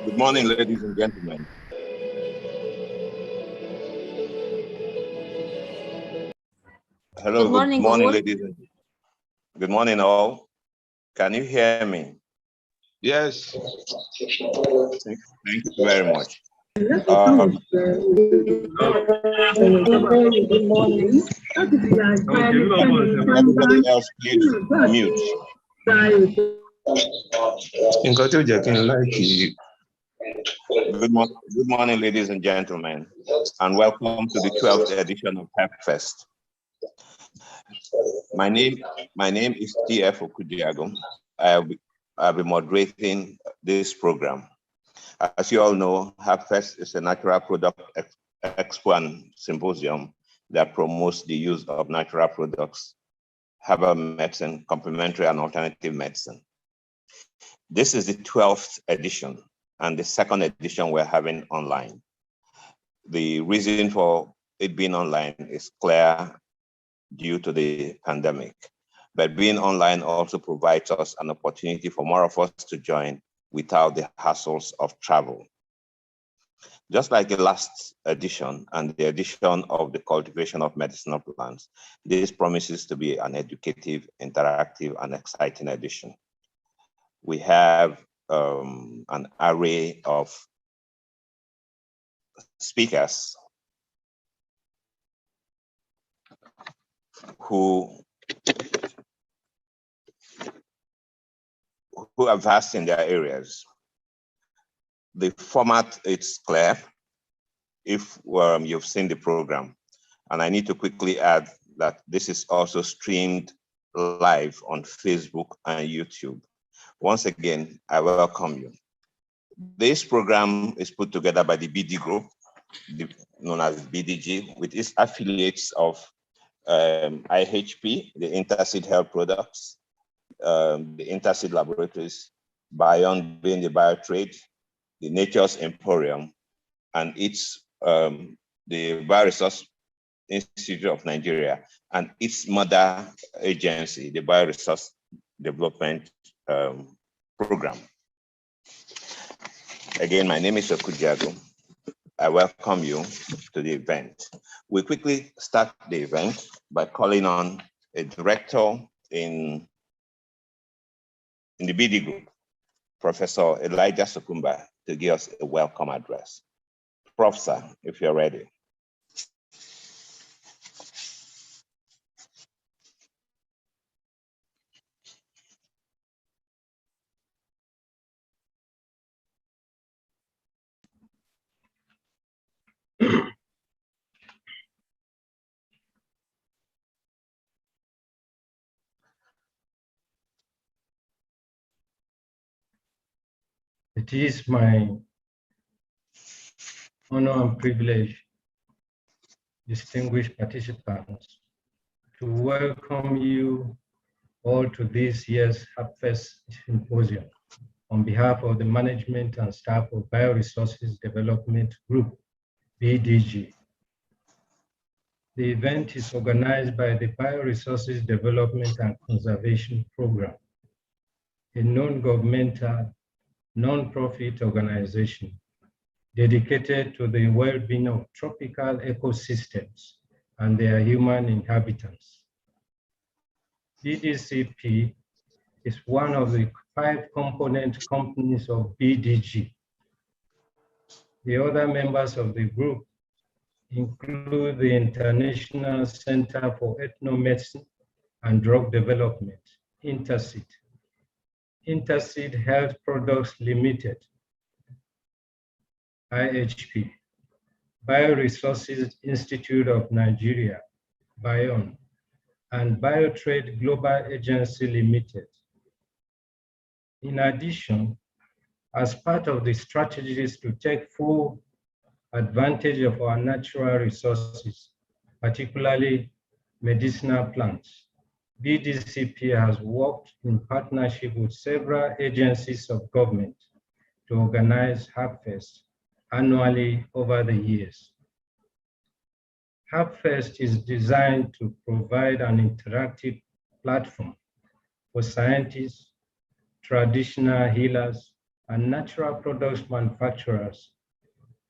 Good morning, ladies and gentlemen. Hello, good morning, ladies and gentlemen. Good morning, all. Can you hear me? Yes. Thank you very much. Good morning. Everybody else, please mute. Good morning, ladies and gentlemen, and welcome to the 12th edition of HerbFEST. My name is T.F. Okudiago. I'll be moderating this program. As you all know, HerbFEST is a natural product expo and symposium that promotes the use of natural products, herbal medicine, complementary and alternative medicine. This is the 12th edition and the second edition we're having online. The reason for it being online is clear due to the pandemic, but being online also provides us an opportunity for more of us to join without the hassles of travel. Just like the last edition and the edition of the cultivation of medicinal plants, this promises to be an educative, interactive, and exciting edition. We have an array of speakers who are vast in their areas. The format is clear if you've seen the program. And I need to quickly add that this is also streamed live on Facebook and YouTube. Once again, I welcome you. This program is put together by the BD group, known as BDG, with its affiliates of IHP, the Interseed Health Products, the Interseed Laboratories, Bion being the Biotrade, the Nature's Emporium, and its the Bioresource Institute of Nigeria, and its mother agency, the Bioresource Development Program. Again, my name is Okudiago. I welcome you to the event. We quickly start the event by calling on a director in the BD group, Professor Elijah Sokumba, to give us a welcome address. Professor, if you're ready. It is my honor and privilege, distinguished participants, to welcome you all to this year's HerbFEST Symposium on behalf of the management and staff of Bioresources Development Group, BDG. The event is organized by the Bioresources Development and Conservation Program, a non-governmental, non-profit organization dedicated to the well-being of tropical ecosystems and their human inhabitants. BDCP is one of the 5 component companies of BDG. The other members of the group include the International Center for Ethnomedicine and Drug Development, Interseed, Interseed Health Products Limited, IHP, Bioresources Institute of Nigeria, Bion, and Biotrade Global Agency Limited. In addition, as part of the strategies to take full advantage of our natural resources, particularly medicinal plants, BDCP has worked in partnership with several agencies of government to organize HerbFEST annually over the years. HerbFEST is designed to provide an interactive platform for scientists, traditional healers, and natural products manufacturers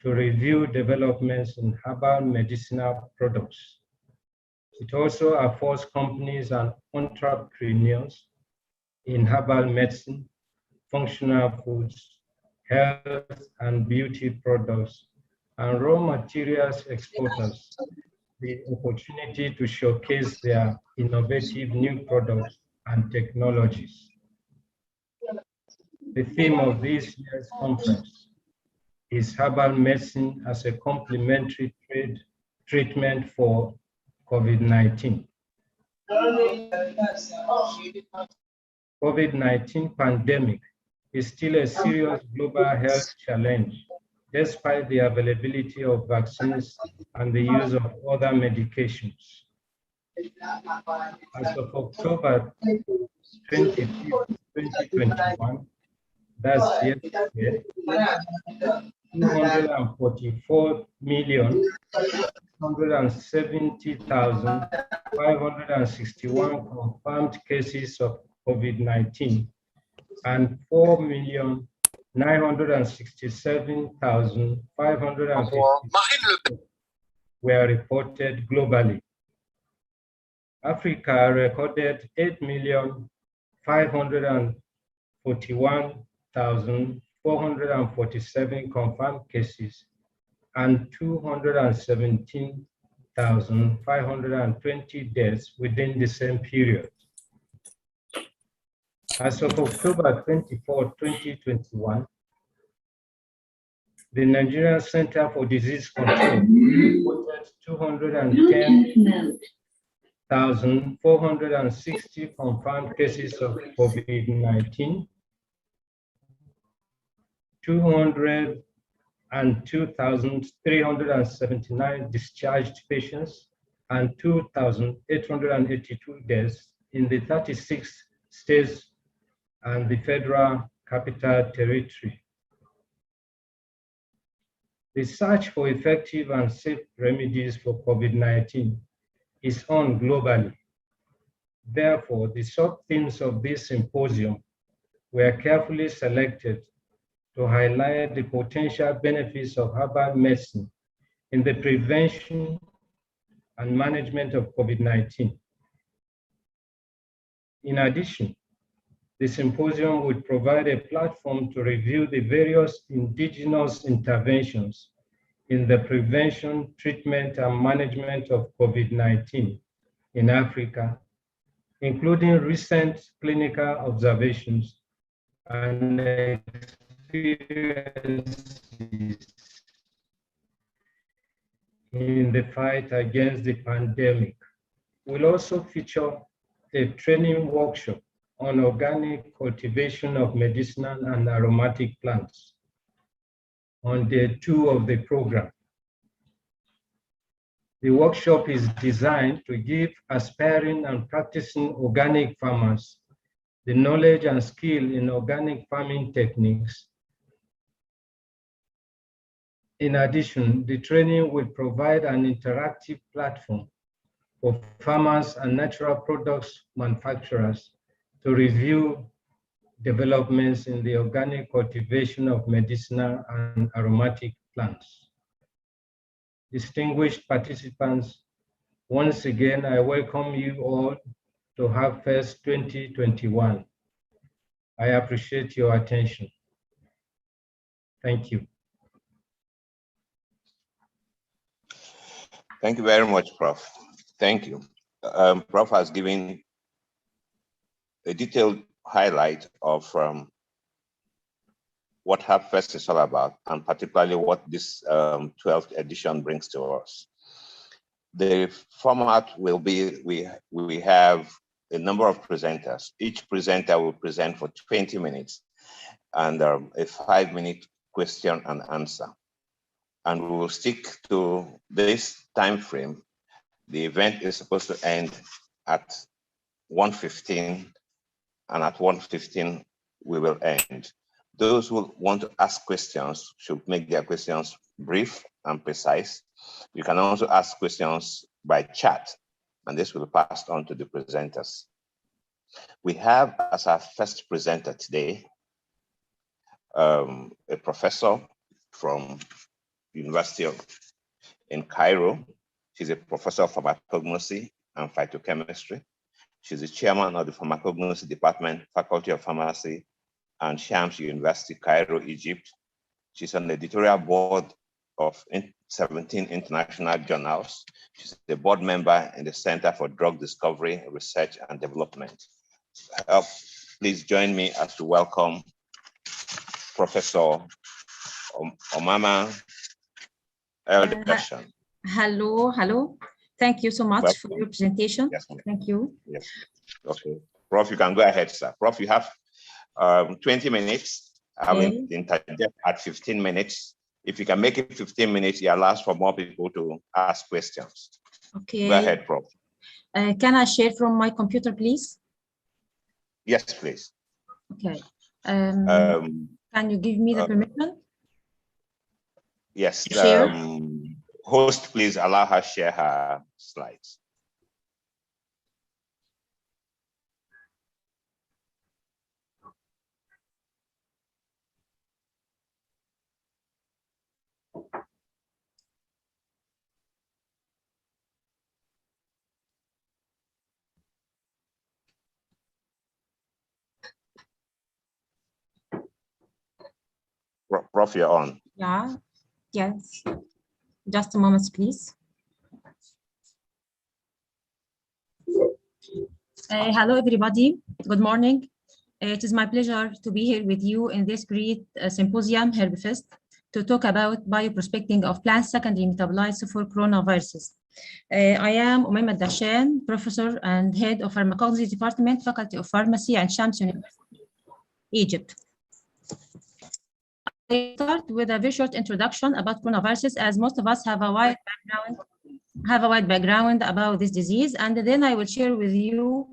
to review developments in herbal medicinal products. It also affords companies and entrepreneurs in herbal medicine, functional foods, health and beauty products, and raw materials exporters the opportunity to showcase their innovative new products and technologies. The theme of this year's conference is herbal medicine as a complementary treatment for COVID-19. COVID-19 pandemic is still a serious global health challenge, despite the availability of vaccines and the use of other medications. As of October 25, 2021, that's yesterday, 244,170,561 confirmed cases of COVID-19 and 4,967,550 were reported globally. Africa recorded 8,541,447 confirmed cases and 217,520 deaths within the same period. As of October 24, 2021, the Nigerian Center for Disease Control reported 210,460 confirmed cases of COVID-19, 202,379 discharged patients and 2,882 deaths in the 36 states and the Federal Capital Territory. The search for effective and safe remedies for COVID-19 is on globally. Therefore, the sub-themes of this symposium were carefully selected to highlight the potential benefits of herbal medicine in the prevention and management of COVID-19. In addition, the symposium would provide a platform to review the various indigenous interventions in the prevention, treatment, and management of COVID-19 in Africa, including recent clinical observations and experiences in the fight against the pandemic. We'll also feature a training workshop on organic cultivation of medicinal and aromatic plants on day 2 of the program. The workshop is designed to give aspiring and practicing organic farmers the knowledge and skill in organic farming techniques. In addition, the training will provide an interactive platform for farmers and natural products manufacturers to review developments in the organic cultivation of medicinal and aromatic plants. Distinguished participants, once again, I welcome you all to HerbFEST 2021. I appreciate your attention. Thank you. Thank you very much, Prof. Thank you. Prof has given a detailed highlight of what HerbFEST is all about, and particularly what this 12th edition brings to us. The format will be, we have a number of presenters. Each presenter will present for 20 minutes and a 5-minute question and answer. And we will stick to this time frame. The event is supposed to end at 1:15, and at 1:15 we will end. Those who want to ask questions should make their questions brief and precise. You can also ask questions by chat, and this will be passed on to the presenters. We have as our first presenter today a professor from University in Cairo. She's a professor of pharmacognosy and phytochemistry. She's the chairman of the pharmacognosy department, Faculty of Pharmacy, and Shams University, Cairo, Egypt. She's on the editorial board of 17 international journals. She's a board member in the Center for Drug Discovery, Research, and Development. Please join me as to welcome Professor Omama Eldashan. Hello. Thank you so much Welcome. for your presentation. Yes, thank you. Yes. Okay. Prof, you can go ahead, sir. Prof, you have 20 minutes. I will interject at 15 minutes. If you can make it 15 minutes, it allows for more people to ask questions. Okay. Go ahead, Prof. Can I share from my computer, please? Yes, please. Okay. Can you give me the permission? Yes. Share? Host, please allow her share her slides. Prof, you're on. Yeah. Yes. Just a moment, please. Hello, everybody. Good morning. It is my pleasure to be here with you in this great symposium, HerbFEST, to talk about bioprospecting of plant secondary metabolites for coronaviruses. I am Umayma Dashan, professor and head of pharmacology department, Faculty of Pharmacy, and Shams University, Egypt. I start with a very short introduction about coronaviruses, as most of us have a wide background about this disease, and then I will share with you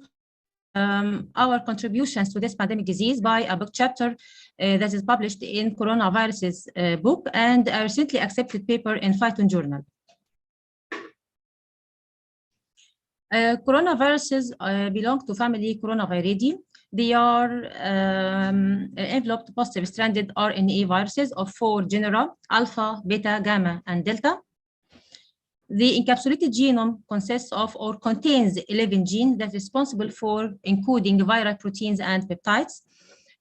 our contributions to this pandemic disease by a book chapter that is published in Coronaviruses book and a recently accepted paper in Phyton Journal. Coronaviruses belong to family Coronaviridae. They are enveloped positive stranded RNA viruses of 4 genera: alpha, beta, gamma, and delta. The encapsulated genome consists of or contains 11 genes that are responsible for encoding viral proteins and peptides.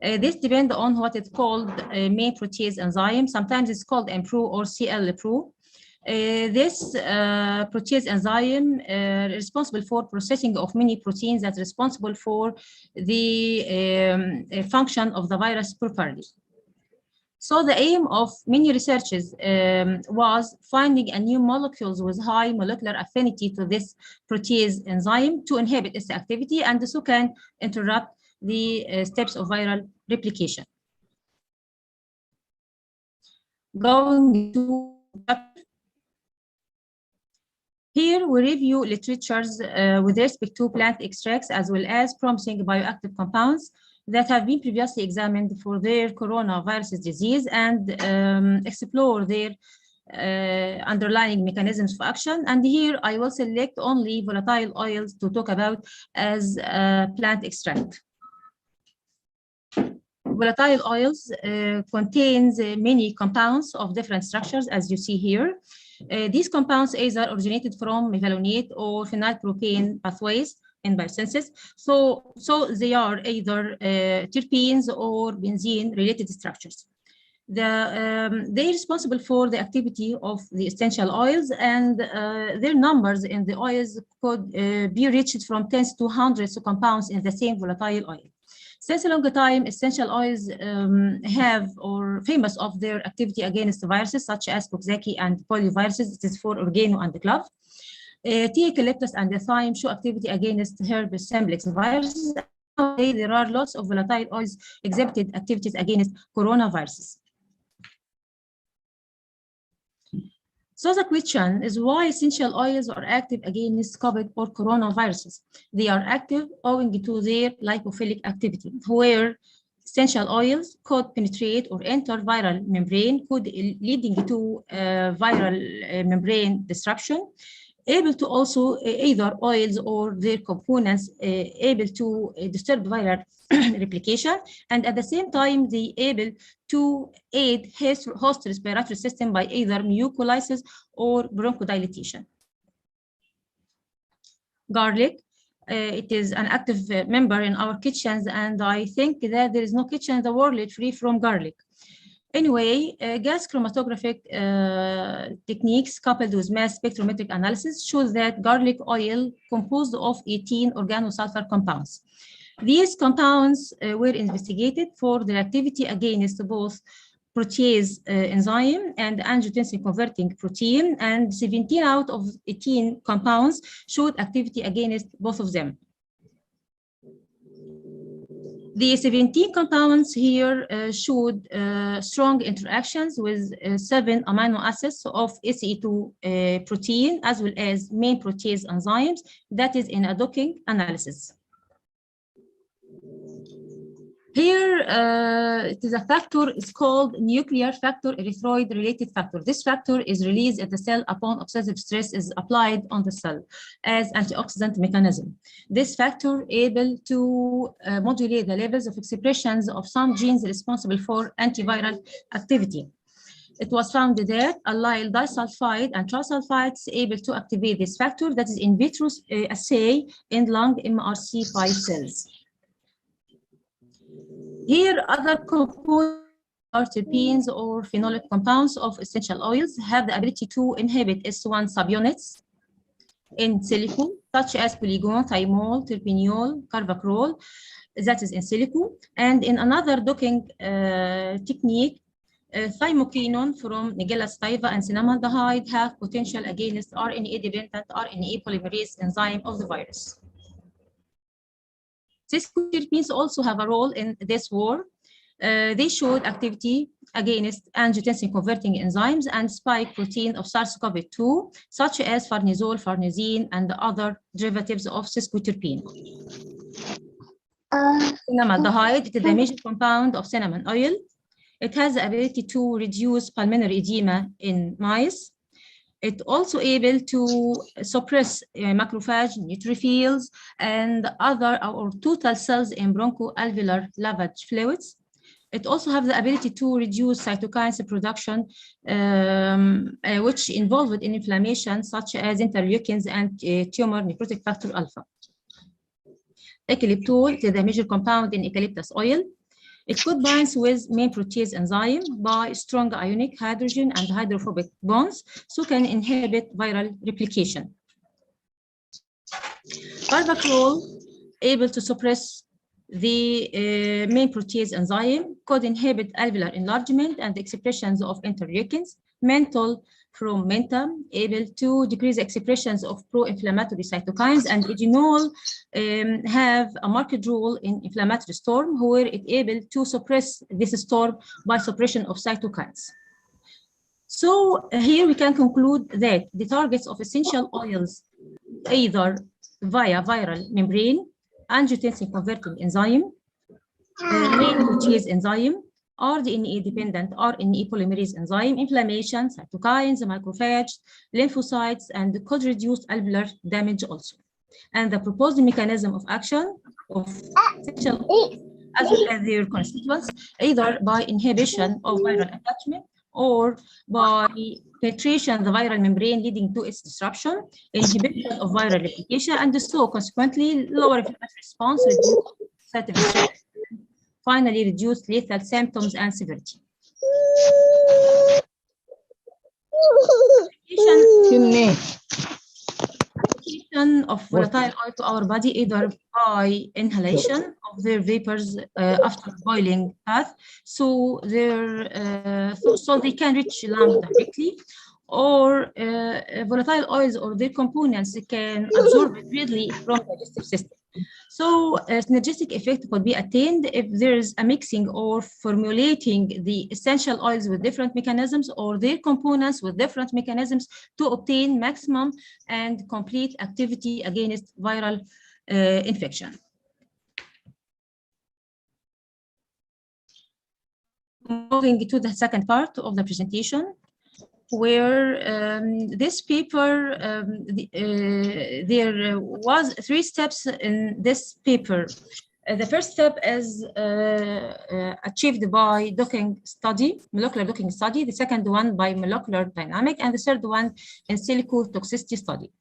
This depends on what is called a main protease enzyme. Sometimes it's called MPRO or CL-PRO. This protease enzyme is responsible for processing of many proteins that's responsible for the function of the virus properly. So the aim of many researchers was finding a new molecules with high molecular affinity to this protease enzyme to inhibit its activity and so can interrupt the steps of viral replication. Going to here, we review literatures with respect to plant extracts as well as promising bioactive compounds that have been previously examined for their coronavirus disease and explore their underlying mechanisms of action. And here I will select only volatile oils to talk about as plant extract. Volatile oils contains many compounds of different structures, as you see here. These compounds either originated from mevalonate or phenylpropane pathways in biosynthesis. So they are either terpenes or benzene-related structures. They're responsible for the activity of the essential oils, and their numbers in the oils could be reached from tens to hundreds of compounds in the same volatile oil. Since a long time, essential oils have or famous of their activity against viruses such as Coxsackie and polioviruses. This is for organo and clove. Tea eucalyptus and the thyme show activity against herb simplex viruses. There are lots of volatile oils exhibited activities against coronaviruses. So the question is why essential oils are active against COVID or coronaviruses. They are active owing to their lipophilic activity, where essential oils could penetrate or enter viral membrane, leading to viral membrane disruption, able to also either oils or their components able to disturb viral replication, and at the same time they able to aid host respiratory system by either mucolysis or bronchodilation. Garlic, it is an active member in our kitchens, and I think that there is no kitchen in the world free from garlic. Anyway, gas chromatographic techniques coupled with mass spectrometric analysis shows that garlic oil composed of 18 organosulfur compounds. These compounds were investigated for their activity against both protease enzyme and angiotensin converting protein, and 17 out of 18 compounds showed activity against both of them. The 17 compounds here showed strong interactions with 7 amino acids of SE2 protein, as well as main protease enzymes, that is in a docking analysis. Here, it is a factor, it's called nuclear factor erythroid-related factor. This factor is released at the cell upon oxidative stress is applied on the cell as antioxidant mechanism. This factor able to modulate the levels of expressions of some genes responsible for antiviral activity. It was found that allyl disulfide and trisulfides able to activate this factor, that is in vitro assay in lung MRC5 cells. Here, other components are terpenes or phenolic compounds of essential oils have the ability to inhibit S1 subunits in silico, such as polygon, thymol, terpineol, carvacrol, that is in silico. And in another docking technique, thymoquinone from Nigella sativa and cinnamaldehyde have potential against RNA-dependent RNA polymerase enzyme of the virus. These terpenes also have a role in this war. They showed activity against angiotensin-converting enzymes and spike protein of SARS-CoV-2, such as farnesol, farnesene, and other derivatives of sesquiterpene. Cinnamaldehyde, it is a major compound of cinnamon oil. It has the ability to reduce pulmonary edema in mice. It's also able to suppress macrophage, neutrophils, and other or total cells in bronchoalveolar lavage fluids. It also has the ability to reduce cytokines production, which involved in inflammation, such as interleukins and tumor necrotic factor alpha. Eucalyptol is a major compound in eucalyptus oil. It combines with main protease enzyme by strong ionic hydrogen and hydrophobic bonds, so can inhibit viral replication. Barbacol, able to suppress the main protease enzyme, could inhibit alveolar enlargement and expressions of interleukins. Menthol from menta, able to decrease expressions of pro-inflammatory cytokines, and eugenol have a marked role in inflammatory storm, where it's able to suppress this storm by suppression of cytokines. So here we can conclude that the targets of essential oils, either via viral membrane, angiotensin-converting enzyme, main protease enzyme, RNA-dependent RNA polymerase enzyme, inflammation, cytokines, macrophage, lymphocytes, and could reduce alveolar damage also. And the proposed mechanism of action of essential oils, as well as their constituents, either by inhibition of viral attachment or by penetration of the viral membrane leading to its disruption, inhibition of viral replication, and so consequently lower inflammatory response, reduced cytotoxic, finally reduced lethal symptoms and severity. Application of volatile oil to our body, either by inhalation of their vapors after boiling bath, so they can reach lung directly, or volatile oils or their components can absorb it readily from the digestive system. So a synergistic effect could be attained if there is a mixing or formulating the essential oils with different mechanisms or their components with different mechanisms to obtain maximum and complete activity against viral infection. Moving to the second part of the presentation, where this paper, there was 3 steps in this paper. The first step is achieved by docking study, molecular docking study, the second one by molecular dynamic, and the third one in silico toxicity study.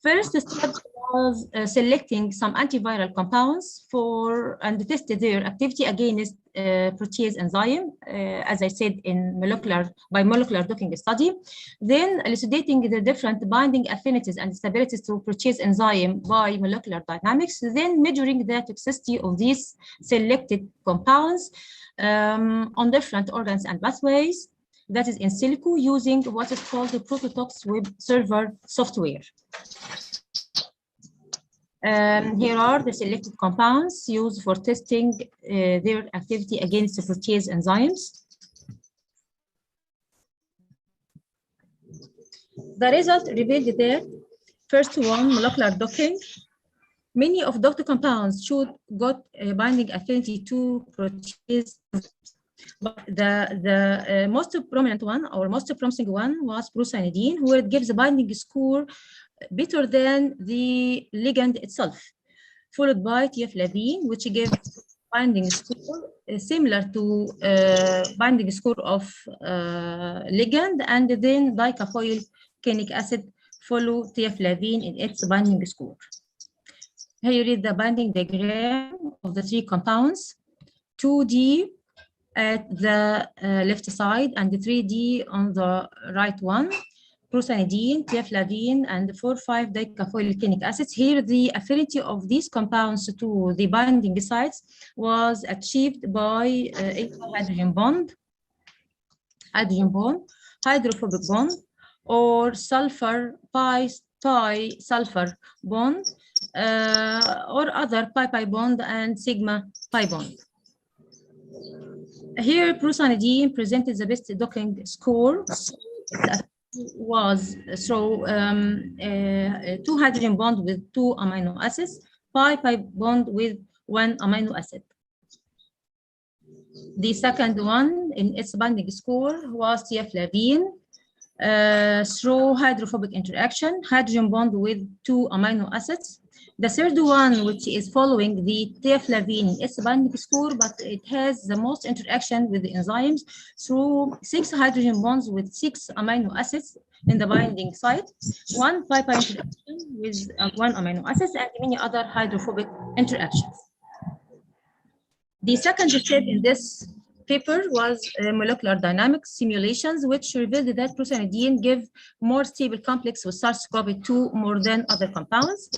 First step was selecting some antiviral compounds and tested their activity against protease enzyme, as I said, by molecular docking study. Then elucidating the different binding affinities and stabilities to protease enzyme by molecular dynamics. Then measuring the toxicity of these selected compounds on different organs and pathways. That is in silico, using what is called the Prototox web server software. Here are the selected compounds used for testing their activity against the protease enzymes. The result revealed that first one, molecular docking. Many of doctor compounds got a binding affinity to protease. But the most prominent one or most promising one was brucyanidine, where it gives a binding score better than the ligand itself, followed by tiaflavine, which gives binding score similar to binding score of ligand, and then dicaffeoylcanic acid follow tiaflavine in its binding score. Here you read the binding diagram of the 3 compounds, 2D at the left side and the 3D on the right one, brucyanidine, tiaflavine, and 4,5-dicaffeoylcanic acids. Here, the affinity of these compounds to the binding sites was achieved by hydrogen bond, hydrophobic bond, or sulfur pi-sulfur bond, or other pi-pi bond and sigma pi bond. Here, prusanidine presented the best docking score. That was through 2 hydrogen bond with 2 amino acids, 5 pi bond with 1 amino acid. The second one in its binding score was tiaflavine through hydrophobic interaction, hydrogen bond with 2 amino acids. The third one, which is following the tiaflavine, its binding score, but it has the most interaction with the enzymes through 6 hydrogen bonds with 6 amino acids in the binding site, 1 pi interaction with 1 amino acid, and many other hydrophobic interactions. The second step in this paper was molecular dynamics simulations, which revealed that prusanidine give more stable complex with SARS-CoV-2 more than other compounds.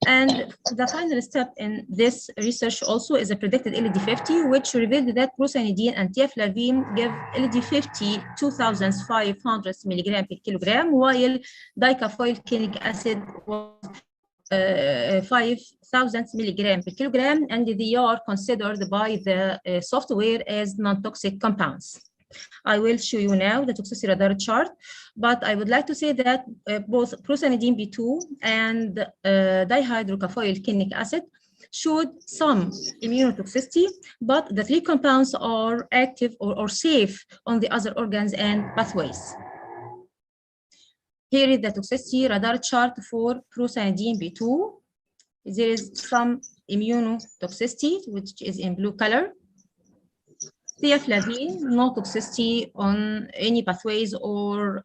And the final step in this research also is a predicted LD50, which revealed that prusanidine and tiaflavine give LD50 2,500 milligram per kilogram, while dicaffeoylquinic acid was 5,000 milligram per kilogram, and they are considered by the software as non-toxic compounds. I will show you now the toxicity radar chart, but I would like to say that both prusanidine B2 and dihydrocaffeoylquinic acid showed some immunotoxicity, but the 3 compounds are active or safe on the other organs and pathways. Here is the toxicity radar chart for prusanidine B2. There is some immunotoxicity, which is in blue color. Tiaflavine, no toxicity on any pathways or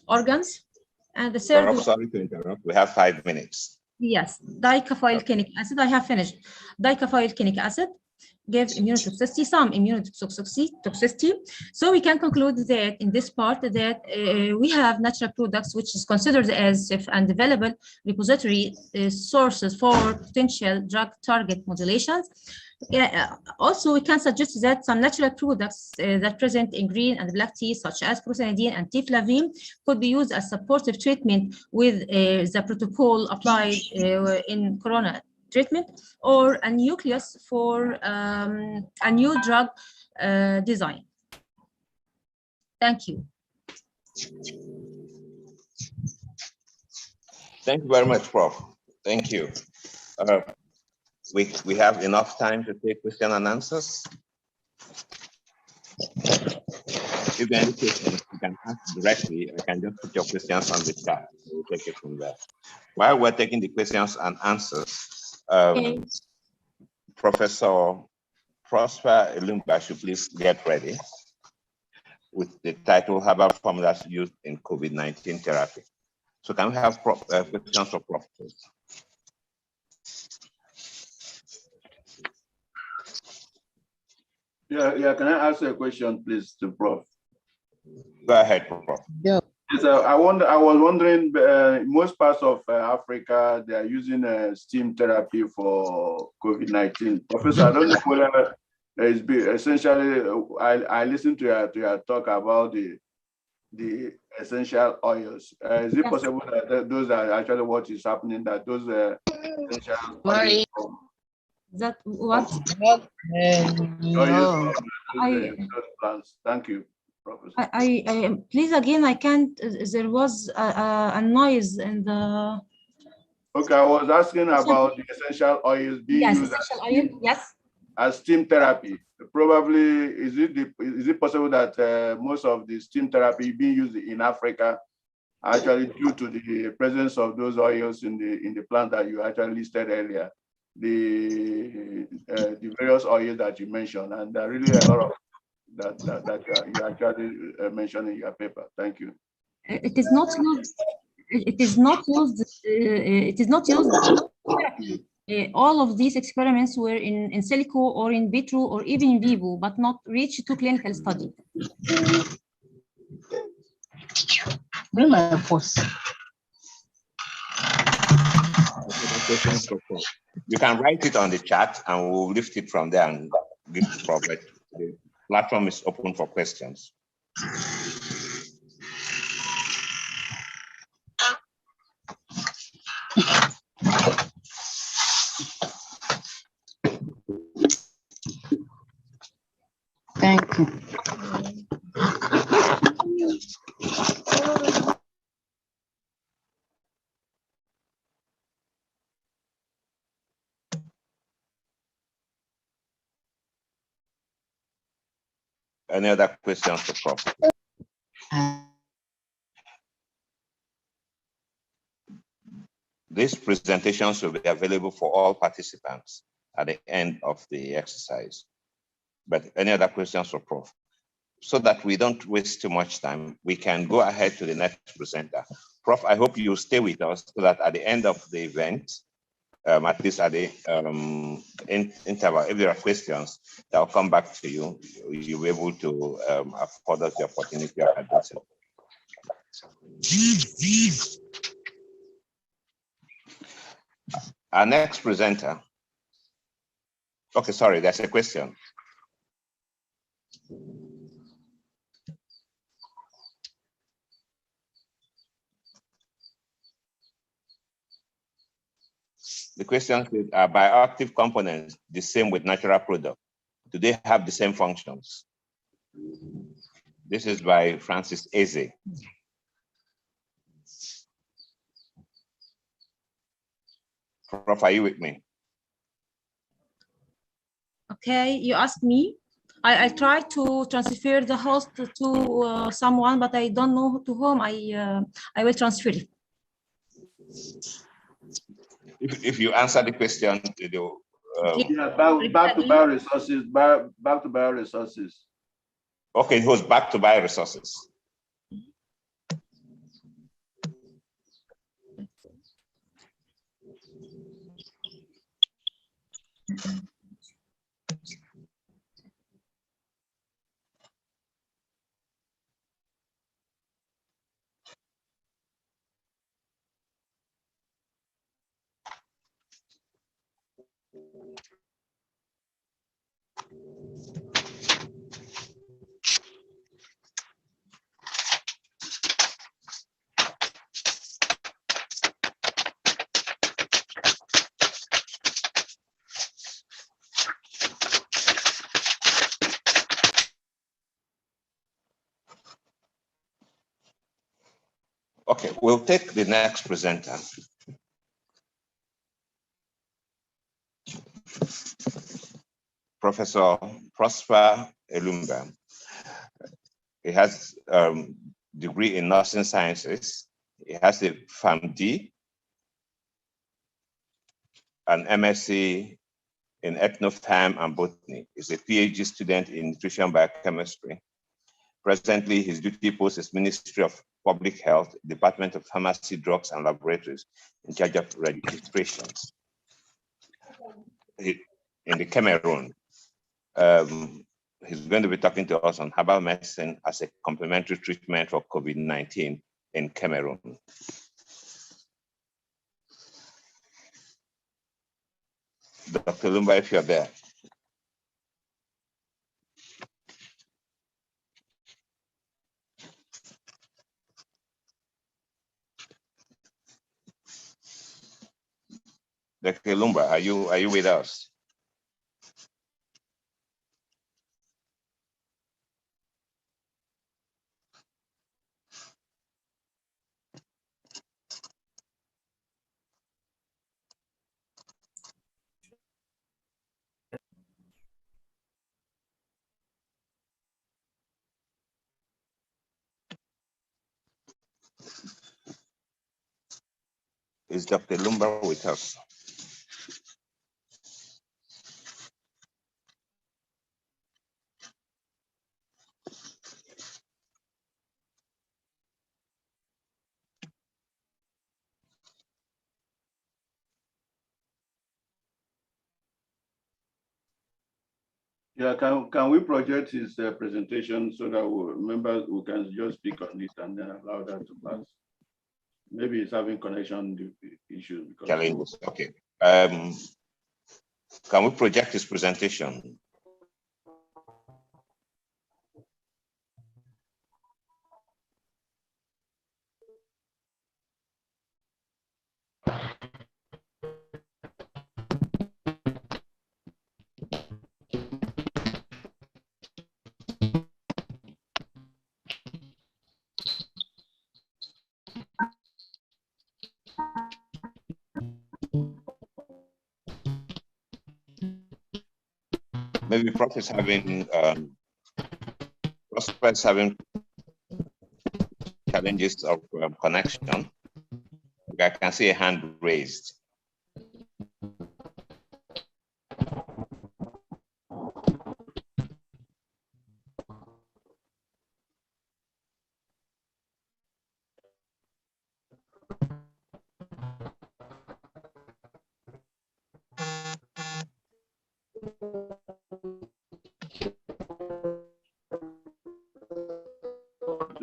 organs. And the third one, sorry to interrupt. We have 5 minutes. Yes, dicaffeoylquinic acid. I have finished. Dicaffeoylquinic acid gives immunotoxicity, some immunotoxicity. So we can conclude that in this part that we have natural products which is considered as safe and available repository sources for potential drug target modulations. Also, we can suggest that some natural products that present in green and black tea, such as prusanidine and tiaflavine, could be used as supportive treatment with the protocol applied in corona treatment, or a nucleus for a new drug design. Thank you. Thank you very much, Prof. Thank you. We have enough time to take question and answers. If there are any questions, you can ask directly. I can just put your questions on the chat. We'll take it from there. While we're taking the questions and answers, Professor Prosper Ilunga should please get ready with the title Herbal Formulas Used in COVID-19 Therapy. So can we have questions for Prof? Yeah. Can I ask a question, please, to Prof? Go ahead, Prof. Yeah. Yes, I was wondering, most parts of Africa, they are using steam therapy for COVID-19. Professor, I don't know whether it's essentially, I listened to your talk about the essential oils. Is it possible that those are actually what is happening, that those essential oils That what? No. Plants. Thank you, Professor. I please again, I can't. There was a noise in the. Okay, I was asking about the essential oils being used as steam therapy. Probably, is it possible that most of the steam therapy being used in Africa actually due to the presence of those oils in the plant that you actually listed earlier? The various oils that you mentioned, and there are really a lot of that you actually mentioned in your paper. Thank you. It is not used. It is not used. It is not used. All of these experiments were in silico or in vitro or even in vivo, but not reached to clinical study. Bring my force. You can write it on the chat and we'll lift it from there and give the Prophet. The platform is open for questions. Any other questions for Prof? These presentations will be available for all participants at the end of the exercise. But any other questions for Prof? So that we don't waste too much time, we can go ahead to the next presenter. Prof, I hope you stay with us so that at the end of the event, at least at the interval, if there are questions, I'll come back to you. You'll be able to afford us the opportunity of addressing. Our next presenter. Okay, sorry, there's a question. The question is, are bioactive components the same with natural products? Do they have the same functions? This is by Francis Eze. Prof, are you with me? Okay, you asked me. I tried to transfer the host to someone, but I don't know to whom I will transfer it. If you answer the question, yeah, back to bioresources, back to bioresources. Okay, it goes back to bioresources. Okay, we'll take the next presenter. Professor Prosper Elumba. He has a degree in nursing sciences. He has a PharmD, an MSc in ethnopharm and botany. He's a PhD student in nutrition biochemistry. Presently, his duty post is Ministry of Public Health, Department of Pharmacy, Drugs and Laboratories, in charge of registrations in the Cameroon. He's going to be talking to us on herbal medicine as a complementary treatment for COVID-19 in Cameroon. Dr. Lumba, if you're there. Dr. Lumba, are you with us? Is Dr. Lumba with us? Yeah, can we project his presentation so that members we can just speak on it and then allow that to pass? Maybe he's having connection issues. Challenges. Okay. Can we project his presentation? Maybe Prof is having Prosper is having challenges of connection. I can see a hand raised.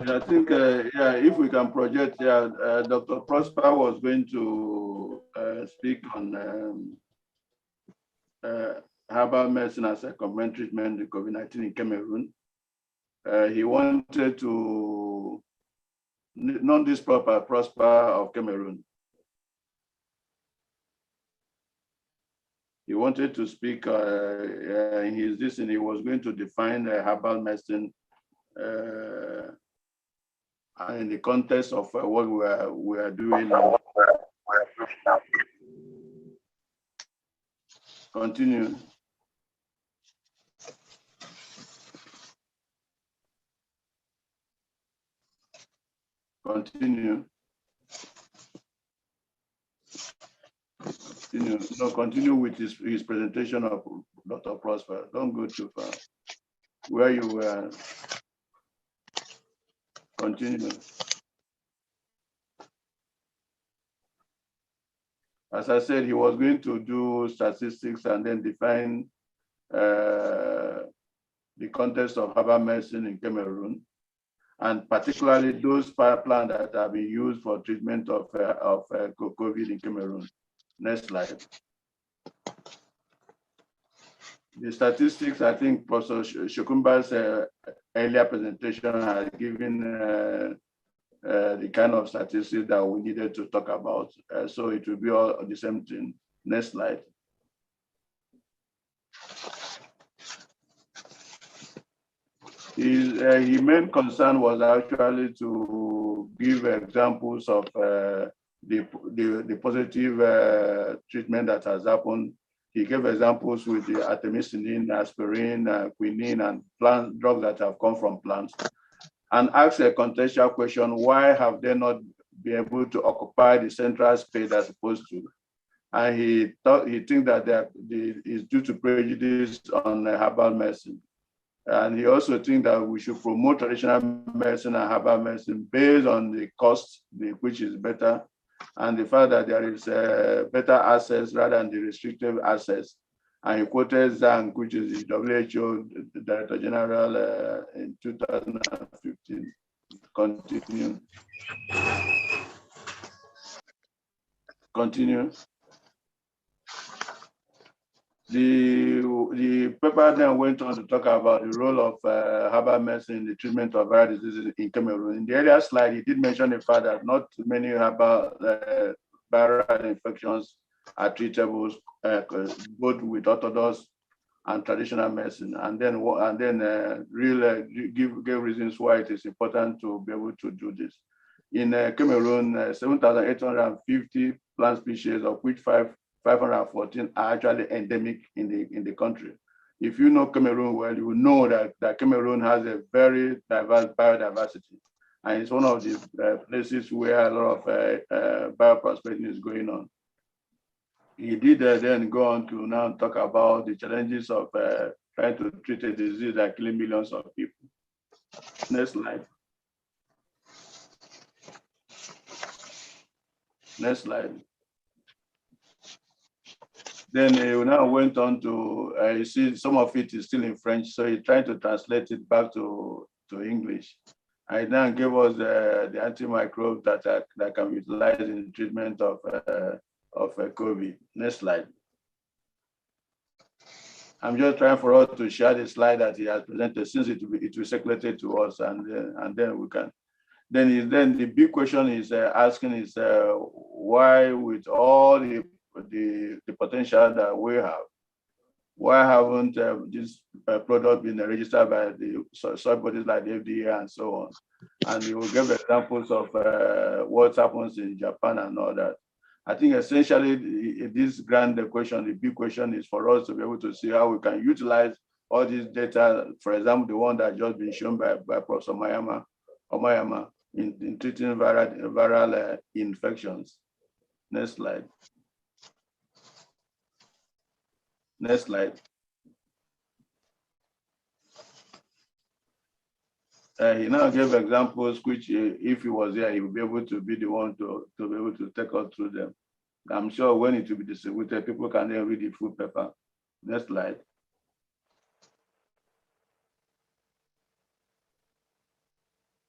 I think, yeah, if we can project, yeah, Dr. Prosper was going to speak on herbal medicine as a common treatment in COVID-19 in Cameroon. He wanted to, not this Prosper of Cameroon. He wanted to speak in his listen. He was going to define herbal medicine in the context of what we are doing now. Continue. Continue. Continue. No, continue with his presentation of Dr. Prosper. Don't go too far. Where you were. Continue. As I said, he was going to do statistics and then define the context of herbal medicine in Cameroon, and particularly those plants that have been used for treatment of COVID in Cameroon. Next slide. The statistics, I think Professor Shokumba's earlier presentation has given the kind of statistics that we needed to talk about. So it will be all the same thing. Next slide. His main concern was actually to give examples of the positive treatment that has happened. He gave examples with the artemisinin, aspirin, quinine, and plant drugs that have come from plants, and asked a contextual question: why have they not been able to occupy the central space they're supposed to? And he thinks that is due to prejudice on herbal medicine. And he also thinks that we should promote traditional medicine and herbal medicine based on the cost, which is better, and the fact that there is better access rather than the restrictive access. And he quoted Zhang, which is the WHO Director General in 2015. Continue. Continue. The paper then went on to talk about the role of herbal medicine in the treatment of viral diseases in Cameroon. In the earlier slide, he did mention the fact that not many herbal viral infections are treatable both with orthodox and traditional medicine, and then really give reasons why it is important to be able to do this. In Cameroon, 7,850 plant species, of which 514 are actually endemic in the country. If you know Cameroon well, you will know that Cameroon has a very diverse biodiversity, and it's one of the places where a lot of bioprospecting is going on. He did then go on to now talk about the challenges of trying to treat a disease that killing millions of people. Next slide. Next slide. Then he now went on to, you see some of it is still in French, so he tried to translate it back to English. And now gave us the antimicrobe that can be utilized in the treatment of COVID. Next slide. I'm just trying for us to share the slide that he has presented, since it will circulate to us, and then we can. Then the big question is asking is why, with all the potential that we have, why haven't this product been registered by the soil bodies like the FDA and so on? And we will give examples of what happens in Japan and all that. I think essentially this grand question, the big question is for us to be able to see how we can utilize all these data, for example, the one that just been shown by Professor Mayama in treating viral infections. Next slide. Next slide. He now gave examples which, if he was here, he would be able to be the one to be able to take us through them. I'm sure when it will be distributed, people can then read the full paper. Next slide.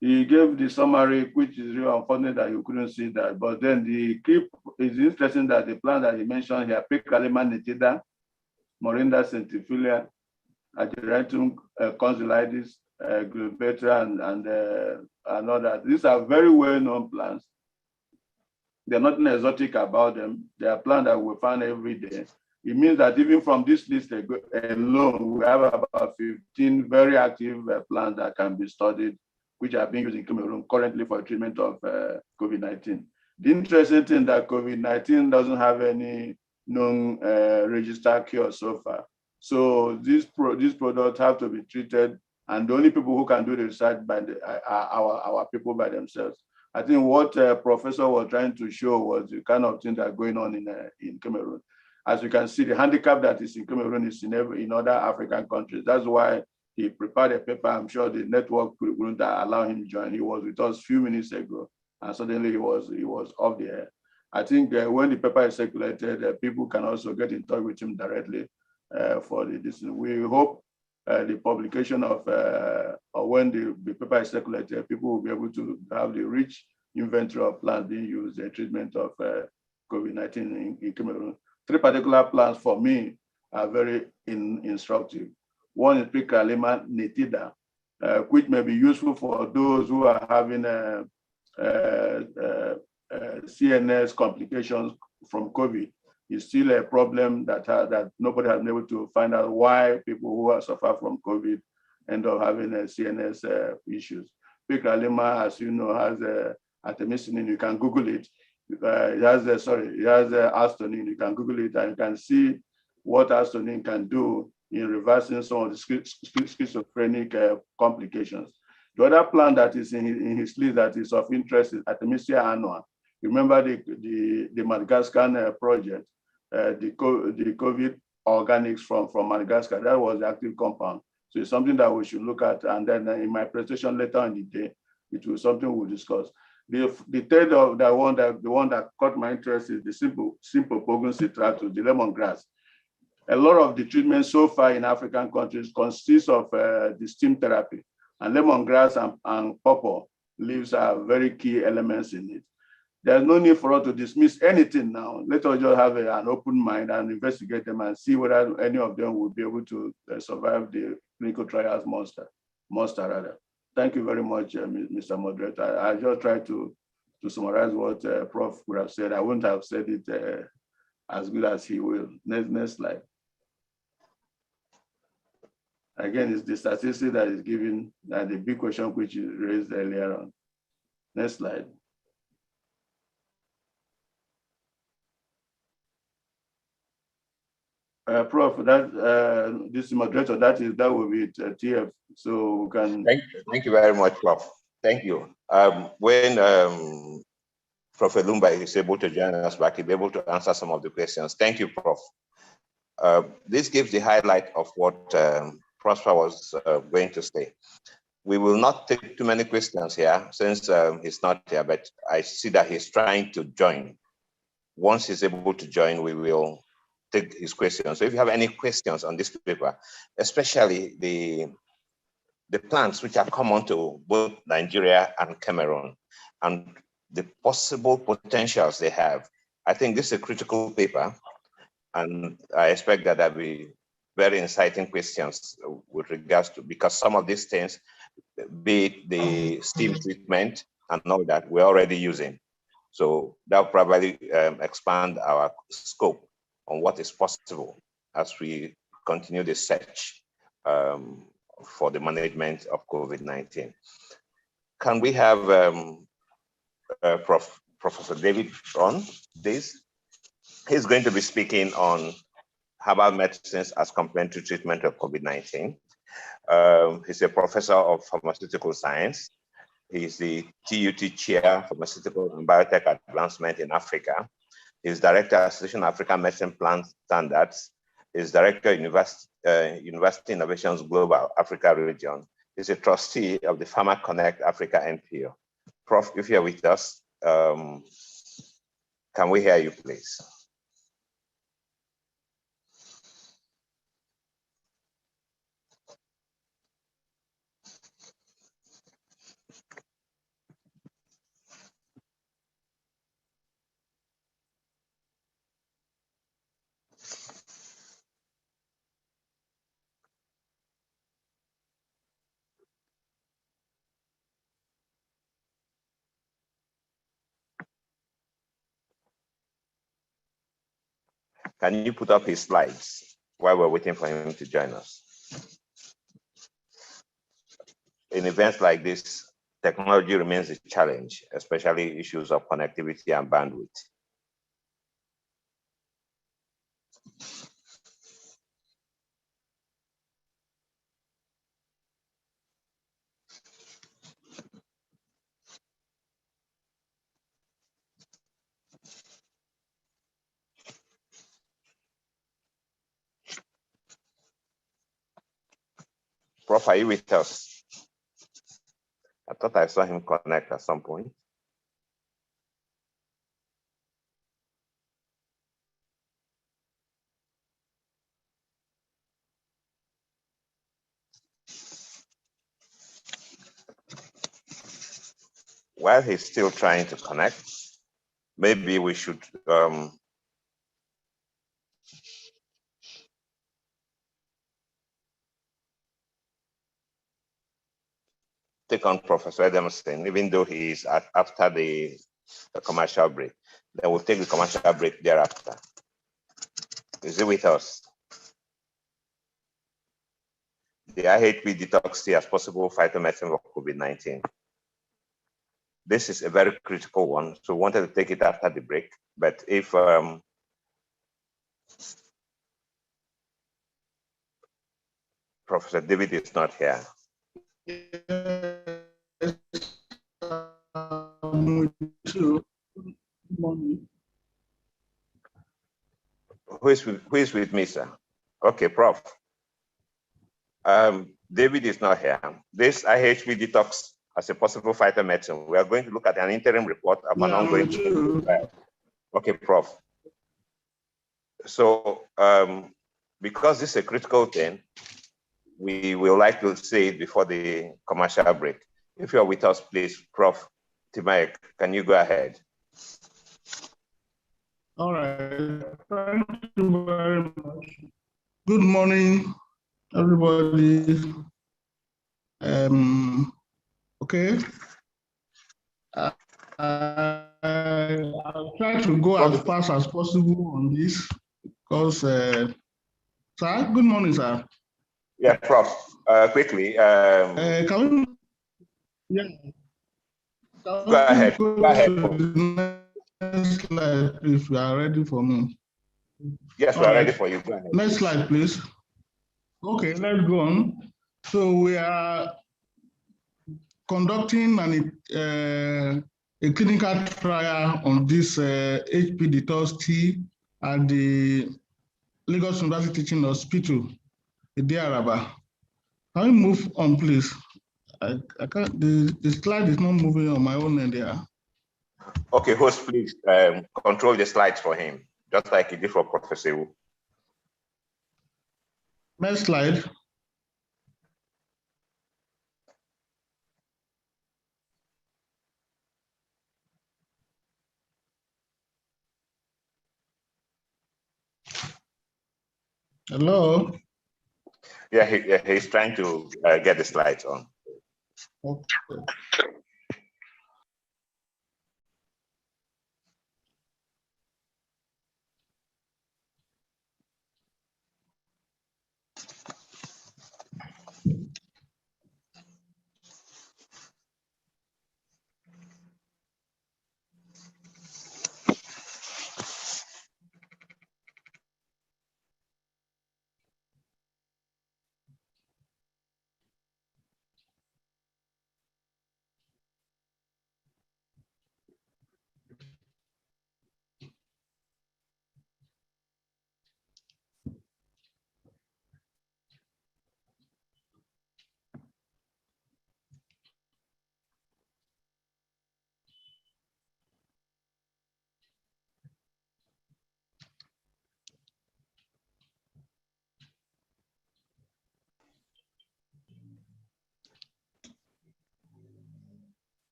He gave the summary, which is really unfortunate that you couldn't see that. But then the key is interesting that the plant that he mentioned here, Picalima nitida, Morinda centifolia, Ageratum consulatis, Glubetra, and other. These are very well-known plants. There's nothing exotic about them. They are plants that we find every day. It means that even from this list alone, we have about 15 very active plants that can be studied, which are being used in Cameroon currently for treatment of COVID-19. The interesting thing that COVID-19 doesn't have any known registered cure so far. So these products have to be treated, and the only people who can do the research are our people by themselves. I think what Professor was trying to show was the kind of things that are going on in Cameroon. As you can see, the handicap that is in Cameroon is in other African countries. That's why he prepared a paper. I'm sure the network wouldn't allow him to join. He was with us a few minutes ago, and suddenly he was off the air. I think when the paper is circulated, people can also get in touch with him directly for this. We hope the publication of, or when the paper is circulated, people will be able to have the rich inventory of plants being used in treatment of COVID-19 in Cameroon. 3 particular plants for me are very instructive. One is Picalima nitida, which may be useful for those who are having CNS complications from COVID. It's still a problem that nobody has been able to find out why people who suffer from COVID end up having CNS issues. Picalima, as you know, has artemisinin. You can Google it. It has astonin. You can Google it and you can see what astonin can do in reversing some of the schizophrenic complications. The other plant that is in his list that is of interest is Artemisia annua. Remember the Madagascar project, the COVID organics from Madagascar. That was the active compound. So it's something that we should look at. And then in my presentation later in the day, it will be something we'll discuss. The third of the one that caught my interest is the simple Pogon citratus, the lemongrass. A lot of the treatment so far in African countries consists of the steam therapy, and lemongrass and pawpaw leaves are very key elements in it. There's no need for us to dismiss anything now. Let us just have an open mind and investigate them and see whether any of them will be able to survive the clinical trials monster rather. Thank you very much, Mr. Moderator. I just tried to summarize what Prof would have said. I wouldn't have said it as good as he will. Next slide. Again, it's the statistic that is given, and the big question which is raised earlier on. Next slide. Prof, this Moderator, that will be TF. So we can. Thank you very much, Prof. Thank you. When Professor Lumba is able to join us back, he'll be able to answer some of the questions. Thank you, Prof. This gives the highlight of what Prosper was going to say. We will not take too many questions here since he's not here, but I see that he's trying to join. Once he's able to join, we will take his questions. So if you have any questions on this paper, especially the plants which are common to both Nigeria and Cameroon and the possible potentials they have, I think this is a critical paper, and I expect that there'll be very inciting questions with regards to, because some of these things, be it the steam treatment and all that, we're already using. So that'll probably expand our scope on what is possible as we continue the search for the management of COVID-19. Can we have Professor David on this? He's going to be speaking on herbal medicines as complementary treatment of COVID-19. He's a professor of pharmaceutical science. He's the TUT Chair, Pharmaceutical and Biotech Advancement in Africa. He's Director, Association of African Medicine Plan Standards. He's Director, University Innovations Global Africa Region. He's a trustee of the Pharma Connect Africa NPO. Prof, if you're with us, can we hear you, please? Can you put up his slides while we're waiting for him to join us? In events like this, technology remains a challenge, especially issues of connectivity and bandwidth. Prof, are you with us? I thought I saw him connect at some point. While he's still trying to connect, maybe we should take on Professor Edelstein, even though he is after the commercial break. Then we'll take the commercial break thereafter. Is he with us? The Ihp Detox Tea as possible phytomedicine for COVID-19. This is a very critical one, so we wanted to take it after the break. But if Professor David is not here, who is with me, sir? Okay, Prof. David is not here. This Ihp Detox as a possible phytomedicine, we are going to look at an interim report of an ongoing trial. Okay, Prof. So because this is a critical thing, we will like to say it before the commercial break. If you're with us, please, Prof. Timaek, can you go ahead? All right, thank you very much. Good morning, everybody. Okay. I'll try to go as fast as possible on this because, sir, good morning, sir. Yeah, Prof. Quickly. Can we? Yeah. Go ahead. Go ahead. Next slide, please. We are ready for me. Yes, we are ready for you. Go ahead. Next slide, please. Okay, let's go on. So we are conducting a clinical trial on this Ihp Detox Tea at the Lagos University Teaching Hospital, Idiaraba. Can we move on, please? I can't. The slide is not moving on my own end there. Okay, host, please control the slides for him, just like you did for Professor Wu. Next slide. Hello? Yeah, he's trying to get the slides on. Okay.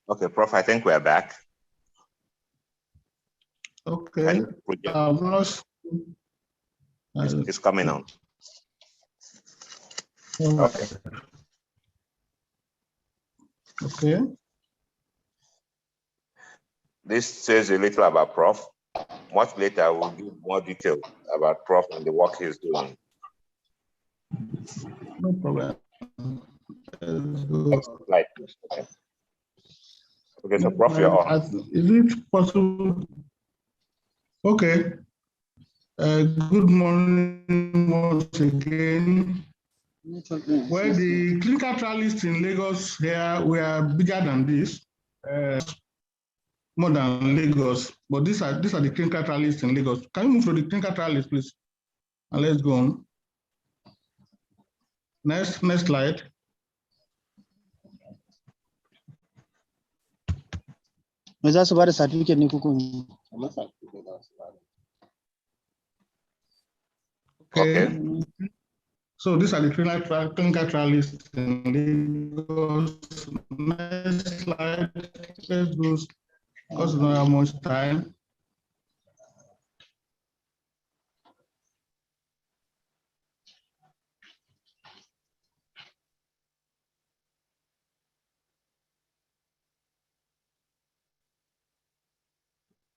Okay, Prof, I think we're back. Okay. It's coming on. Okay. Okay. This says a little about Prof. Much later, we'll give more detail about Prof and the work he's doing. No problem. Next slide, please. Okay. Okay, so Prof, you're on. Is it possible? Okay. Good morning once again. Well, the clinical trialists in Lagos here, we are bigger than this, more than Lagos, but these are the clinical trialists in Lagos. Can you move to the clinical trialists, please? And let's go on. Next slide. Okay. So these are the clinical trialists in Lagos. Next slide. Let's go, because we don't have much time.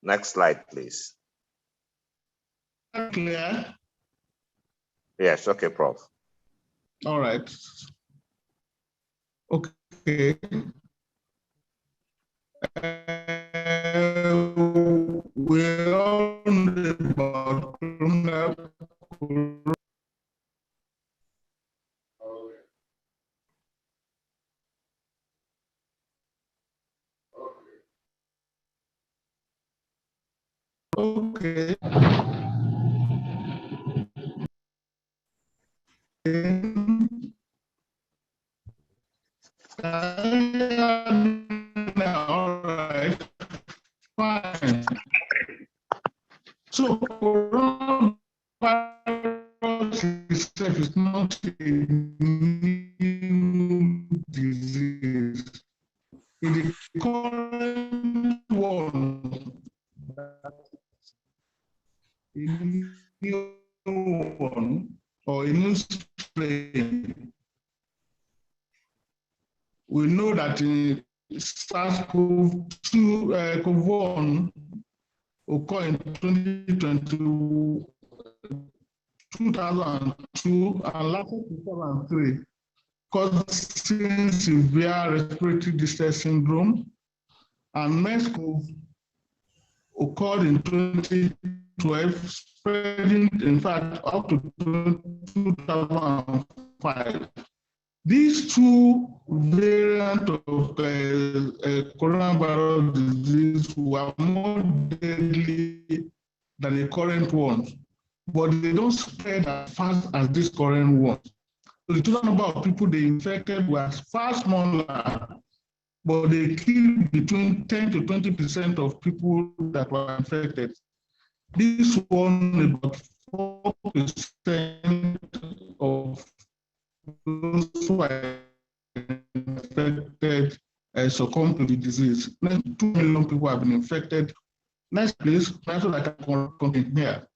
Next slide, please. Clear? Yes, okay, Prof. All right. Okay. We're on about okay. All right. Fine. So coronavirus itself is not a new disease. In the current one, a new one or a new strain, we know that in SARS-CoV-2, CoV-1 occurred in 2002 and lasted to 2003, causing severe respiratory distress syndrome. And MERS-CoV occurred in 2012, spreading, in fact, up to 2005. These two variants of coronavirus disease were more deadly than the current ones, but they don't spread as fast as these current ones. So the total number of people they infected was far smaller, but they killed between 10 to 20% of people that were infected. This one, about 4% of those who are infected succumb to the disease. 2 million people have been infected. Next, please. That's what I can continue here.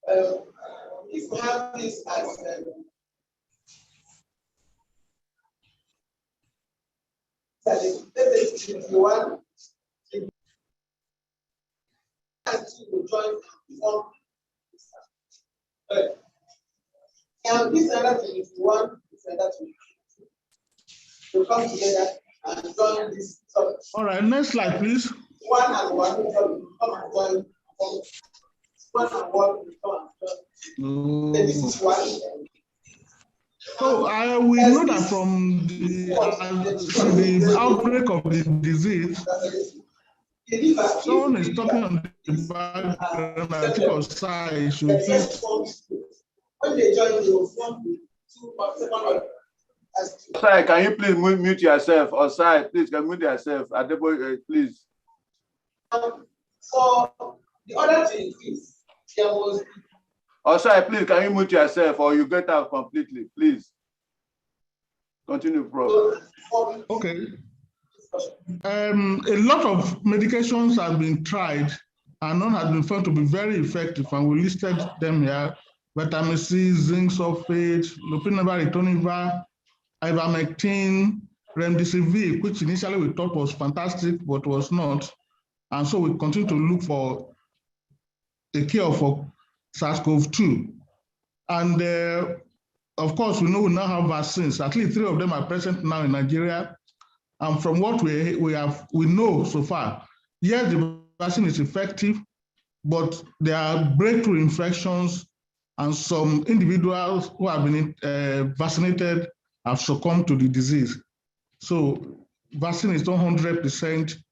If you have this as if you want to join before and this other thing, if you want this other thing to come together and join this. All right, next slide, please. One and one come and join. This is why. So we know that from the outbreak of the disease, someone is talking on the background. I think outside should please. When they join, they will form the second. Osai, can you please mute yourself? Osai, please can mute yourself. Adeboye, please. For the other thing is, there was. Osai, please can you mute yourself or you get out completely, please. Continue, Prof. Okay. A lot of medications have been tried and none has been found to be very effective, and we listed them here: vitamin C, zinc sulfate, lopinavir, ritonavir, ivermectin, remdesivir, which initially we thought was fantastic, but was not. And so we continue to look for a cure for SARS-CoV-2. And of course, we know we now have vaccines. At least 3 of them are present now in Nigeria. And from what we know so far, yes, the vaccine is effective, but there are breakthrough infections, and some individuals who have been vaccinated have succumbed to the disease. So vaccine is not 100%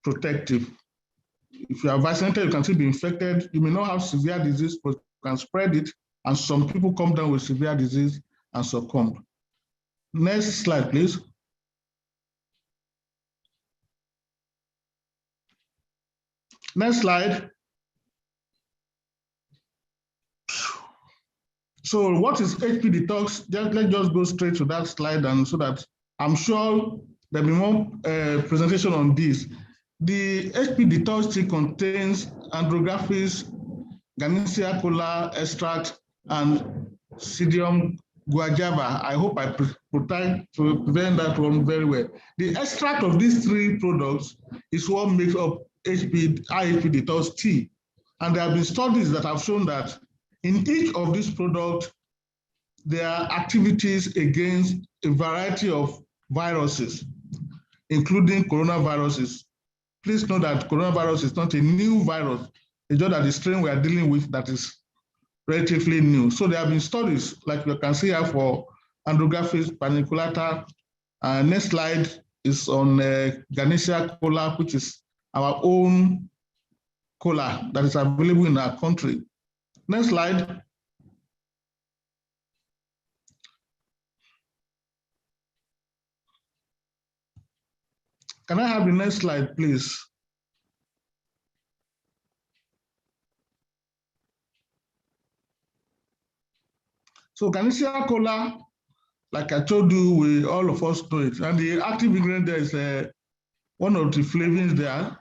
protective. If you are vaccinated, you can still be infected. You may not have severe disease, but you can spread it, and some people come down with severe disease and succumb. Next slide, please. Next slide. So what is HP Detox? Let's just go straight to that slide, and so that I'm sure there'll be more presentation on this. The HP Detox tea contains andrographis, Ganesha Cola extract, and Psyllium guajava. I hope I prevent that one very well. The extract of these 3 products is what makes up Ihp Detox tea. And there have been studies that have shown that in each of these products, there are activities against a variety of viruses, including coronaviruses. Please know that coronavirus is not a new virus. It's just that the strain we are dealing with that is relatively new. So there have been studies, like you can see here, for andrographis paniculata. Next slide is on Ganesha Cola, which is our own cola that is available in our country. Next slide. Can I have the next slide, please? So Ganesha Cola, like I told you, all of us know it. And the active ingredient there is one of the flavins there,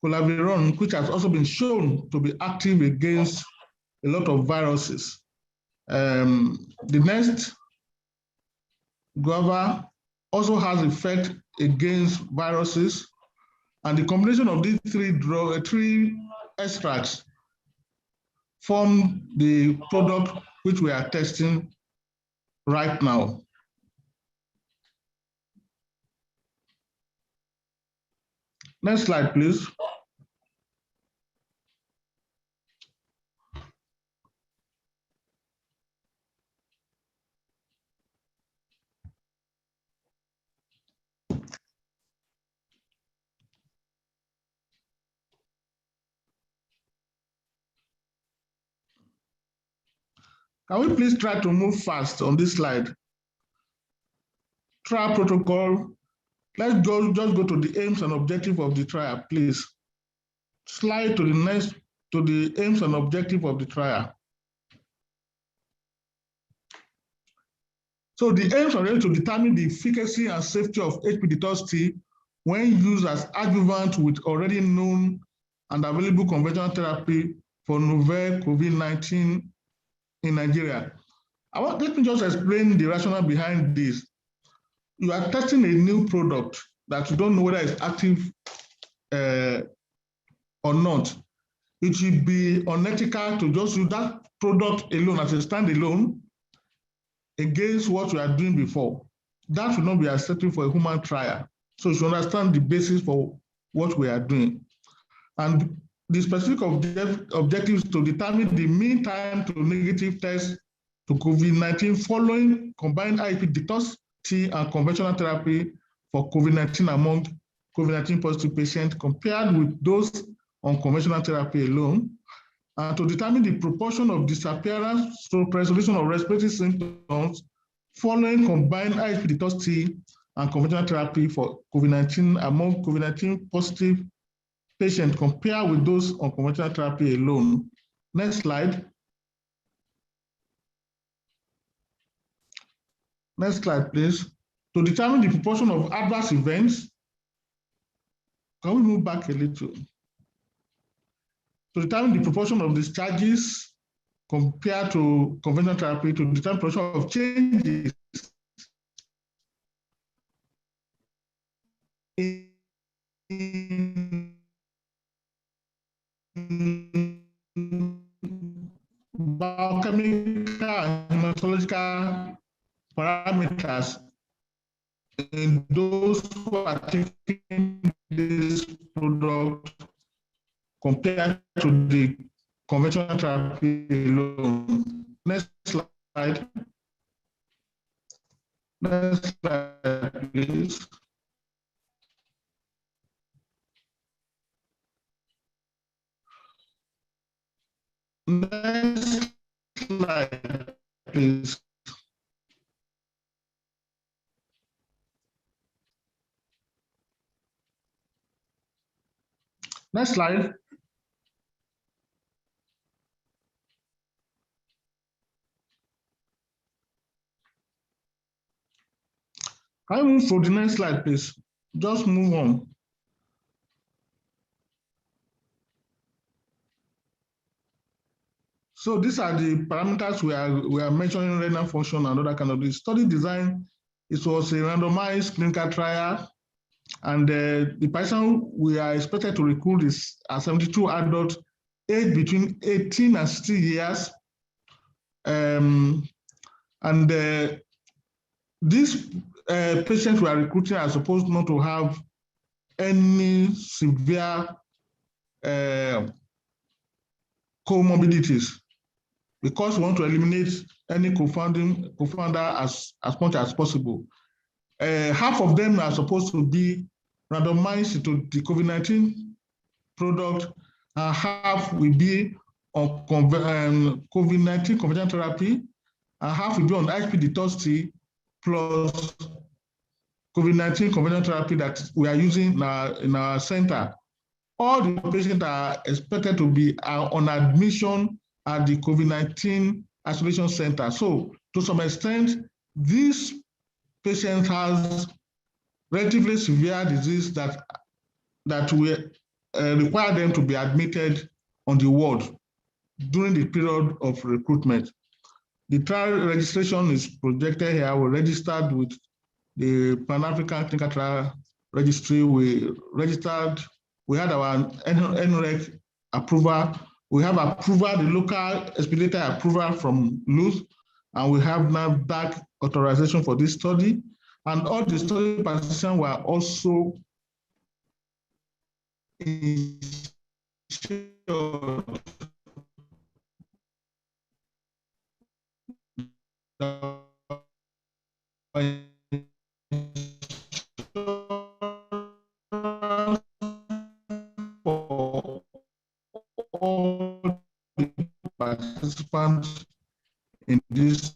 colaviron, which has also been shown to be active against a lot of viruses. The next, guava, also has effect against viruses. And the combination of these 3 extracts form the product which we are testing right now. Next slide, please. Can we please try to move fast on this slide? Trial protocol. Let's just go to the aims and objective of the trial, please. Slide to the next, to the aims and objective of the trial. So the aims are to determine the efficacy and safety of Ihp Detox tea when used as adjuvant with already known and available conventional therapy for novel COVID-19 in Nigeria. Let me just explain the rationale behind this. You are testing a new product that you don't know whether it's active or not. It should be unethical to just use that product alone as a standalone against what you are doing before. That should not be acceptable for a human trial. So you should understand the basis for what we are doing. And the specific objectives to determine the mean time to negative test to COVID-19 following combined Ihp Detox Tea and conventional therapy for COVID-19 among COVID-19 positive patients compared with those on conventional therapy alone, and to determine the proportion of disappearance to resolution of respiratory symptoms following combined Ihp Detox Tea and conventional therapy for COVID-19 among COVID-19 positive patients compared with those on conventional therapy alone. Next slide. Next slide, please. To determine the proportion of adverse events, can we move back a little? To determine the proportion of discharges compared to conventional therapy, to determine the proportion of changes in biochemical and hematological parameters in those who are taking this product compared to the conventional therapy alone. Next slide. Next slide, please. Next slide, please. Next slide. Can I move for the next slide, please? Just move on. So these are the parameters we are mentioning: renal function and other kind of this. Study design, it was a randomized clinical trial, and the person we are expected to recruit is a 72 adult, aged between 18 and 60 years. These patients we are recruiting are supposed not to have any severe comorbidities, because we want to eliminate any co-founder as much as possible. Half of them are supposed to be randomized to the COVID-19 product, and half will be on COVID-19 conventional therapy, and half will be on Ihp Detox Tea plus COVID-19 conventional therapy that we are using in our center. All the patients are expected to be on admission at the COVID-19 isolation center. So to some extent, these patients has relatively severe disease that will require them to be admitted on the ward during the period of recruitment. The trial registration is projected here. We registered with the Pan-African Clinical Trial Registry. We had our NREC approval. We have approval, the local expedited approval from LUTH, and we have now back authorization for this study. And all the study participants were also insured for all the participants in this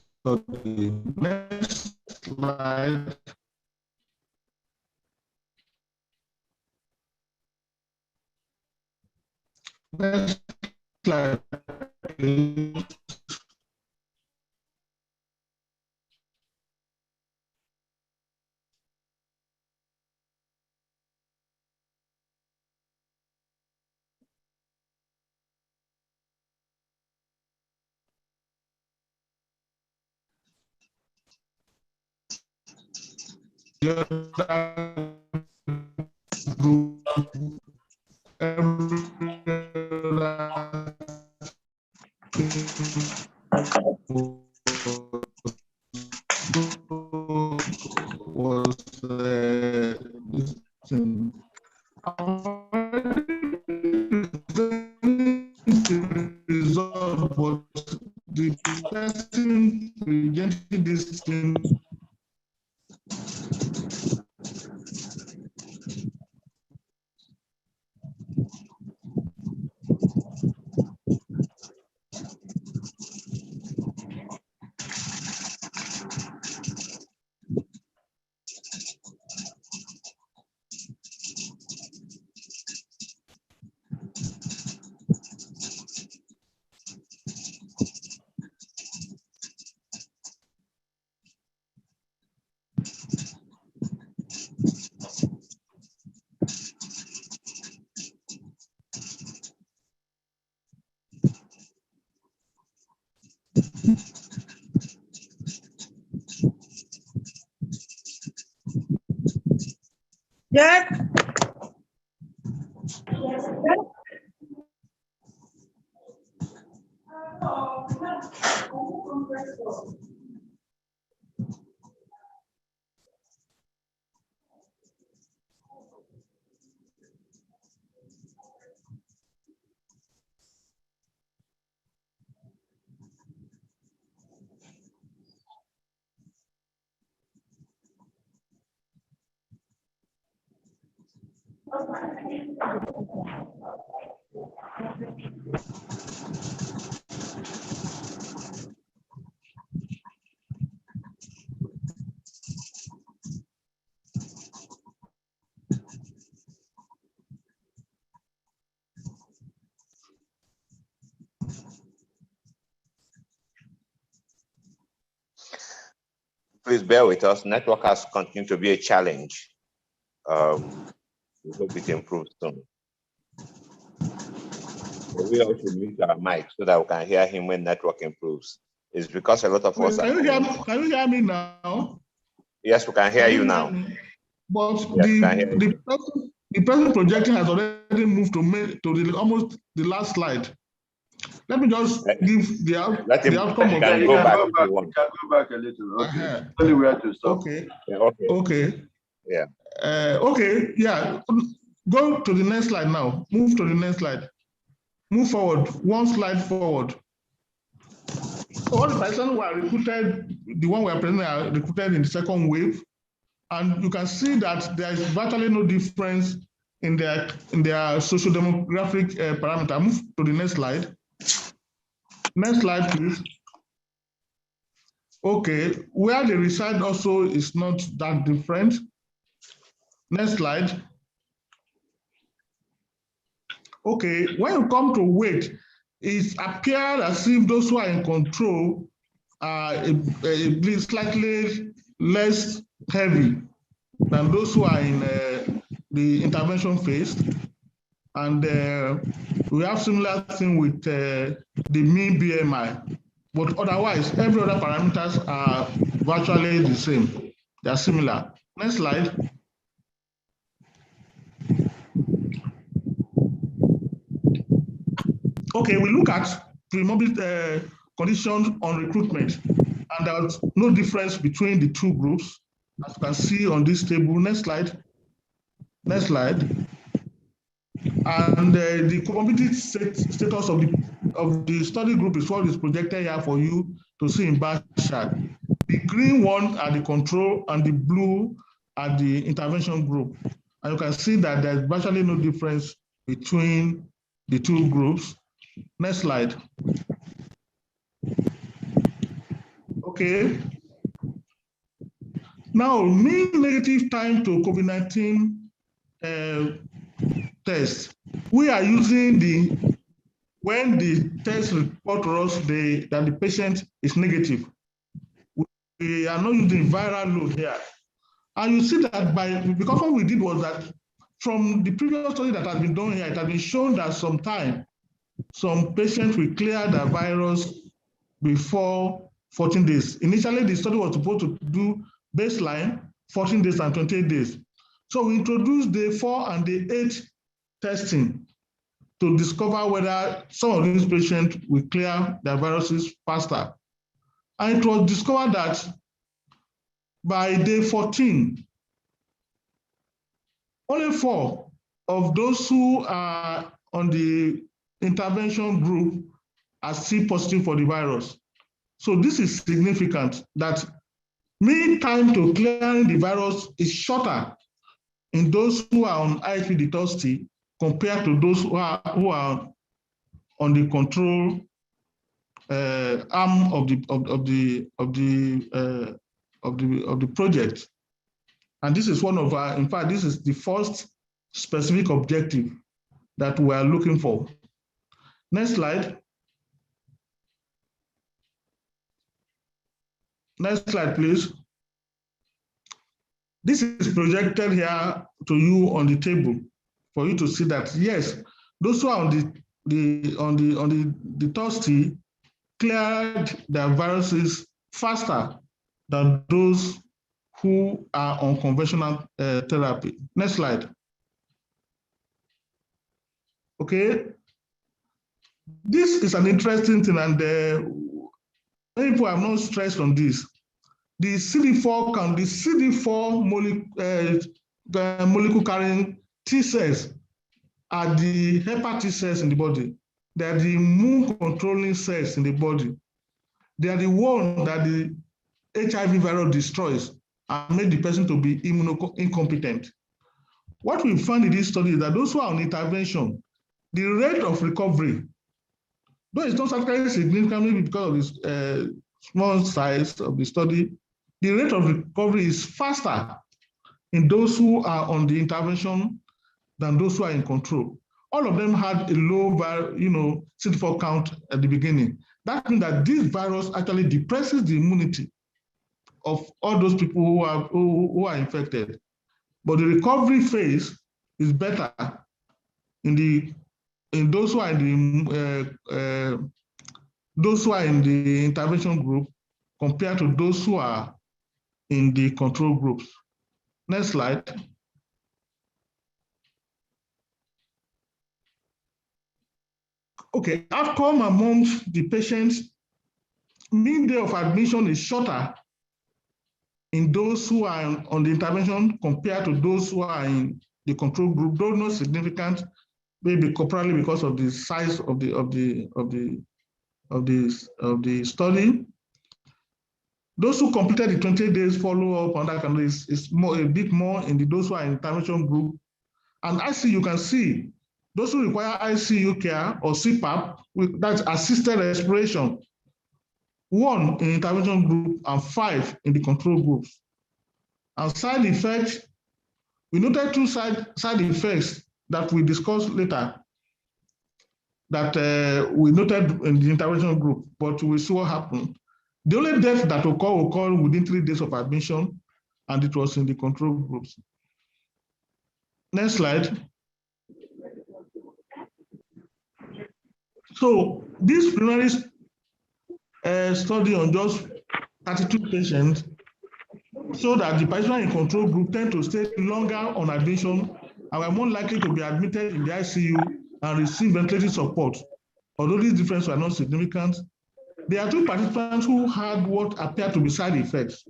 study. Next slide. Next slide, please. Was but the person presenting this thing Jack. Please bear with us. Network has continued to be a challenge. We hope it improves soon. We also mute our mic so that we can hear him when network improves. It's because a lot of us can you hear me now? Yes, we can hear you now. But yes, the person projecting has already moved to almost the last slide. Let me just give the outcome of it. Go back a little. Okay. Only where to stop. Okay. Okay. Yeah. Okay. Yeah. Go to the next slide now. Move to the next slide. Move forward. One slide forward. All the persons who are recruited, the one we are present are recruited in the second wave, and you can see that there is virtually no difference in their socio-demographic parameter. Move to the next slide. Next slide, please. Okay, where they reside also is not that different. Next slide. Okay, when you come to weight, it appears as if those who are in control are slightly less heavy than those who are in the intervention phase. And we have similar thing with the mean BMI. But otherwise, every other parameters are virtually the same. They are similar. Next slide. Okay, we look at pre-morbid conditions on recruitment, and there's no difference between the two groups, as you can see on this table. Next slide. Next slide. And the comorbidity status of the study group is what is projected here for you to see in bar chart. The green one are the control, and the blue are the intervention group. And you can see that there's virtually no difference between the two groups. Next slide. Okay. Now, mean negative time to COVID-19 test. We are using when the test report to us that the patient is negative. We are not using viral load here. And you see that because what we did was that from the previous study that has been done here, it has been shown that sometimes some patients will clear the virus before 14 days. Initially, the study was supposed to do baseline, 14 days and 28 days. So we introduced day 4 and day 8 testing to discover whether some of these patients will clear their viruses faster. And it was discovered that by day 14, only 4 of those who are on the intervention group are still positive for the virus. So this is significant that mean time to clearing the virus is shorter in those who are on Ihp Detox Tea compared to those who are on the control arm of the project. And this is one of our, in fact, this is the first specific objective that we are looking for. Next slide. Next slide, please. This is projected here to you on the table for you to see that yes, those who are on the detox tea cleared their viruses faster than those who are on conventional therapy. Next slide. Okay. This is an interesting thing, and many people have not stressed on this. The CD4 count, the CD4 molecule carrying T cells are the helper T cells in the body. They are the immune controlling cells in the body. They are the ones that the HIV virus destroys and make the person to be immunocompetent. What we found in this study is that those who are on intervention, the rate of recovery, though it's not actually significant, maybe because of this small size of the study, the rate of recovery is faster in those who are on the intervention than those who are in control. All of them had a low, CD4 count at the beginning. That means that this virus actually depresses the immunity of all those people who are infected. But the recovery phase is better in those who are in the intervention group compared to those who are in the control groups. Next slide. Okay, outcome amongst the patients, mean day of admission is shorter in those who are on the intervention compared to those who are in the control group, though not significant, maybe probably because of the size of the study. Those who completed the 20 days follow-up on that is a bit more in those who are in intervention group. And actually, you can see those who require ICU care or CPAP, that's assisted respiration, 1 in intervention group and 5 in the control groups. And side effects, we noted 2 side effects that we discuss later that we noted in the intervention group, but we see what happened. The only death that occurred within 3 days of admission, and it was in the control groups. Next slide. So this preliminary study on just 32 patients showed that the participants in control group tend to stay longer on admission and were more likely to be admitted in the ICU and receive ventilative support. Although these differences were not significant, there are 2 participants who had what appeared to be side effects.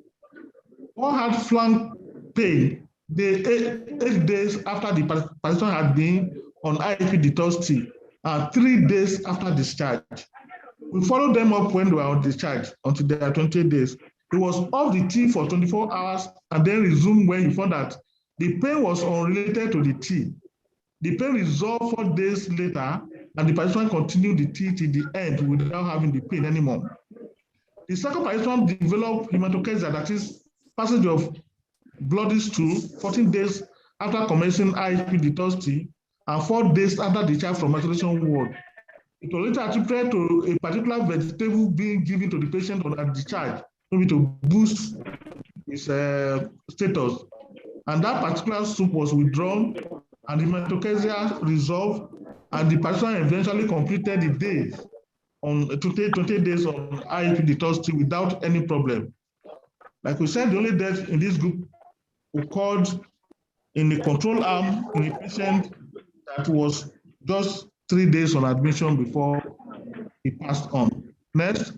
One had flank pain 8 days after the participant had been on Ihp Detox Tea and 3 days after discharge. We followed them up when they were on discharge until their 20 days. It was off the tea for 24 hours and then resumed when you found that the pain was unrelated to the tea. The pain resolved 4 days later, and the participant continued the tea till the end without having the pain anymore. The second participant developed hematochezia, that is passage of bloody stool, 14 days after commencing Ihp Detox Tea and 4 days after discharge from isolation ward. It was later attributed to a particular vegetable being given to the patient on a discharge, maybe to boost his status. And that particular soup was withdrawn, and the hematochezia resolved, and the participant eventually completed the days on 20 days on Ihp Detox Tea without any problem. Like we said, the only death in this group occurred in the control arm in a patient that was just 3 days on admission before he passed on. Next.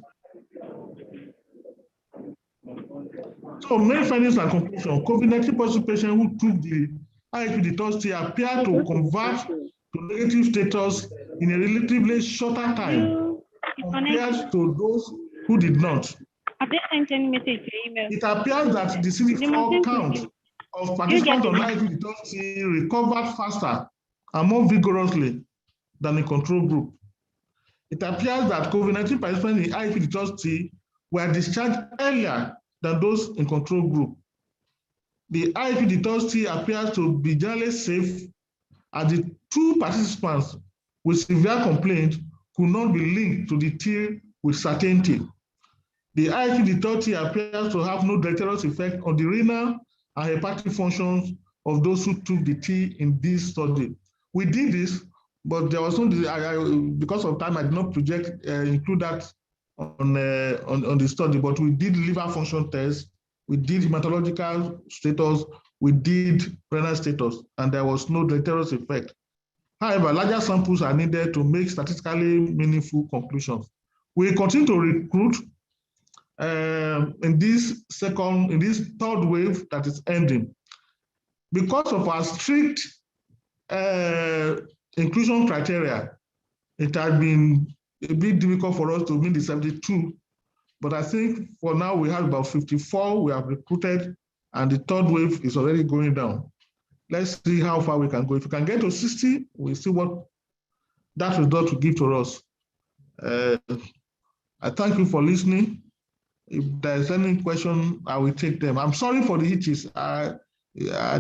So main findings and conclusion: COVID-19 positive patients who took the Ihp Detox Tea appear to convert to negative status in a relatively shorter time compared to those who did not. It appears that the CD4 count of participants on Ihp Detox Tea recovered faster and more vigorously than the control group. It appears that COVID-19 participants in Ihp Detox Tea were discharged earlier than those in control group. The Ihp Detox Tea appears to be generally safe, as the 2 participants with severe complaints could not be linked to the tea with certainty. The Ihp Detox Tea appears to have no deleterious effect on the renal and hepatic functions of those who took the tea in this study. We did this, but there was no, because of time, I did not include that on the study, but we did liver function tests, we did hematological status, we did renal status, and there was no deleterious effect. However, larger samples are needed to make statistically meaningful conclusions. We continue to recruit in this 3rd wave that is ending. Because of our strict inclusion criteria, it has been a bit difficult for us to meet the 72, but I think for now we have about 54 we have recruited, and the 3rd wave is already going down. Let's see how far we can go. If we can get to 60, we'll see what that result will give to us. I thank you for listening. If there's any question, I will take them. I'm sorry for the hitches. I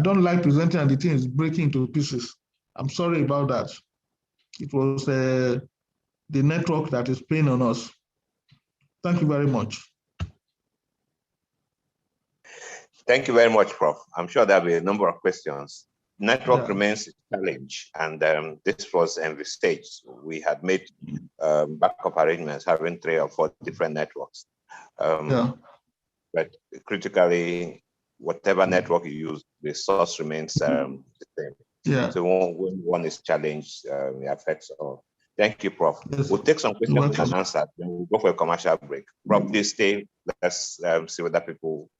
don't like presenting and the thing is breaking into pieces. I'm sorry about that. It was the network that is playing on us. Thank you very much. Thank you very much, Prof. I'm sure there'll be a number of questions. Network remains a challenge, and this was envisaged. We had made backup arrangements, having 3 or 4 different networks. But critically, whatever network you use, the source remains the same. So when one is challenged, it affects all. Thank you, Prof. Yes. We'll take some questions and answers, then we'll go for a commercial break. Prof, please stay. Let's see whether people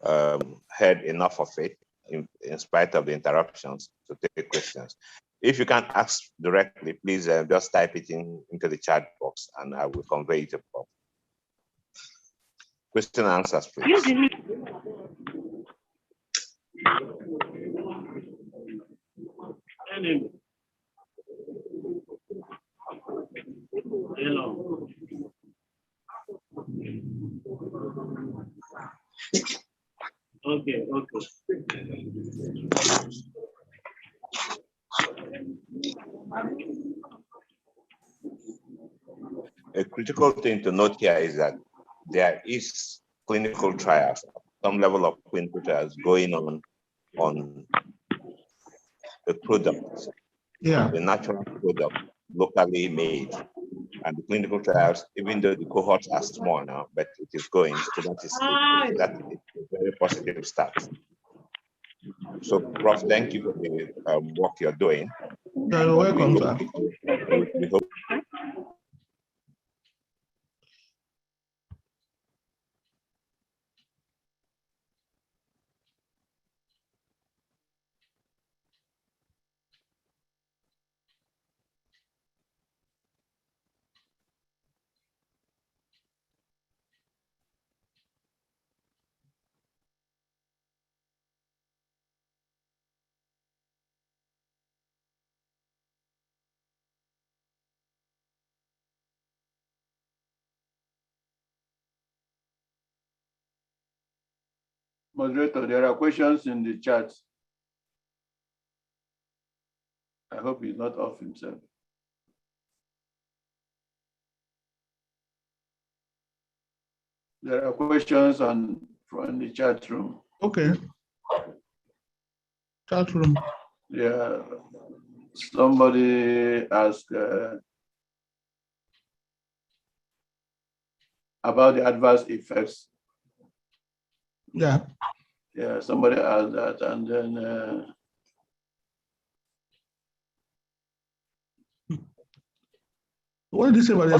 heard enough of it in spite of the interruptions to take questions. If you can't ask directly, please just type it into the chat box and I will convey it to Prof. Question and answers, please. Okay. A critical thing to note here is that there is clinical trials, some level of clinical trials going on the product, the natural product, locally made. And the clinical trials, even though the cohorts are small now, but it is going, so that is a very positive start. So, Prof, thank you for the work you're doing. You're welcome, sir. We hope. Moderator, there are questions in the chat. I hope he's not off himself. There are questions from the chat room. Okay. Chat room. Yeah. Somebody asked about the adverse effects. Yeah. Yeah, somebody asked that, and then what did you say about the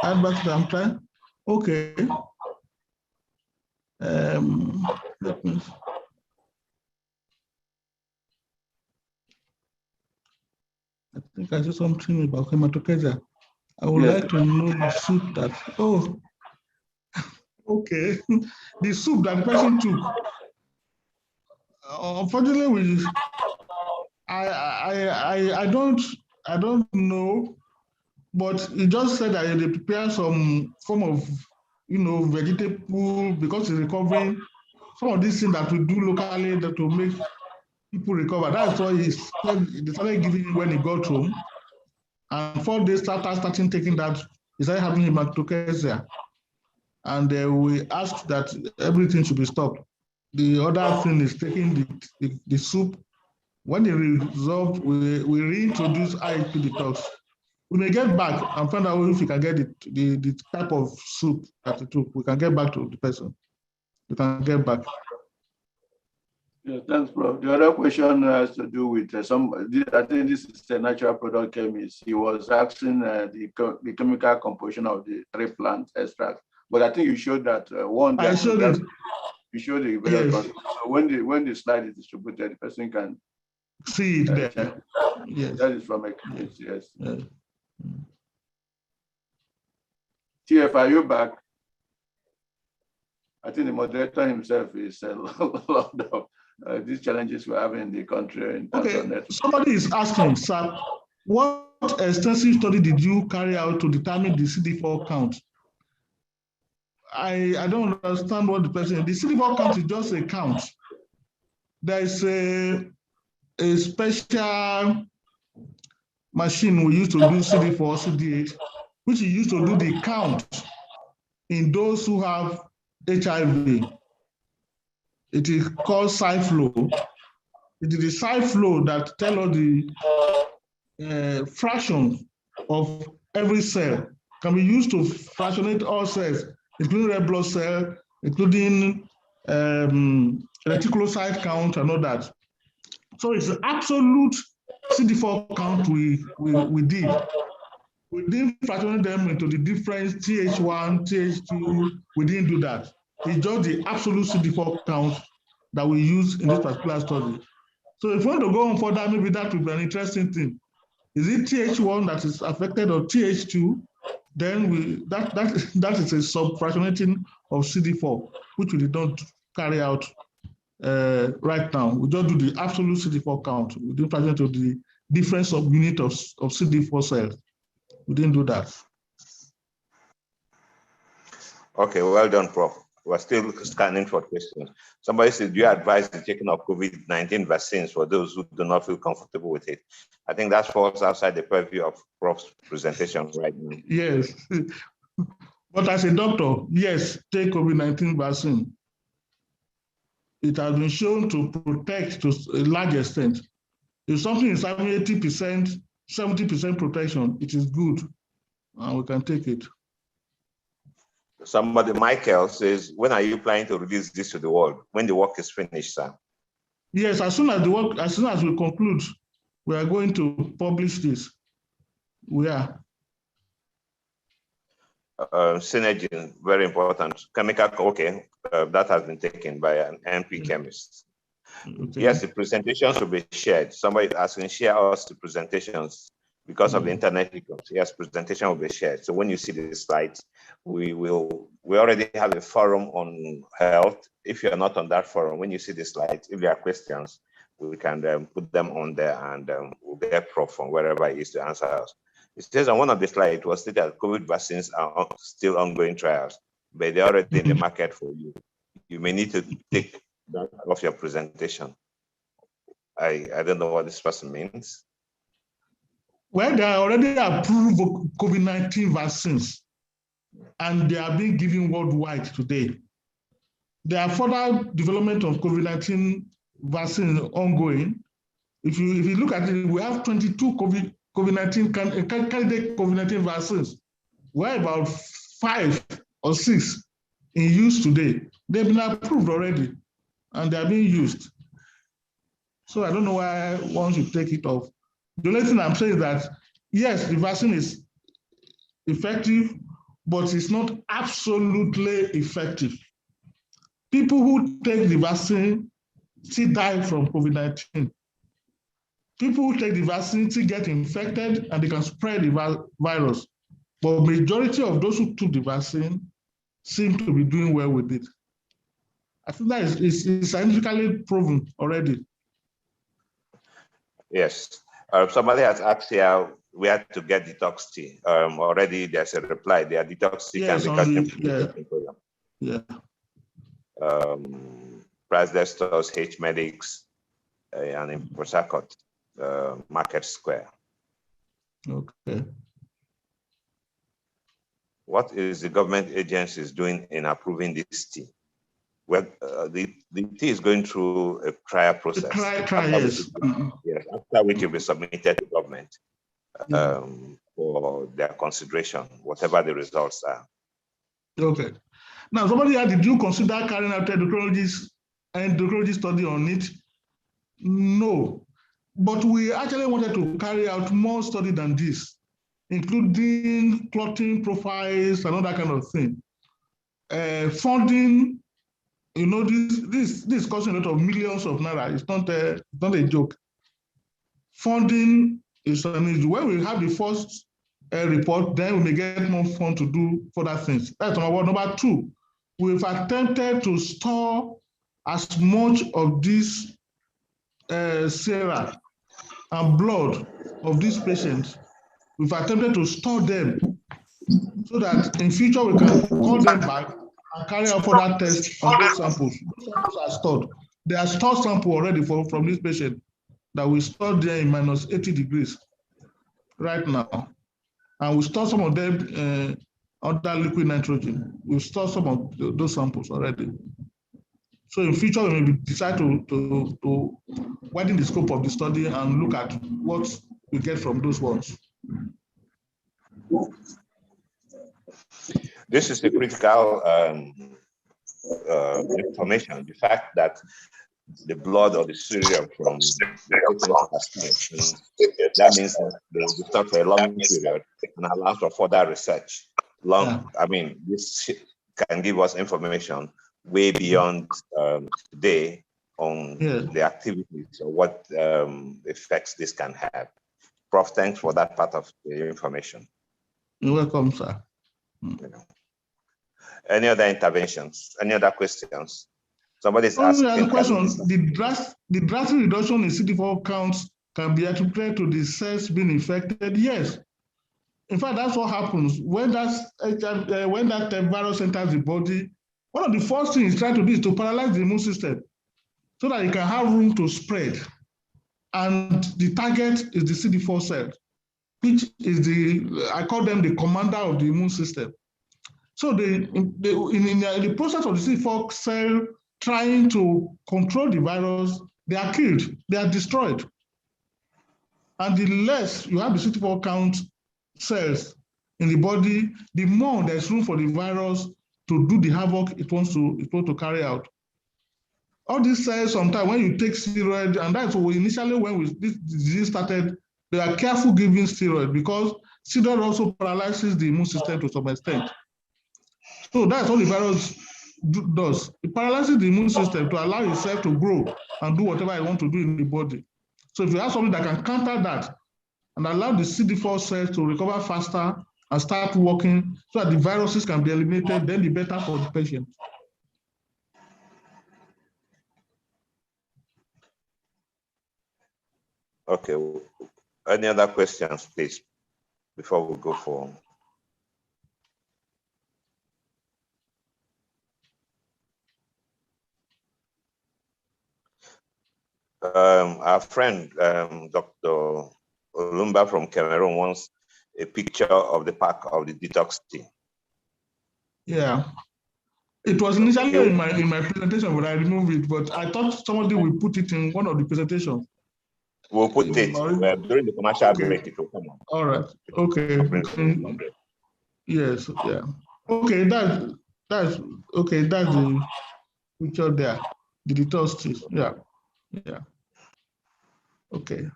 adverse? I'm trying. Okay. Let me. I think I said something about hematochezia. I would like to know the soup that, oh, okay. The soup that the person took. Unfortunately, I don't know, but he just said that they prepare some form of, vegetable because he's recovering. Some of these things that we do locally that will make people recover. That's why they started giving him when he got home. And 4 days starting taking that, he started having hematochezia. And we asked that everything should be stopped. The other thing is taking the soup. When they resolved, we reintroduce Ihp Detox. We may get back and find out if we can get the type of soup that it took. We can get back to the person. We can get back. Yeah, thanks, bro. The other question has to do with I think this is a natural product chemist. He was asking the chemical composition of the 3 plant extracts. But I think you showed that one. I showed it. You showed the yes. So when the slide is distributed, the person can see it there. Yes. That is from experience, yes. Yes. TF, are you back? I think the moderator himself is locked up. These challenges we're having in the country in terms of network. Somebody is asking, sir, what extensive study did you carry out to determine the CD4 count? I don't understand what the person, the CD4 count is just a count. There is a special machine we use to do CD4, CD8, which is used to do the count in those who have HIV. It is called SciFlow. It is the SciFlow that tells us the fraction of every cell can be used to fractionate all cells, including red blood cell, including reticulocyte count and all that. So it's an absolute CD4 count we did. We didn't fractionate them into the different TH1, TH2. We didn't do that. It's just the absolute CD4 count that we use in this particular study. So if you want to go on further, maybe that would be an interesting thing. Is it TH1 that is affected or TH2? Then that is a sub-fractionating of CD4, which we did not carry out right now. We just do the absolute CD4 count. We didn't fractionate to the difference of unit of CD4 cells. We didn't do that. Okay, well done, Prof. We're still scanning for questions. Somebody said, do you advise the taking of COVID-19 vaccines for those who do not feel comfortable with it? I think that falls outside the purview of Prof's presentation right now. Yes, but as a doctor, yes, take COVID-19 vaccine. It has been shown to protect to a large extent. If something is having 80%, 70% protection, it is good, and we can take it. Somebody, Michael, says, when are you planning to release this to the world? When the work is finished, sir? Yes, as soon as we conclude, we are going to publish this. We are. Synergy, very important. Chemical, okay, that has been taken by an NP chemist. Okay. Yes, the presentations will be shared. Somebody is asking, share us the presentations because of the internet hiccups. Yes, presentation will be shared. So when you see the slides, we already have a forum on health. If you're not on that forum, when you see the slides, if there are questions, we can put them on there and we'll get Prof from wherever he is to answer us. It says on one of the slides, it was stated that COVID vaccines are still ongoing trials, but they're already in the market for you. You may need to take that off your presentation. I don't know what this person means. Well, they are already approved COVID-19 vaccines, and they are being given worldwide today. There are further development of COVID-19 vaccines ongoing. If you look at it, we have 22 COVID-19 candidate COVID-19 vaccines. We're about 5 or 6 in use today. They've been approved already, and they are being used. So I don't know why one should take it off. The only thing I'm saying is that, yes, the vaccine is effective, but it's not absolutely effective. People who take the vaccine still die from COVID-19. People who take the vaccine still get infected and they can spread the virus. but majority of those who took the vaccine seem to be doing well with it. I think that is scientifically proven already. Yes. Somebody has asked here where to get detox tea. Already there's a reply there. Detox tea Yes, can be gotten Priceless Stores, H Medics, and in Port Harcourt, Market Square. Okay. What is the government agencies doing in approving this tea? Well, the tea is going through a trial process. Yes. Yes, after which it will be submitted to government for their consideration, whatever the results are. Okay. Now, somebody asked, did you consider carrying out endocrinology study on it? No, but we actually wanted to carry out more study than this, including clotting profiles and all that kind of thing. Funding, you know, this costing a lot of millions of naira. It's not a joke. Funding is an issue. When we have the first report, then we may get more fund to do further things. That's number one. Number two, we've attempted to store as much of this serum and blood of these patients. We've attempted to store them so that in future we can call them back and carry out further tests on those samples. Those samples are stored. They are stored sample already from this patient that we stored there in minus 80 degrees right now. And we store some of them under liquid nitrogen. We store some of those samples already. So in future, we may decide to widen the scope of the study and look at what we get from those ones. This is the critical information, the fact that the blood or the serum from the patient, that means that they will be stored for a long period and allow for further research. I mean, this can give us information way beyond today on the activities or what effects this can have. Prof, thanks for that part of the information. You're welcome, sir. Any other interventions? Any other questions? Somebody's asking. Questions. The drastic reduction in CD4 counts can be attributed to the cells being infected. Yes. In fact, that's what happens when that virus enters the body. One of the first things it's trying to do is to paralyze the immune system so that it can have room to spread. And the target is the CD4 cell, which is I call them the commander of the immune system. So in the process of the CD4 cell trying to control the virus, they are killed, they are destroyed. And the less you have the CD4 count cells in the body, the more there's room for the virus to do the havoc it wants to carry out. All these cells, sometimes when you take steroid, and that's initially when this disease started, they are careful giving steroid because steroid also paralyzes the immune system to some extent. So that's what the virus does. It paralyzes the immune system to allow itself to grow and do whatever it wants to do in the body. So if you have something that can counter that and allow the CD4 cells to recover faster and start working so that the viruses can be eliminated, then the better for the patient. Okay. Any other questions, please, before we go for? Our friend, Dr. Olumba from Cameroon wants a picture of the pack of the detox tea. Yeah. It was initially in my presentation, but I removed it. But I thought somebody will put it in one of the presentations. We'll put it during the commercial break. It will come on. All right. Okay. Yes. Yeah. Okay. That's okay. That's the picture there. The detox tea. Yeah. Yeah. Okay.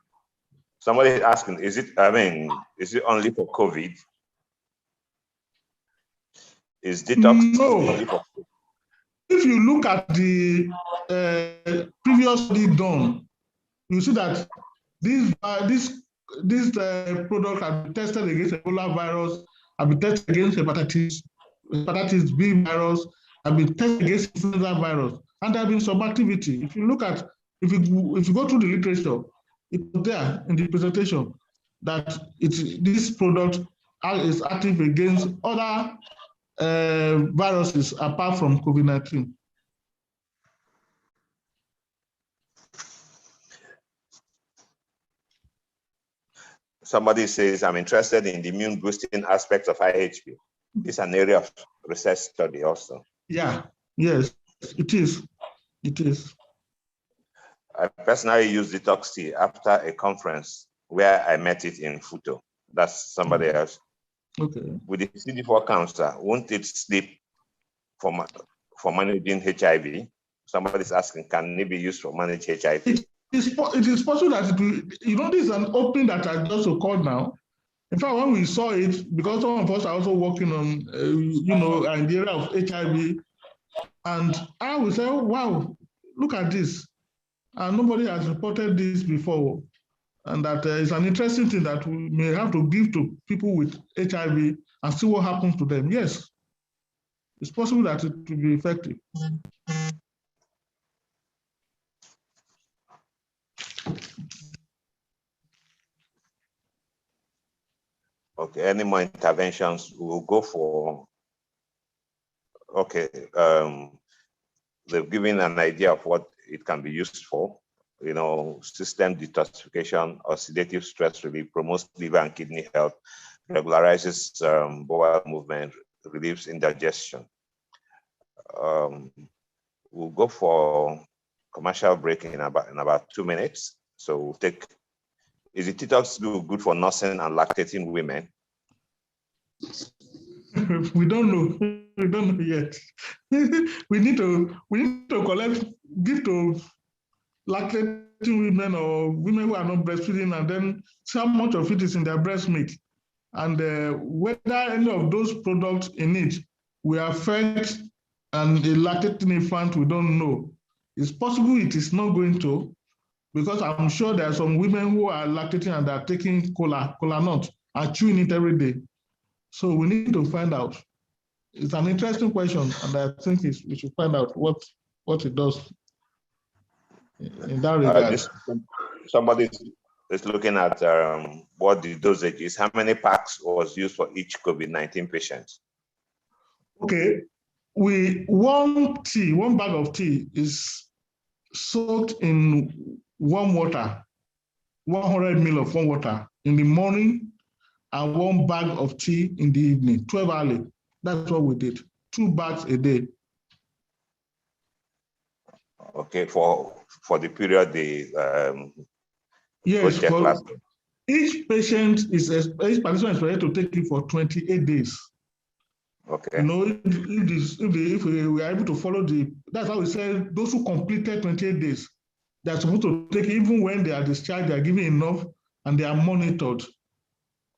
Somebody is asking, is it only for COVID? Is detox only for COVID? If you look at the previously done, you see that this product has been tested against Ebola virus have been tested against hepatitis B virus, have been tested against influenza virus, and there have been some activity. If you look at, if you go through the literature, it's there in the presentation that this product is active against other viruses apart from COVID-19. Somebody says, I'm interested in the immune boosting aspects of IHP. It's an area of research study also. Yeah, yes, it is. It is. I personally used detox tea after a conference where I met it in Futo. That's somebody else. Okay. With the CD4 cancer, won't it slip for managing HIV? Somebody's asking, can it be used for manage HIV? It is possible that this is an opening that has just occurred now. In fact, when we saw it, because some of us are also working on, in the area of HIV, and I would say, wow, look at this. And nobody has reported this before. And that is an interesting thing that we may have to give to people with HIV and see what happens to them. Yes, it's possible that it will be effective. Okay, any more interventions? We'll go for, okay, they've given an idea of what it can be used for. System detoxification, oxidative stress relief, promotes liver and kidney health, regularizes bowel movement, relieves indigestion. We'll go for commercial break in about 2 minutes. So we'll take, is the detox good for nursing and lactating women? We don't know. We don't know yet. we need to give to lactating women or women who are not breastfeeding, and then see how much of it is in their breast milk, and whether any of those products in it will affect and the lactating infant, we don't know. It's possible it is not going to, because I'm sure there are some women who are lactating and are taking cola nut and chewing it every day. So we need to find out. It's an interesting question, and I think we should find out what it does in that regard. Somebody is looking at what the dosage is. How many packs was used for each COVID-19 patient? Okay, one bag of tea is soaked in warm water, 100 ml of warm water in the morning, and 1 bag of tea in the evening, 12 hours. That's what we did. 2 bags a day. Okay, for the period yes, for each participant is required to take it for 28 days. Okay. If we are able to follow that's how we say those who completed 28 days, they're supposed to take it, even when they are discharged, they are given enough and they are monitored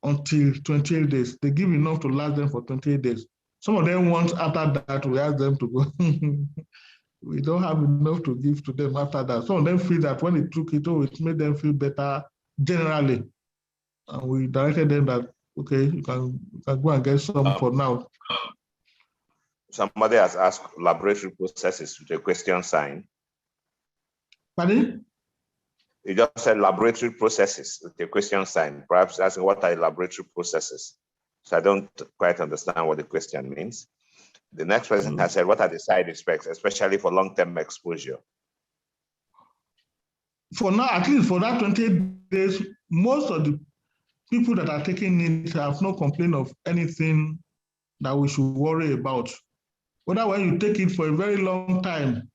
until 28 days. They give enough to last them for 28 days. Some of them want after that, we ask them to go. We don't have enough to give to them after that. Some of them feel that when they took it, it made them feel better generally. And we directed them that, okay, you can go and get some for now. Somebody has asked laboratory processes with a question sign. Pardon? You just said laboratory processes with a question sign, perhaps asking what are laboratory processes. So I don't quite understand what the question means. The next person has said, what are the side effects, especially for long-term exposure? For now, at least for that 28 days, most of the people that are taking it have no complaint of anything that we should worry about. Whether when you take it for a very long time,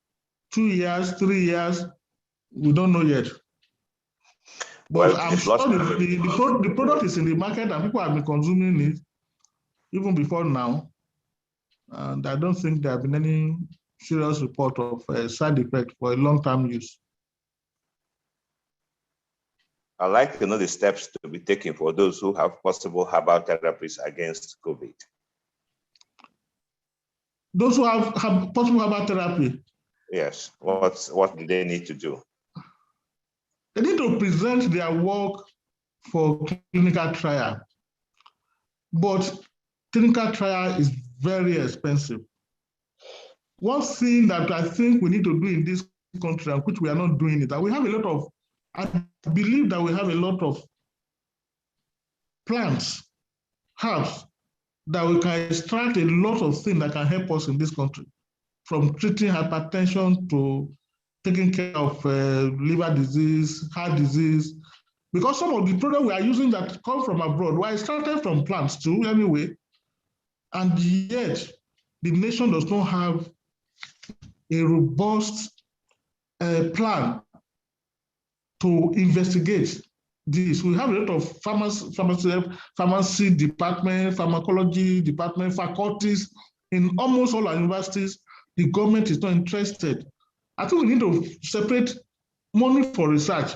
2 years, 3 years, we don't know yet. But well, I'm sure the product is in the market and people have been consuming it even before now. And I don't think there have been any serious report of a side effect for a long-term use. I'd like to know the steps to be taken for those who have possible herbal therapies against COVID. Those who have possible herbal therapy? Yes, what do they need to do? They need to present their work for clinical trial. But clinical trial is very expensive. One thing that I think we need to do in this country, and which we are not doing it, that we have a lot of, I believe that we have a lot of plants, herbs, that we can extract a lot of things that can help us in this country, from treating hypertension to taking care of liver disease, heart disease, because some of the products we are using that come from abroad were extracted from plants too, anyway, and yet the nation does not have a robust plan to investigate this. We have a lot of pharmacy department, pharmacology department, faculties in almost all our universities. The government is not interested. I think we need to separate money for research.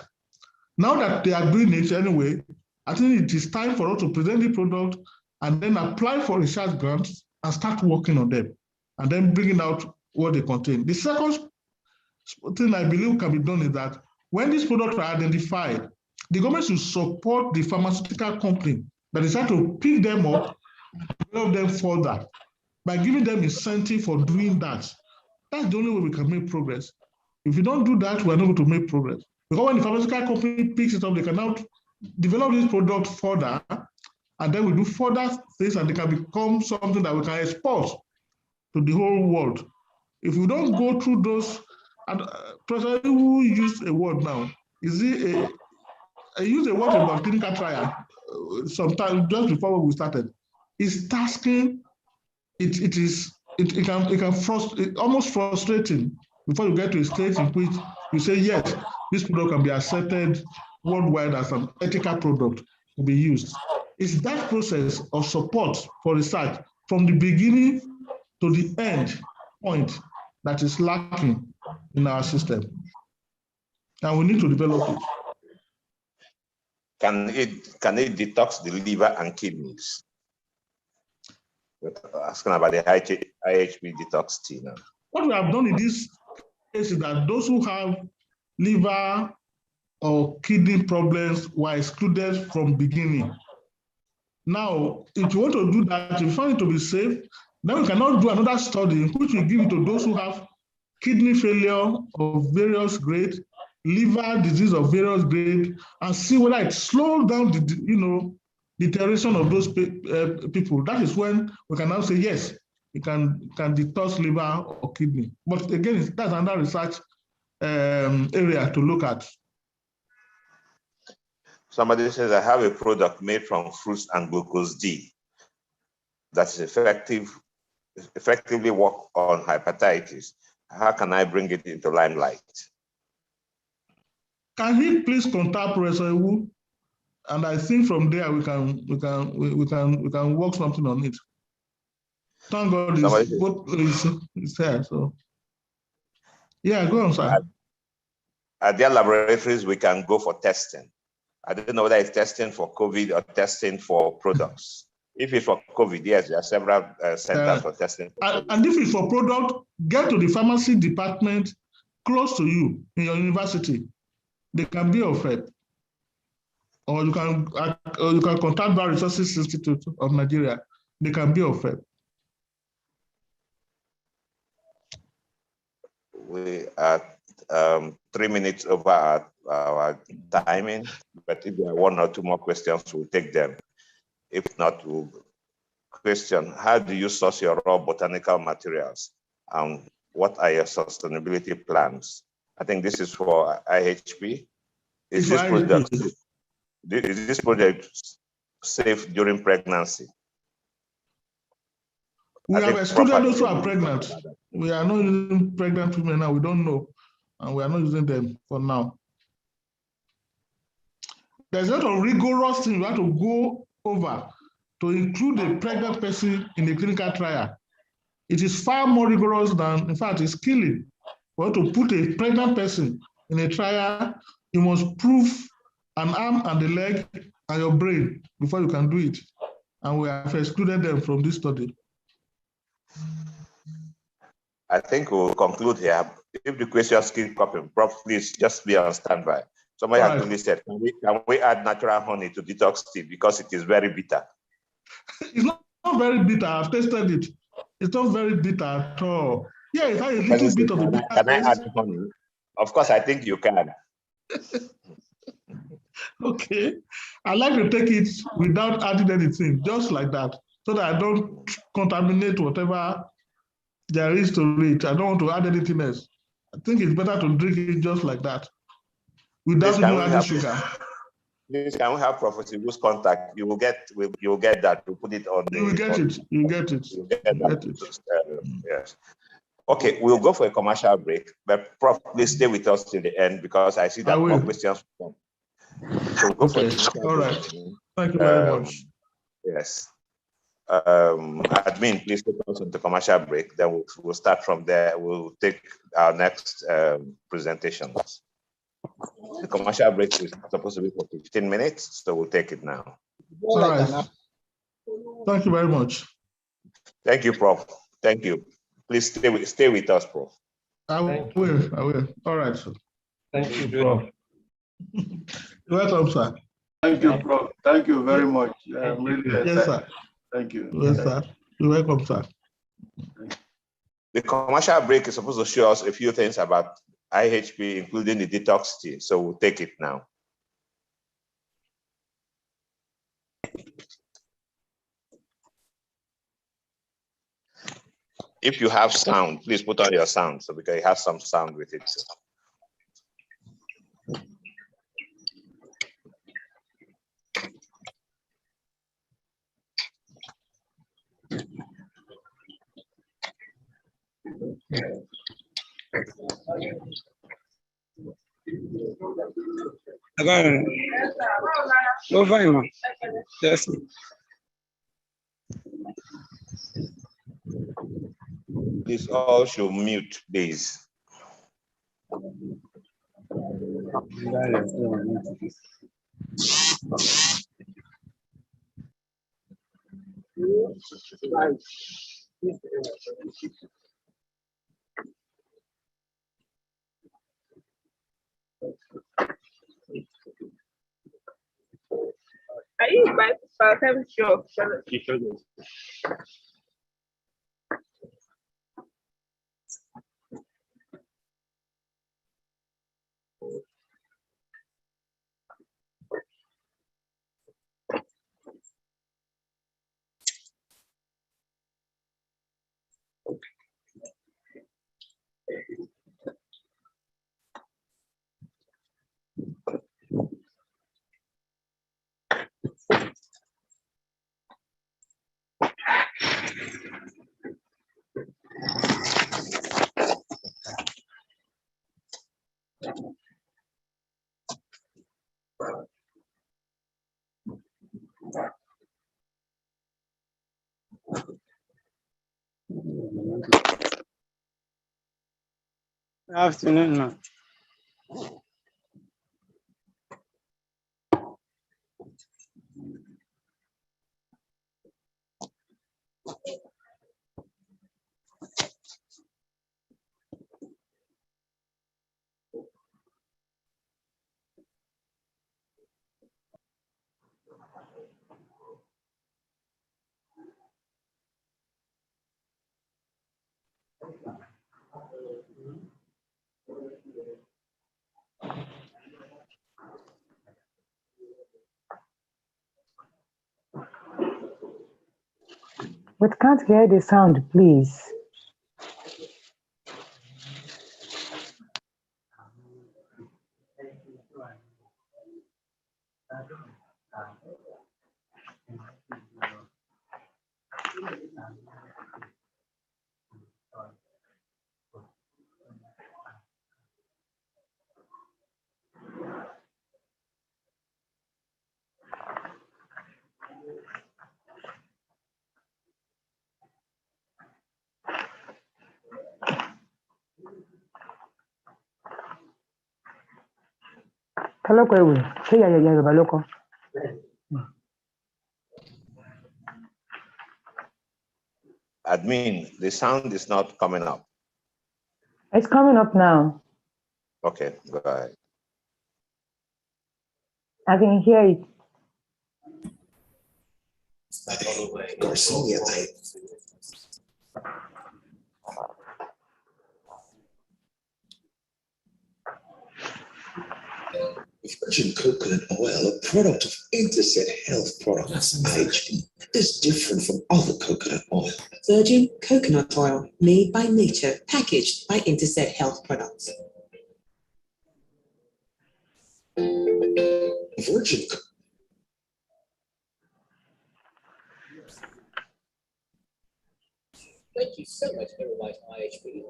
Now that they are doing it anyway, I think it is time for us to present the product and then apply for research grants and start working on them and then bringing out what they contain. The second thing I believe can be done is that when these products are identified, the government should support the pharmaceutical company that is trying to pick them up, develop them further by giving them incentive for doing that. That's the only way we can make progress. If we don't do that, we're not going to make progress. Because when the pharmaceutical company picks it up, they can now develop this product further, and then we do further things, and they can become something that we can export to the whole world. If we don't go through those, and President who used a word now, I used a word about clinical trial sometime just before we started. It's tasking. It can frustrate, almost frustrating before you get to a stage in which you say, yes, this product can be accepted worldwide as an ethical product to be used. It's that process of support for research from the beginning to the end point that is lacking in our system. And we need to develop it. Can it detox the liver and kidneys? We're asking about the Ihp Detox Tea now. What we have done in this case is that those who have liver or kidney problems were excluded from beginning. Now, if you want to do that, if you find it to be safe, then we cannot do another study in which we give it to those who have kidney failure of various grades, liver disease of various grades, and see whether it slows down the deterioration of those people. That is when we can now say, yes, you can detox liver or kidney. But again, that's another research area to look at. Somebody says, I have a product made from fruits and glucose D that is effectively work on hepatitis. How can I bring it into limelight? Can he please contact Professor Iwu? And I think from there we can work something on it. Thank God it's there. So yeah, go on, sir. At their laboratories, we can go for testing. I don't know whether it's testing for COVID or testing for products. If it's for COVID, yes, there are several centers for testing. And if it's for product, get to the pharmacy department close to you in your university. They can be of help. Or you can contact the Resources Institute of Nigeria. They can be of help. We are 3 minutes over our timing, but if there are 1 or 2 more questions, we'll take them. If not, question, how do you source your raw botanical materials? What are your sustainability plans? I think this is for IHP. Is this project safe during pregnancy? We have excluded those who are pregnant. We are not using pregnant women now. We don't know. And we are not using them for now. There's a lot of rigorous things you have to go over to include a pregnant person in a clinical trial. It is far more rigorous than, in fact, it's killing. For you to put a pregnant person in a trial, you must prove an arm and a leg and your brain before you can do it. And we have excluded them from this study. I think we'll conclude here. If the questions keep coming, please just be on standby. Somebody actually said, can we add natural honey to detox tea because it is very bitter? It's not not very bitter. I've tasted it. It's not very bitter at all. Yeah, it has a little bit of a bitter. Can I add honey? Of course, I think you can. Okay. I like to take it without adding anything, just like that, so that I don't contaminate whatever there is to it. I don't want to add anything else. I think it's better to drink it just like that, without even adding sugar. This can we have Prophet Ibu's contact? You will get that. We'll put it on. You will get it. You get it. You get that. Yes. Okay, we'll go for a commercial break, but Prof, please stay with us till the end because I see that more questions will come. So we'll go for all right. Thank you very much. Yes. Admin, please take us to the commercial break. Then we'll start from there. We'll take our next presentations. The commercial break is supposed to be for 15 minutes, so we'll take it now. All right. Thank you very much. Thank you, Prof. Thank you. Please stay with us, Prof. I will. All right, sir. Thank you, Prof. You're welcome, sir. Thank you, Prof. Thank you very much. I'm really excited. Yes, sir. Thank you. Yes, sir. You're welcome, sir. The commercial break is supposed to show us a few things about IHP, including the detox tea. So we'll take it now. If you have sound, please put on your sound, so because it has some sound with it too. No, fine, man. Yes. Please all should mute, please. Are you by part-time job? Afternoon, man. We can't hear the sound, please. Admin, the sound is not coming up. It's coming up now. Okay, go ahead. I can hear it. Garcinia Ihp. Virgin coconut oil, a product of Interset Health Products, IHP, is different from other coconut oil. Virgin coconut oil, made by nature, packaged by Interset Health Products. Virgin Thank you so much, Herbal IHP.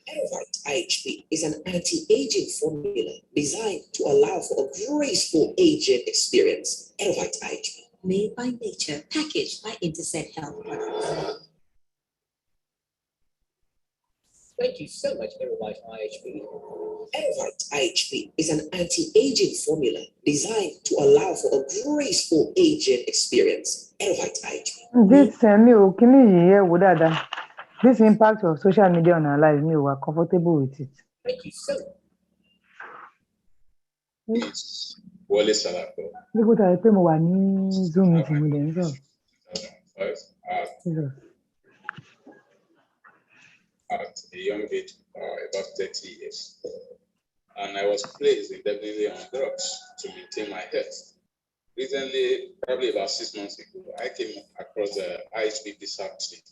Herbal IHP is an anti-aging formula designed to allow for a graceful aging experience. Herbal IHP. Made by nature, packaged by Interset Health Products. Thank you so much, Herbal IHP. Herbal IHP is an anti-aging formula designed to allow for a graceful aging experience. Herbal IHP. This impact of social media on our lives, we are comfortable with it. Thank you so much. Wale Salako. Zoom meeting with them. At a young age, about 30 years. And I was placed indefinitely on drugs to maintain my health. Recently, probably about 6 months ago, I came across the Ihp Detox Tea,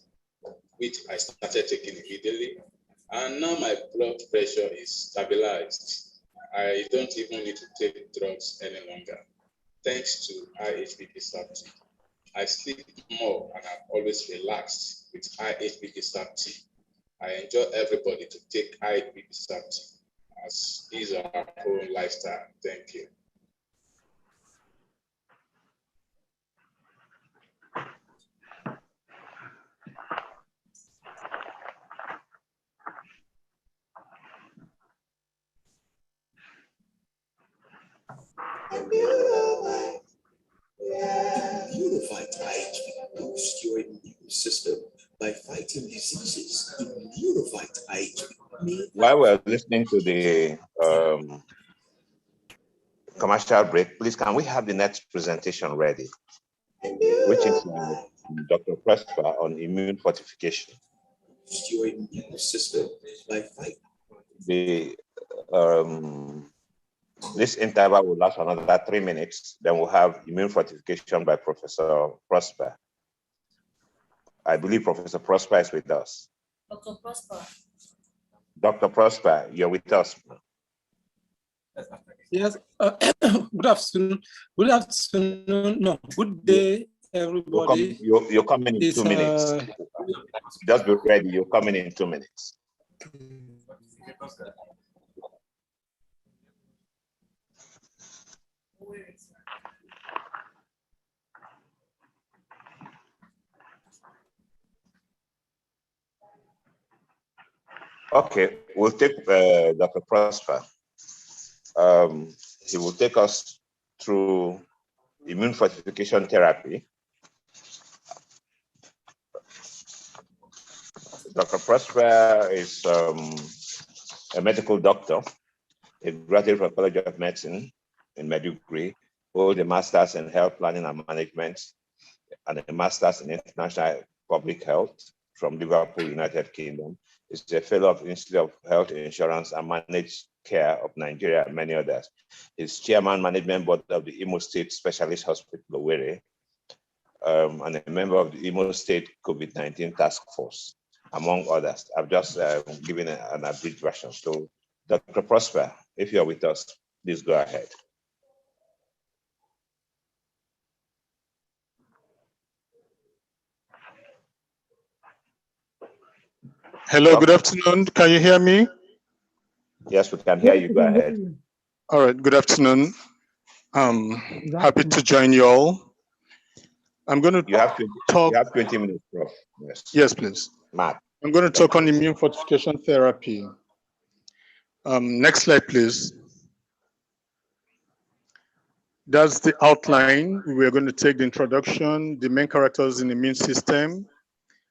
which I started taking immediately. And now my blood pressure is stabilized. I don't even need to take drugs any longer. Thanks to Ihp Detox Tea. I sleep more and I'm always relaxed with Ihp Detox Tea. I enjoy everybody to take Ihp Detox Tea as is our own lifestyle. Thank you. Immunobite Ihp boosts your immune system by fighting diseases. Immunobite Ihp. While we're listening to the commercial break, please can we have the next presentation ready, which is Dr. Prosper on immune fortification. Your immune system by fighting. The this interval will last another 3 minutes. Then we'll have immune fortification by Professor Prosper. I believe Professor Prosper is with us. Dr. Prosper. Dr. Prosper, you're with us. Yes. Good afternoon. Good afternoon. No. Good day, everybody. You're coming in 2 minutes. Just be ready. You're coming in 2 minutes. Okay, we'll take Dr. Prosper. He will take us through immune fortification therapy. Dr. Prosper is a medical doctor, a graduate from College of Medicine in Maiduguri, holds a master's in health planning and management and a master's in international public health from Liverpool, United Kingdom. He's a fellow of the Institute of Health Insurance and Managed Care of Nigeria and many others. He's chairman management board of the Imo State Specialist Hospital, Owerri, and a member of the Imo State COVID-19 Task Force, among others. I've just given an abridged version. So, Dr. Prosper, if you're with us, please go ahead. Hello, good afternoon. Can you hear me? Yes, we can hear you. Go ahead. All right, good afternoon. Happy to join you all. I'm going to talk. You have 20 minutes, Prof. Yes, please. Matt. I'm going to talk on immune fortification therapy. Next slide, please. That's the outline. We're going to take the introduction, the main characters in the immune system,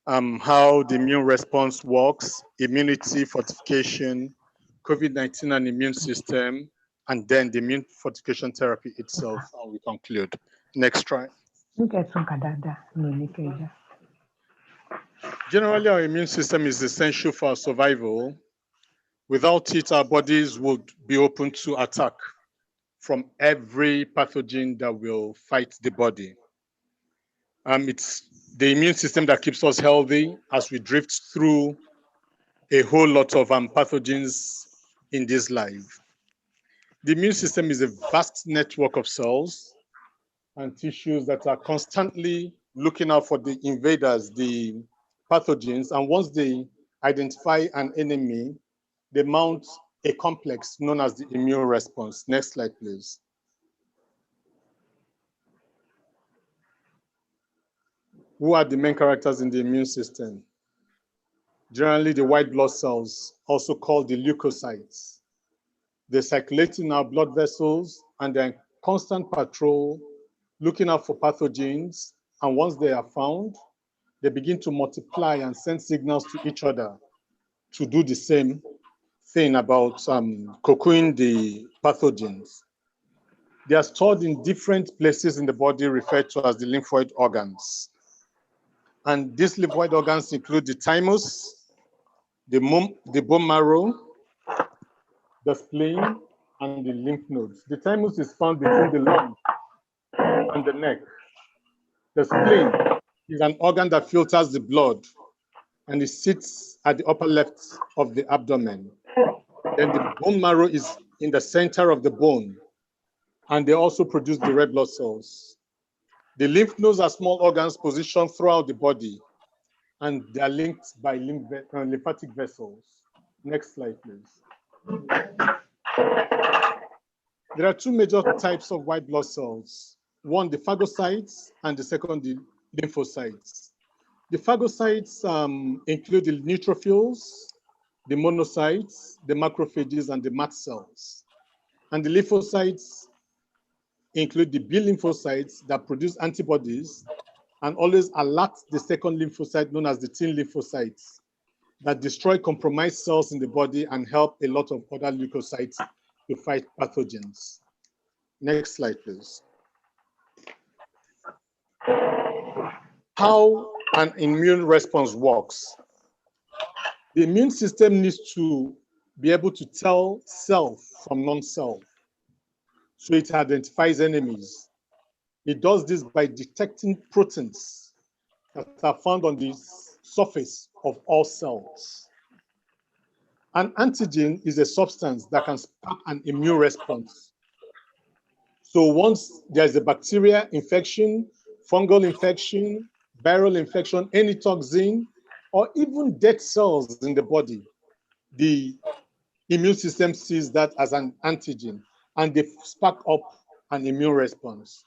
how the immune response works, immunity, fortification, COVID-19 and immune system, and then the immune fortification therapy itself, and we conclude. Next slide. Generally, our immune system is essential for our survival. Without it, our bodies would be open to attack from every pathogen that will fight the body. It's the immune system that keeps us healthy as we drift through a whole lot of pathogens in this life. The immune system is a vast network of cells and tissues that are constantly looking out for the invaders, the pathogens, and once they identify an enemy, they mount a complex known as the immune response. Next slide, please. Who are the main characters in the immune system? Generally, the white blood cells, also called the leukocytes. They circulate in our blood vessels and they're in constant patrol, looking out for pathogens. And once they are found, they begin to multiply and send signals to each other to do the same thing about cocoon the pathogens. They are stored in different places in the body referred to as the lymphoid organs. And these lymphoid organs include the thymus, the bone marrow, the spleen, and the lymph nodes. The thymus is found between the lung and the neck. The spleen is an organ that filters the blood, and it sits at the upper left of the abdomen. Then the bone marrow is in the center of the bone, and they also produce the red blood cells. The lymph nodes are small organs positioned throughout the body, and they are linked by lymphatic vessels. Next slide, please. There are two major types of white blood cells. One, the phagocytes, and the second, the lymphocytes. The phagocytes include the neutrophils, the monocytes, the macrophages, and the mast cells. And the lymphocytes include the B lymphocytes that produce antibodies and always alert the second lymphocyte known as the T lymphocytes that destroy compromised cells in the body and help a lot of other leukocytes to fight pathogens. Next slide, please. How an immune response works. The immune system needs to be able to tell self from non-self, so it identifies enemies. It does this by detecting proteins that are found on the surface of all cells. An antigen is a substance that can spark an immune response. So once there's a bacteria infection, fungal infection, viral infection, any toxin, or even dead cells in the body, the immune system sees that as an antigen and they spark up an immune response.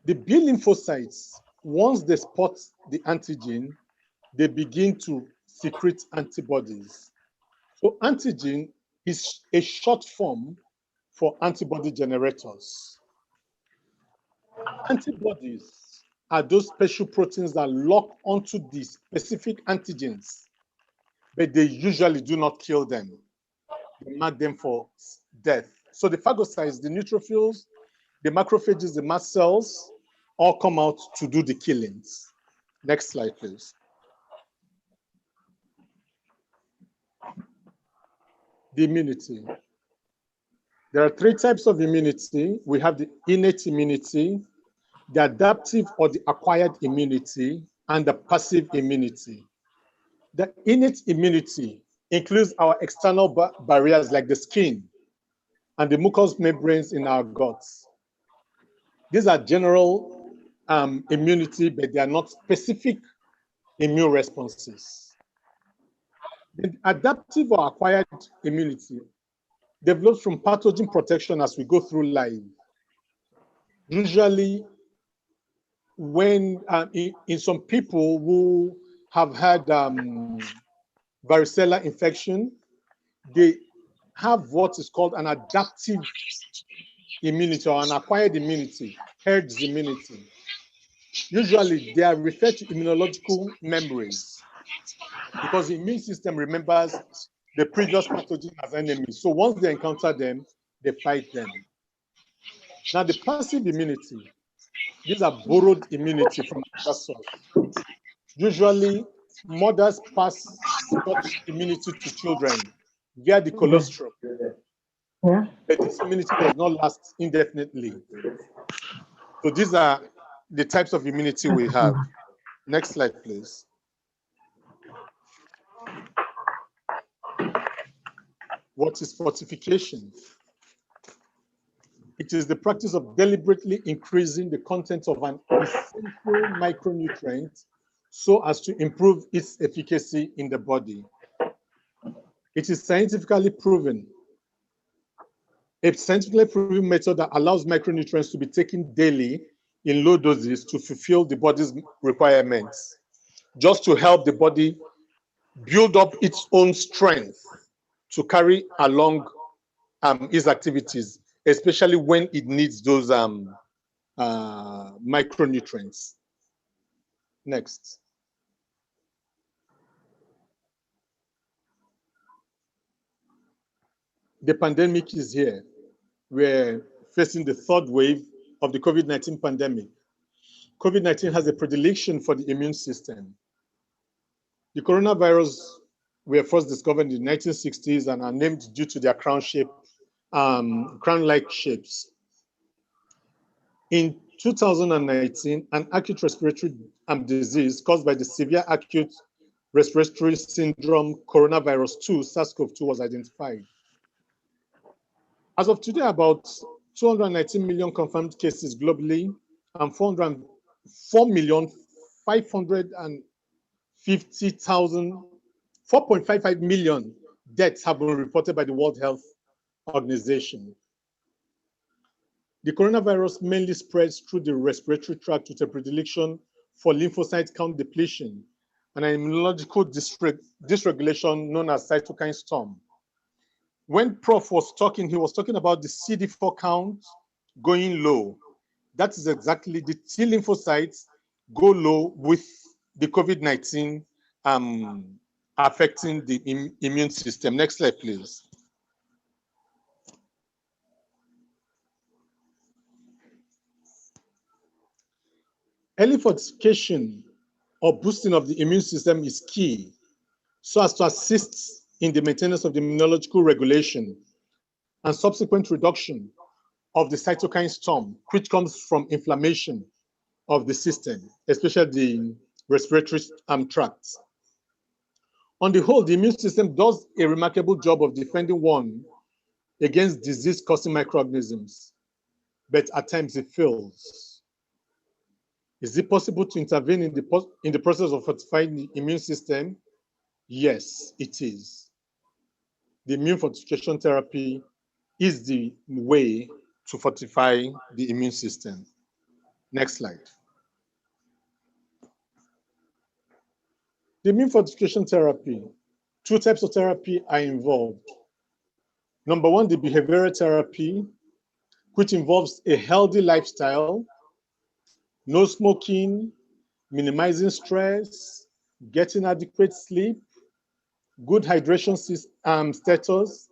The B lymphocytes, once they spot the antigen, they begin to secrete antibodies. So antigen is a short form for antibody generators. Antibodies are those special proteins that lock onto the specific antigens, but they usually do not kill them. They mark them for death. So the phagocytes, the neutrophils, the macrophages, the mast cells, all come out to do the killings. Next slide, please. The immunity. There are three types of immunity. We have the innate immunity, the adaptive or the acquired immunity, and the passive immunity. The innate immunity includes our external barriers like the skin and the mucous membranes in our guts. These are general immunity, but they are not specific immune responses. The adaptive or acquired immunity develops from pathogen protection as we go through life. Usually, when in some people who have had varicella infection, they have what is called an adaptive immunity or an acquired immunity, herd immunity. Usually, they are referred to immunological memories because the immune system remembers the previous pathogen as enemies. So once they encounter them, they fight them. Now, the passive immunity These are borrowed immunity from another source. Usually, mothers pass such immunity to children via the colostrum. Yeah. But this immunity does not last indefinitely. So these are the types of immunity we have. Next slide, please. What is fortification? It is the practice of deliberately increasing the content of an essential micronutrient so as to improve its efficacy in the body. It is scientifically proven. A scientifically proven method that allows micronutrients to be taken daily in low doses to fulfill the body's requirements, just to help the body build up its own strength to carry along its activities, especially when it needs those micronutrients. Next. The pandemic is here. We're facing the third wave of the COVID-19 pandemic. COVID-19 has a predilection for the immune system. The coronavirus were first discovered in the 1960s and are named due to their crown-like shapes. In 2019, an acute respiratory disease caused by the severe acute respiratory syndrome coronavirus 2, SARS-CoV-2, was identified. As of today, about 219 million confirmed cases globally and 4.55 million deaths have been reported by the World Health Organization. The coronavirus mainly spreads through the respiratory tract with a predilection for lymphocyte count depletion and an immunological dysregulation known as cytokine storm. When Prof was talking, he was talking about the CD4 count going low. That is exactly the T lymphocytes go low with the COVID-19 affecting the immune system. Next slide, please. Early fortification or boosting of the immune system is key so as to assist in the maintenance of the immunological regulation and subsequent reduction of the cytokine storm, which comes from inflammation of the system, especially the respiratory tract. On the whole, the immune system does a remarkable job of defending one against disease-causing microorganisms, but at times it fails. Is it possible to intervene in the process of fortifying the immune system? Yes, it is. The immune fortification therapy is the way to fortify the immune system. Next slide. The immune fortification therapy, two types of therapy are involved. Number one, the behavioral therapy, which involves a healthy lifestyle, no smoking, minimizing stress, getting adequate sleep, good hydration status,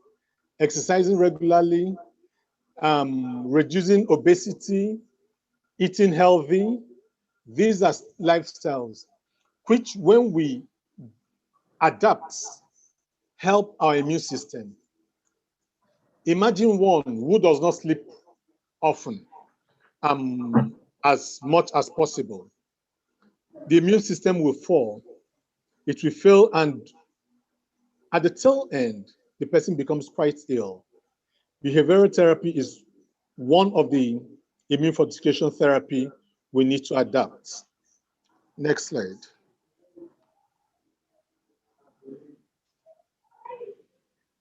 exercising regularly, reducing obesity, eating healthy. These are lifestyles which, when we adapt, help our immune system. Imagine one who does not sleep often, as much as possible. The immune system will fall, it will fail, and at the tail end, the person becomes quite ill. Behavioral therapy is one of the immune fortification therapy we need to adapt. Next slide.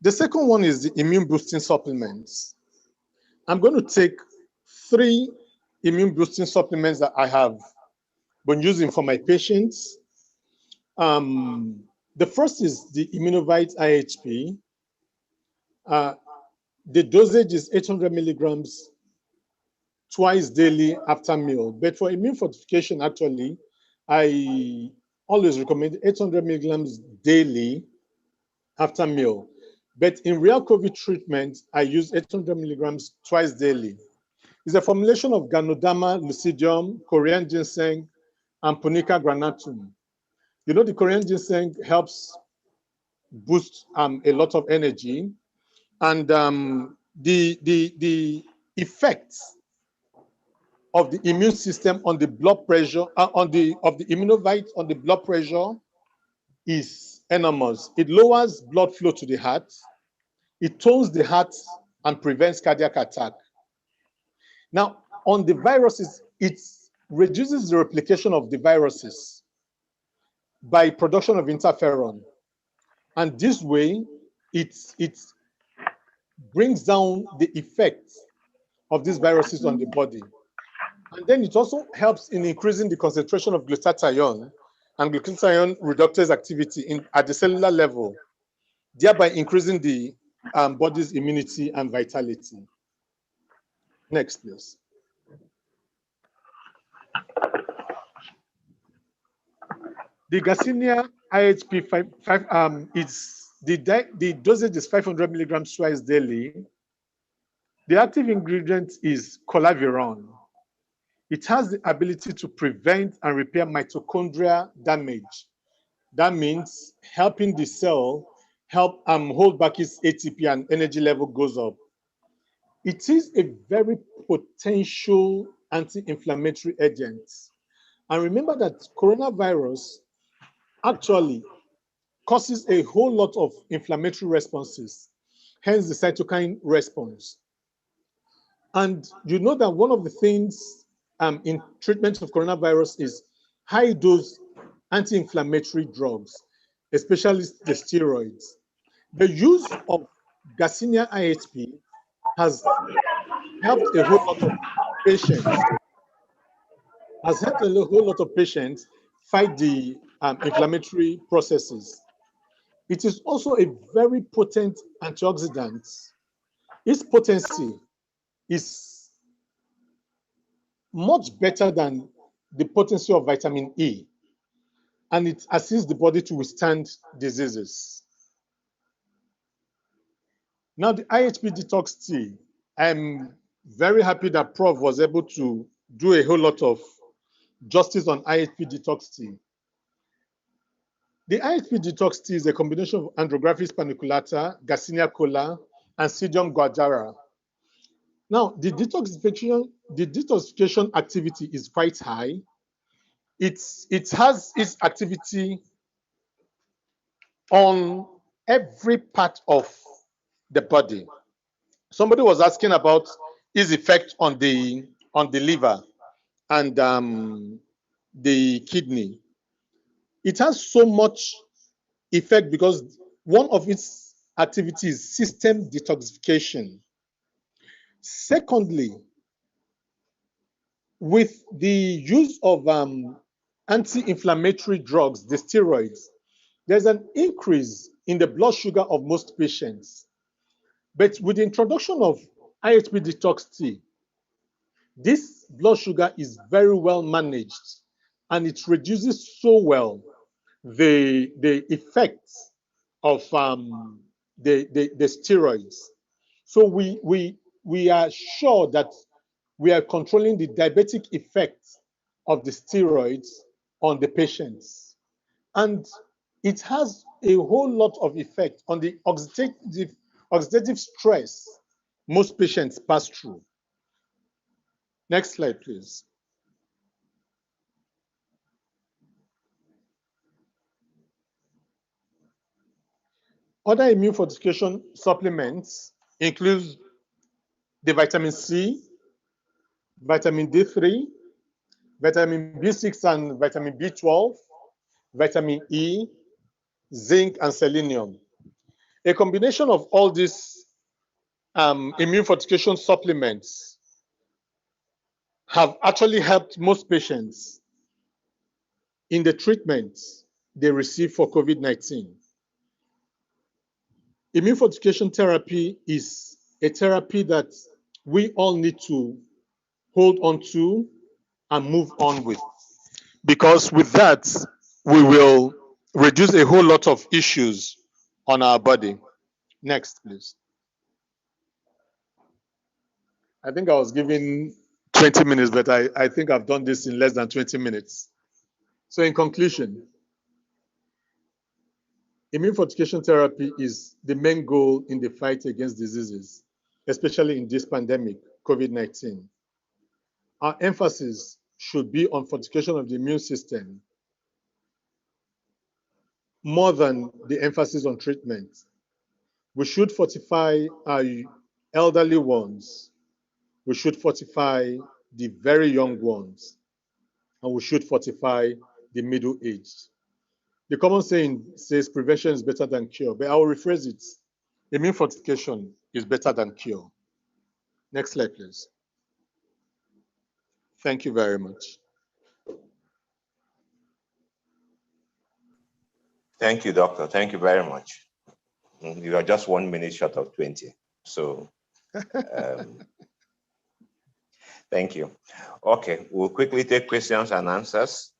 The second one is the immune boosting supplements. I'm going to take 3 immune boosting supplements that I have been using for my patients. The first is the Immunobite Ihp. The dosage is 800 milligrams twice daily after meal. But for immune fortification, actually, I always recommend 800 milligrams daily after meal. But in real COVID treatment, I use 800 milligrams twice daily. It's a formulation of Ganoderma lucidium, Korean ginseng, and Punica granatum. You know, the Korean ginseng helps boost a lot of energy, and the effects of the immune system on the blood pressure, of the Immunobite on the blood pressure is enormous. It lowers blood flow to the heart, it tones the heart and prevents cardiac attack. Now, on the viruses, it reduces the replication of the viruses by production of interferon. And this way, it brings down the effects of these viruses on the body. And then it also helps in increasing the concentration of glutathione and glutathione reductase activity at the cellular level, thereby increasing the body's immunity and vitality. Next, please. The Garcinia IHP 5 the dosage is 500 milligrams twice daily. The active ingredient is colaviron. It has the ability to prevent and repair mitochondrial damage. That means helping the cell hold back its ATP and energy level goes up. It is a very potential anti-inflammatory agent. And remember that coronavirus actually causes a whole lot of inflammatory responses, hence the cytokine response. And you know that one of the things in treatment of coronavirus is high-dose anti-inflammatory drugs, especially the steroids. The use of Garcinia IHP has helped a whole lot of patients, fight the inflammatory processes. It is also a very potent antioxidant. Its potency is much better than the potency of vitamin E, and it assists the body to withstand diseases. Now, the Ihp Detox Tea, I'm very happy that Prof was able to do a whole lot of justice on Ihp Detox Tea. The Ihp Detox Tea is a combination of Andrographis paniculata, Ganesha Cola, and Psyllium guajara. Now, the detoxification activity is quite high. It has its activity on every part of the body. Somebody was asking about its effect on the liver and the kidney. It has so much effect because one of its activities is system detoxification. Secondly, with the use of anti-inflammatory drugs, the steroids, there's an increase in the blood sugar of most patients. But with the introduction of Ihp Detox Tea, this blood sugar is very well managed and it reduces so well the effects of the steroids. So we are sure that we are controlling the diabetic effects of the steroids on the patients. And it has a whole lot of effect on the oxidative stress most patients pass through. Next slide, please. Other immune fortification supplements include the vitamin C, vitamin D3, vitamin B6 and vitamin B12, vitamin E, zinc, and selenium. A combination of all these immune fortification supplements have actually helped most patients in the treatment they receive for COVID-19. Immune fortification therapy is a therapy that we all need to hold on to and move on with, because with that, we will reduce a whole lot of issues on our body. Next, please. I think I was given 20 minutes, but I think I've done this in less than 20 minutes. So in conclusion, immune fortification therapy is the main goal in the fight against diseases, especially in this pandemic, COVID-19. Our emphasis should be on fortification of the immune system more than the emphasis on treatment. We should fortify our elderly ones. We should fortify the very young ones. And we should fortify the middle-aged. The common saying says prevention is better than cure, but I will rephrase it. Immune fortification is better than cure. Next slide, please. Thank you very much. Thank you, Doctor. Thank you very much. You are just 1 minute short of 20. So thank you. Okay, we'll quickly take questions and answers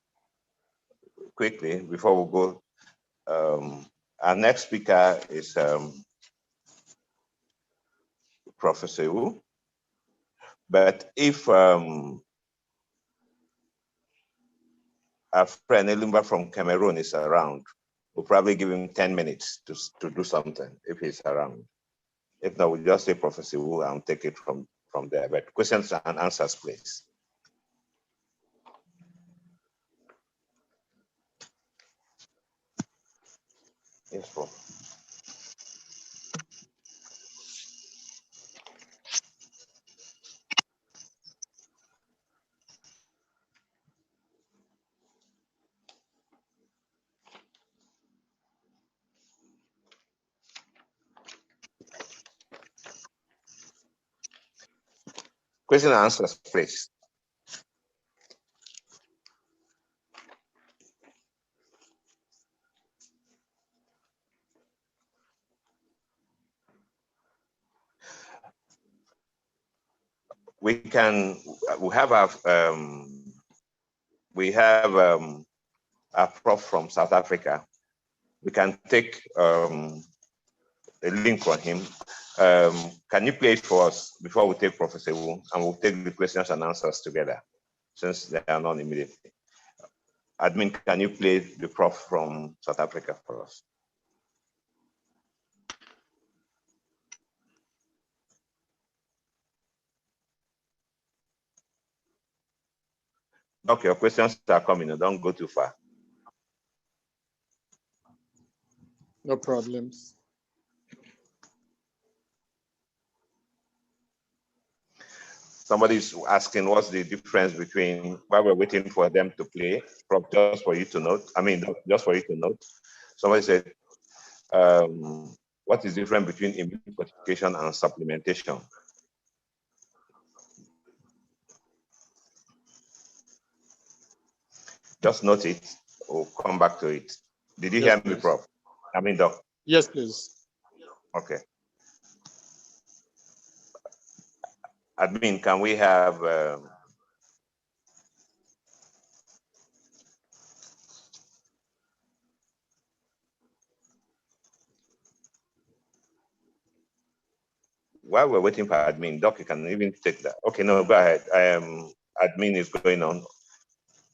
quickly before we go. Our next speaker is Professor Wu. But if our friend Elimba from Cameroon is around, we'll probably give him 10 minutes to do something if he's around. If not, we'll just say Professor Wu and take it from there. But questions and answers, please. Yes, Prof. Question and answers, please. We have a prof from South Africa. We can take a link on him. Can you play it for us before we take Professor Wu, and we'll take the questions and answers together, since they are not immediately. Admin, can you play the prof from South Africa for us? Okay, your questions are coming. Don't go too far. No problems. Somebody's asking what's the difference between, while we're waiting for them to play, just for you to note. Just for you to note. Somebody said, what is the difference between immune fortification and supplementation? Just note it. We'll come back to it. Did you hear me, Prof? Doc. Yes, please. Okay. Admin, can we have while we're waiting for admin, Doc, you can even take that. Okay, no, go ahead. Admin is going on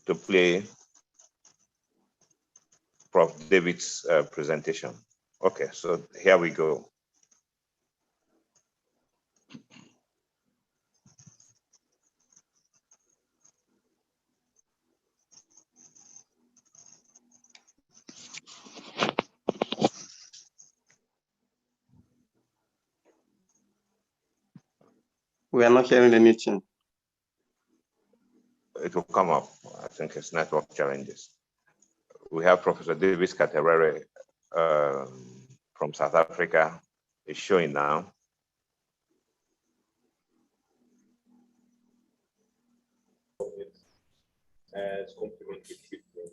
to play Prof. David's presentation. Okay, so here we go. We are not hearing anything. It will come up. I think it's network challenges. We have Professor David Katerere from South Africa. It's showing now. As complementary treatment.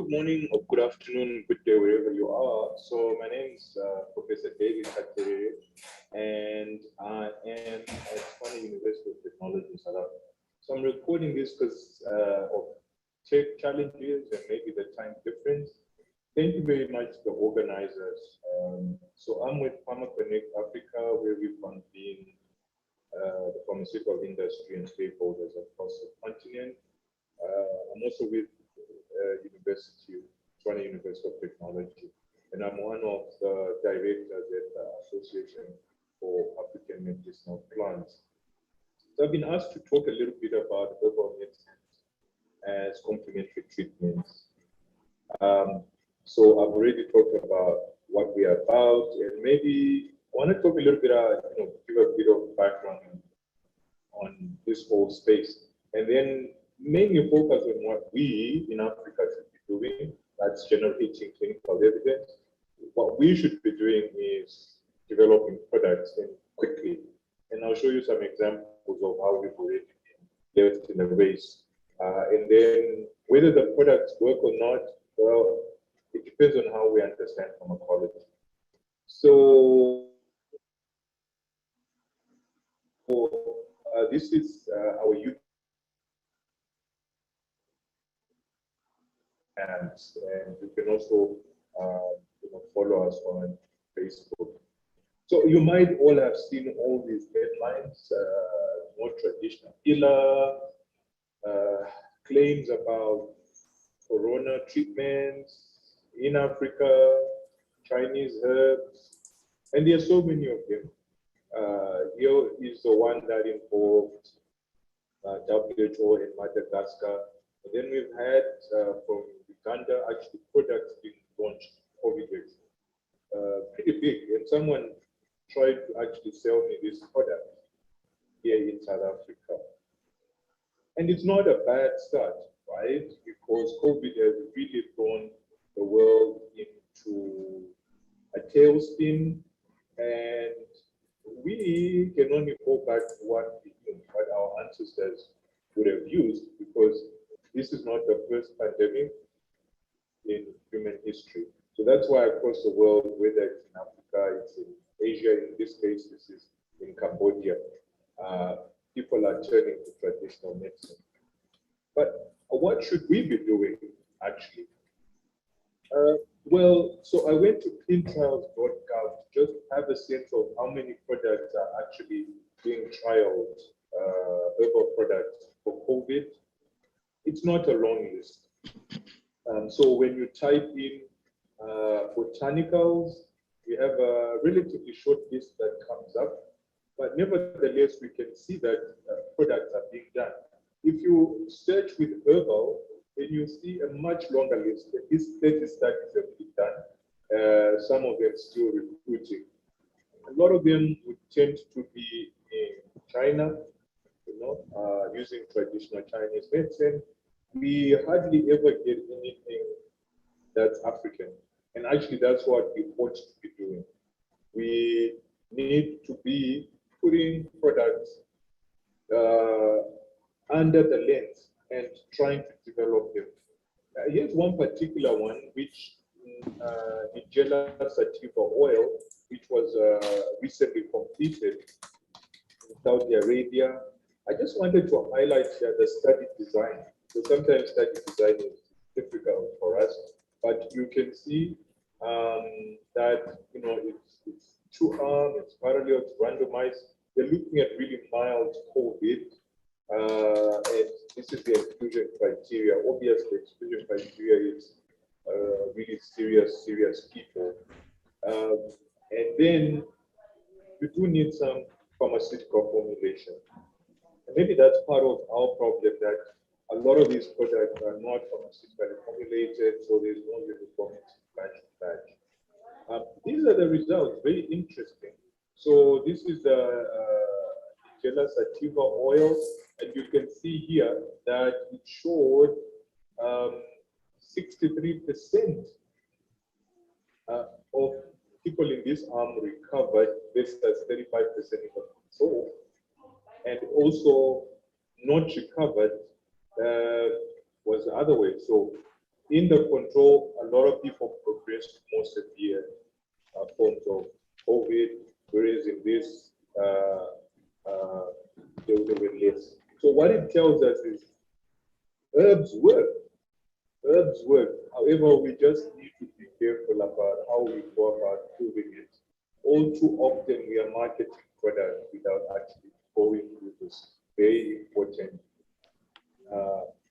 good morning or good afternoon, good day, wherever you are. So my name is Professor David Katere, and I am at Tshwane University of Technology in South Africa. So I'm recording this because of tech challenges and maybe the time difference. Thank you very much to the organizers. So I'm with PharmaConnect Africa, where we convene the pharmaceutical industry and stakeholders across the continent. I'm also with Tshwane University of Technology, and I'm one of the directors at the Association for African Medicinal Plants. So I've been asked to talk a little bit about herbal medicines as complementary treatments. So I've already talked about what we are about, and maybe I want to talk a little bit, give a bit of background on this whole space, and then mainly focus on what we in Africa should be doing. That's generating clinical evidence. What we should be doing is developing products quickly, and I'll show you some examples of how we've already been left in the race. And then whether the products work or not, well, it depends on how we understand pharmacology. So this is our YouTube, and you can also follow us on Facebook. So you might all have seen all these headlines, more traditional healer, claims about corona treatments in Africa, Chinese herbs, and there are so many of them. Here is the one that involved WHO in Madagascar. And then we've had from Uganda actually products being launched, COVID pretty big. And someone tried to actually sell me this product here in South Africa. And it's not a bad start, right? Because COVID has really thrown the world into a tailspin, and we can only go back to what our ancestors would have used, because this is not the first pandemic in human history. So that's why across the world, whether it's in Africa, it's in Asia, in this case, this is in Cambodia, people are turning to traditional medicine. But what should we be doing, actually? Well, so I went to clinicaltrials.gov to just have a sense of how many products are actually being trialed, herbal products for COVID. It's not a long list. So when you type in botanicals, we have a relatively short list that comes up, but nevertheless, we can see that products are being done. If you search with herbal, then you see a much longer list. These 30 studies have been done, some of them still recruiting. A lot of them would tend to be in China, using traditional Chinese medicine. We hardly ever get anything that's African. And actually, that's what we ought to be doing. We need to be putting products under the lens and trying to develop them. Here's one particular one, which Nigella sativa oil, which was recently completed in Saudi Arabia. I just wanted to highlight the study design. So sometimes study design is difficult for us, but you can see that it's two-arm, it's parallel, it's randomized. They're looking at really mild COVID, and this is the exclusion criteria. Obviously, exclusion criteria is really serious people. And then you do need some pharmaceutical formulation. And maybe that's part of our problem, that a lot of these products are not pharmaceutically formulated, so there's no uniformity batch. These are the results, very interesting. So this is the Nigella sativa oil, and you can see here that it showed 63% of people in this arm recovered versus 35% in the control, and also not recovered was the other way. So in the control, a lot of people progressed to more severe forms of COVID, whereas in this, they were less. So what it tells us is herbs work. Herbs work. However, we just need to be careful about how we go about proving it. All too often, we are marketing products without actually going through this very important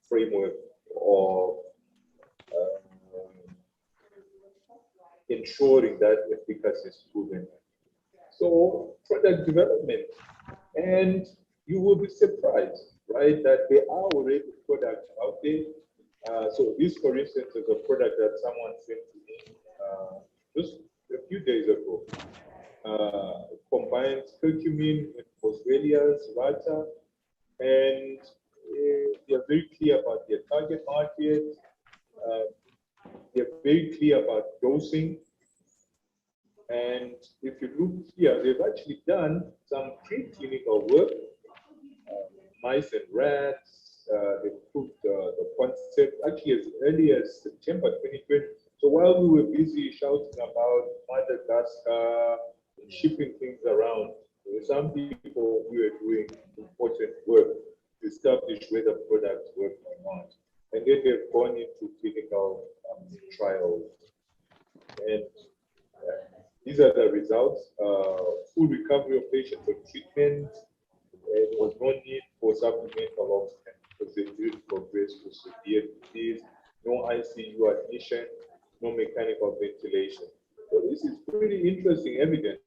framework of ensuring that efficacy is proven. So, product development, and you will be surprised, right, that there are already products out there. So this, for instance, is a product that someone sent to me just a few days ago. Combines curcumin with boswellia, vata, and they are very clear about their target market. They're very clear about dosing. And if you look here, they've actually done some preclinical work, mice and rats. They proved the concept actually as early as September 2020. So while we were busy shouting about Madagascar and shipping things around, there were some people who were doing important work to establish whether products work or not. And then they've gone into clinical trials. And these are the results. Full recovery of patients on treatment. There was no need for supplemental oxygen because they did progress to severe disease, no ICU admission, no mechanical ventilation. So this is pretty interesting evidence.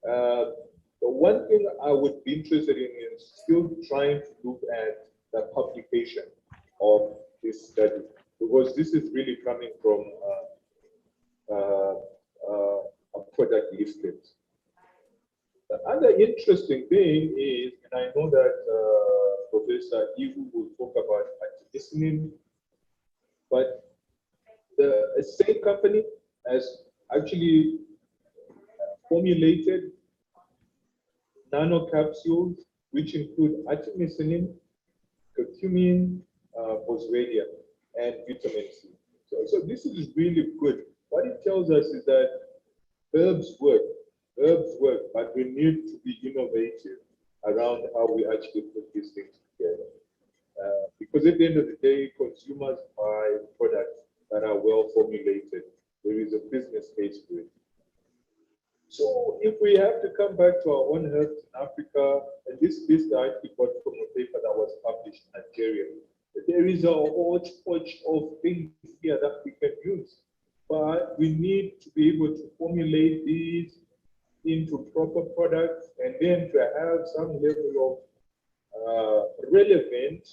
The one thing I would be interested in is still trying to look at the publication of this study, because this is really coming from a product leaflet. The other interesting thing is, and I know that Professor Ihp will talk about Medicinal, but the same company has actually formulated nanocapsules which include artemisinin, curcumin, boswellia, and vitamin C. So this is really good. What it tells us is that herbs work, but we need to be innovative around how we actually put these things together. Because at the end of the day, consumers buy products that are well formulated. There is a business case to it. So if we have to come back to our own herbs in Africa, and this list I actually got from a paper that was published in Nigeria, there is a hodgepodge of things here that we can use. But we need to be able to formulate these into proper products and then to have some level of relevant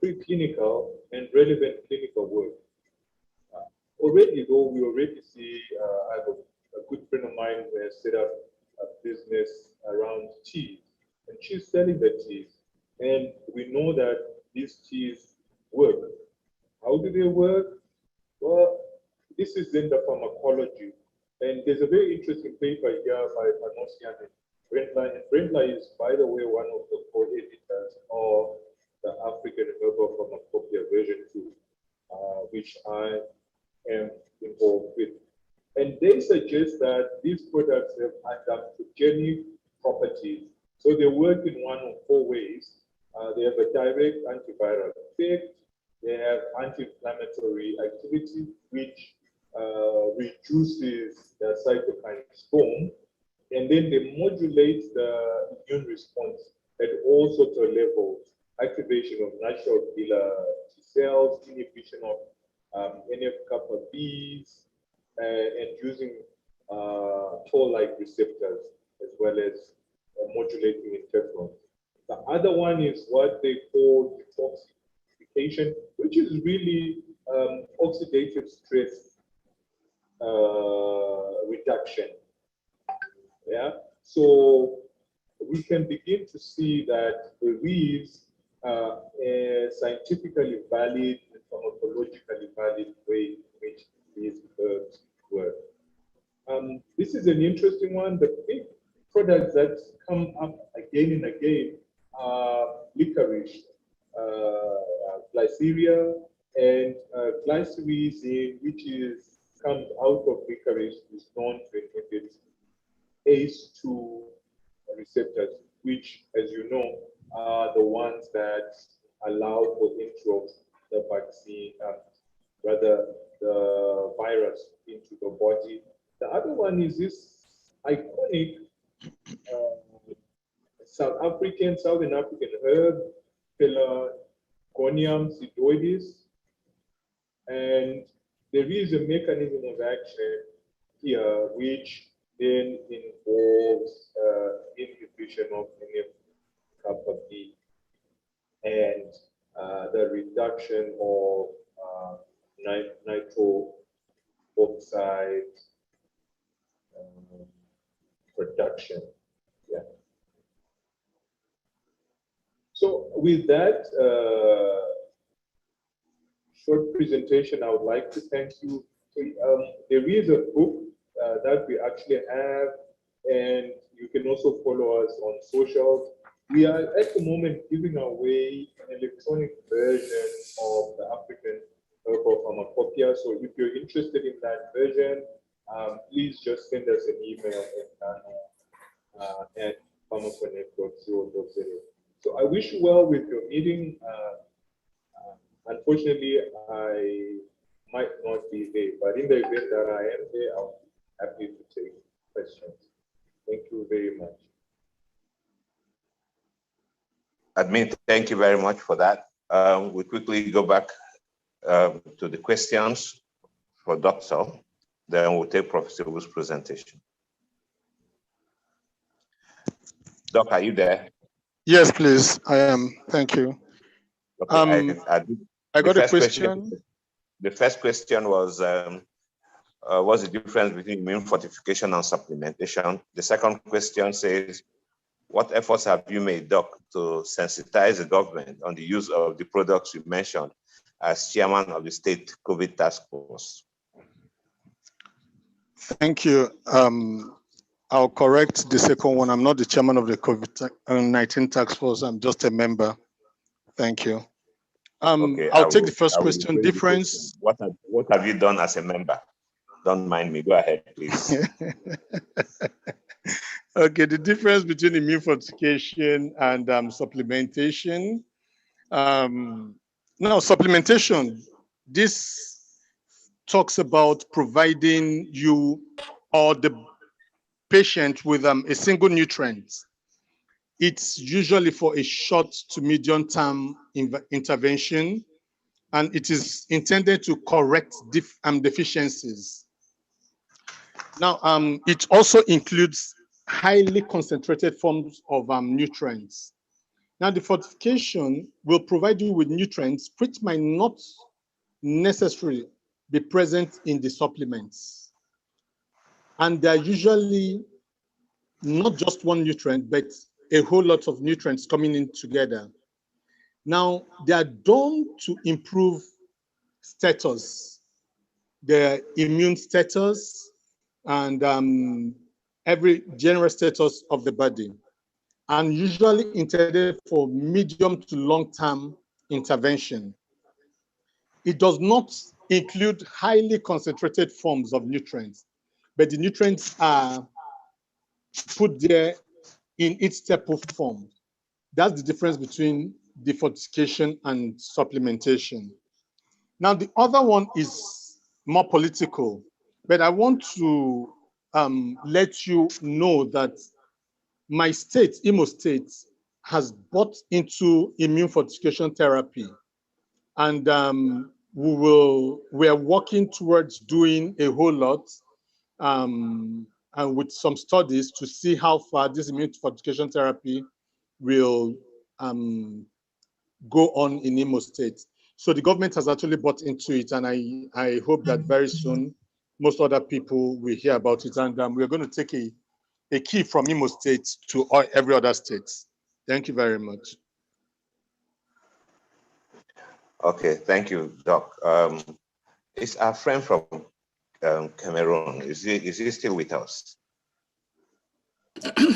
preclinical and relevant clinical work. Already though, we already see, I have a good friend of mine who has set up a business around teas, and she's selling the teas. And we know that these teas work. How do they work? Well, this is in the pharmacology. And there's a very interesting paper here by Panosian and Brendla. And Brendla is, by the way, one of the co-editors of the African Herbal Pharmacopoeia version 2, which I am involved with. And they suggest that these products have adaptogenic properties. So they work in one of four ways. They have a direct antiviral effect. They have anti-inflammatory activity, which reduces the cytokine storm. And then they modulate the immune response at all sorts of levels. Activation of natural killer T cells, inhibition of NF-kappa Bs, and using toll-like receptors, as well as modulating interferons. The other one is what they call detoxification, which is really oxidative stress reduction. Yeah, so we can begin to see that there is a scientifically valid and pharmacologically valid way in which these herbs work. This is an interesting one. The big products that come up again and again are licorice, glyceria, And glycyrrhizin, which comes out of licorice, is known to inhibit ACE2 receptors, which, as you know, are the ones that allow for entry of the vaccine, rather the virus into the body. The other one is this iconic Southern African herb, Pelargonium sidoides, and there is a mechanism of action here which then involves inhibition of kappa B and the reduction of nitro oxide production. Yeah. So with that short presentation, I would like to thank you. There is a book that we actually have, and you can also follow us on socials. We are at the moment giving away an electronic version of the African Herbal Pharmacopoeia. So if you're interested in that version, please just send us an email at pharmaconnect.co.za. So I wish you well with your meeting. Unfortunately, I might not be there, but in the event that I am there, I'll be happy to take questions. Thank you very much. Admin, thank you very much for that. We quickly go back to the questions for Dr. Then we'll take Professor Wu's presentation. Doc, are you there? Yes, please. I am. Thank you. Okay, I got a question. The first question was, what's the difference between immune fortification and supplementation? The second question says, what efforts have you made, Doc, to sensitize the government on the use of the products you mentioned as chairman of the state COVID task force? Thank you. I'll correct the second one. I'm not the chairman of the COVID-19 task force. I'm just a member. Thank you. Okay, I'll take the first question. Difference. What have you done as a member? Don't mind me. Go ahead, please. Okay, the difference between immune fortification and supplementation. Now, supplementation, this talks about providing you or the patient with a single nutrient. It's usually for a short to medium term intervention, and it is intended to correct deficiencies. Now, it also includes highly concentrated forms of nutrients. Now, the fortification will provide you with nutrients which might not necessarily be present in the supplements. And they're usually not just one nutrient, but a whole lot of nutrients coming in together. Now, they are done to improve status, the immune status, and every general status of the body, and usually intended for medium to long-term intervention. It does not include highly concentrated forms of nutrients, but the nutrients are put there in its staple form. That's the difference between the fortification and supplementation. Now, the other one is more political, but I want to let you know that my state, Imo State, has bought into immune fortification therapy. And we are working towards doing a whole lot and with some studies to see how far this immune fortification therapy will go on in Imo State. So the government has actually bought into it, and I hope that very soon most other people will hear about it. And we're going to take a key from Imo State to every other state. Thank you very much. Okay, thank you, Doc. It's our friend from Cameroon. Is he still with us?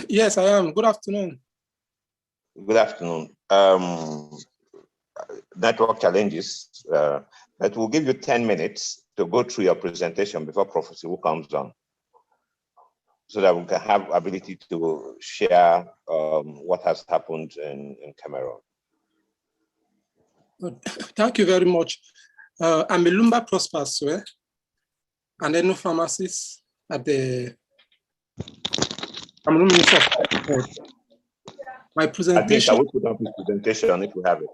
Yes, I am. Good afternoon. Good afternoon. network challenges, but we'll give you 10 minutes to go through your presentation before Professor Wu comes on, so that we can have ability to share what has happened in Cameroon. Thank you very much. I'm Ilumba Prosper Swe, an enopharmacist at the Cameroon Ministry of Health. My presentation. I will put up his presentation if we have it.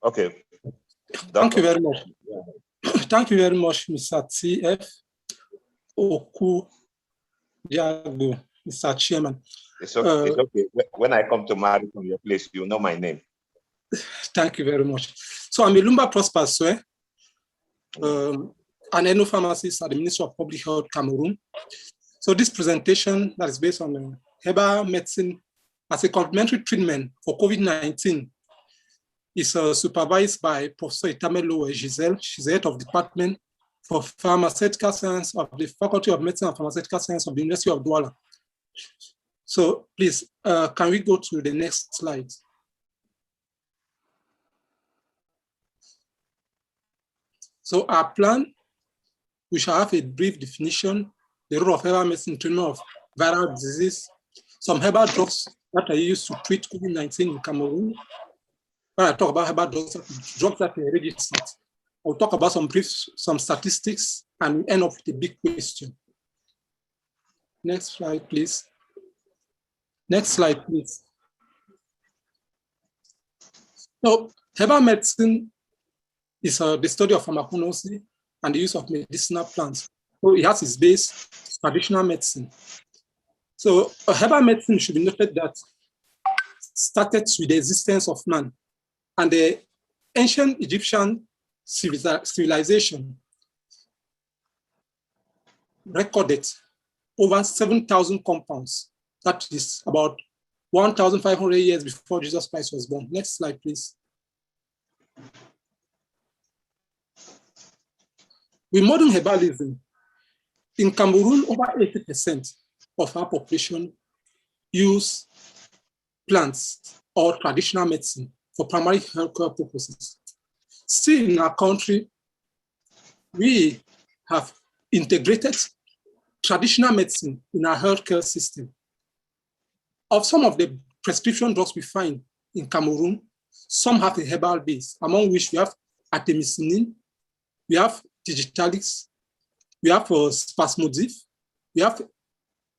Okay. Thank you very much. Thank you very much, Mr. T.F. Okudiago, Mr. Chairman. It's okay. It's okay. When I come to marry from your place, you know my name. Thank you very much. So I'm Ilumba Prosper Swe, an enopharmacist at the Ministry of Public Health, Cameroon. So this presentation that is based on herbal medicine as a complementary treatment for COVID-19 is supervised by Professor Itamelo Giselle. She's the head of the Department for Pharmaceutical Science of the Faculty of Medicine and Pharmaceutical Science of the University of Douala. So please, can we go to the next slide? So our plan, we shall have a brief definition, the role of herbal medicine in treatment of viral disease, some herbal drugs that are used to treat COVID-19 in Cameroon. When I talk about herbal drugs that are registered, I'll talk about some statistics and end up with a big question. Next slide, please. Next slide, please. So herbal medicine is the study of pharmacology and the use of medicinal plants. So it has its base, traditional medicine. So herbal medicine should be noted that started with the existence of man, and the ancient Egyptian civilization recorded over 7,000 compounds. That is about 1,500 years before Jesus Christ was born. Next slide, please. With modern herbalism, in Cameroon, over 80% of our population use plants or traditional medicine for primary healthcare purposes. Still in our country, we have integrated traditional medicine in our healthcare system. Of some of the prescription drugs we find in Cameroon, some have a herbal base, among which we have artemisinin, we have Digitalix, we have Spasmodiv, we have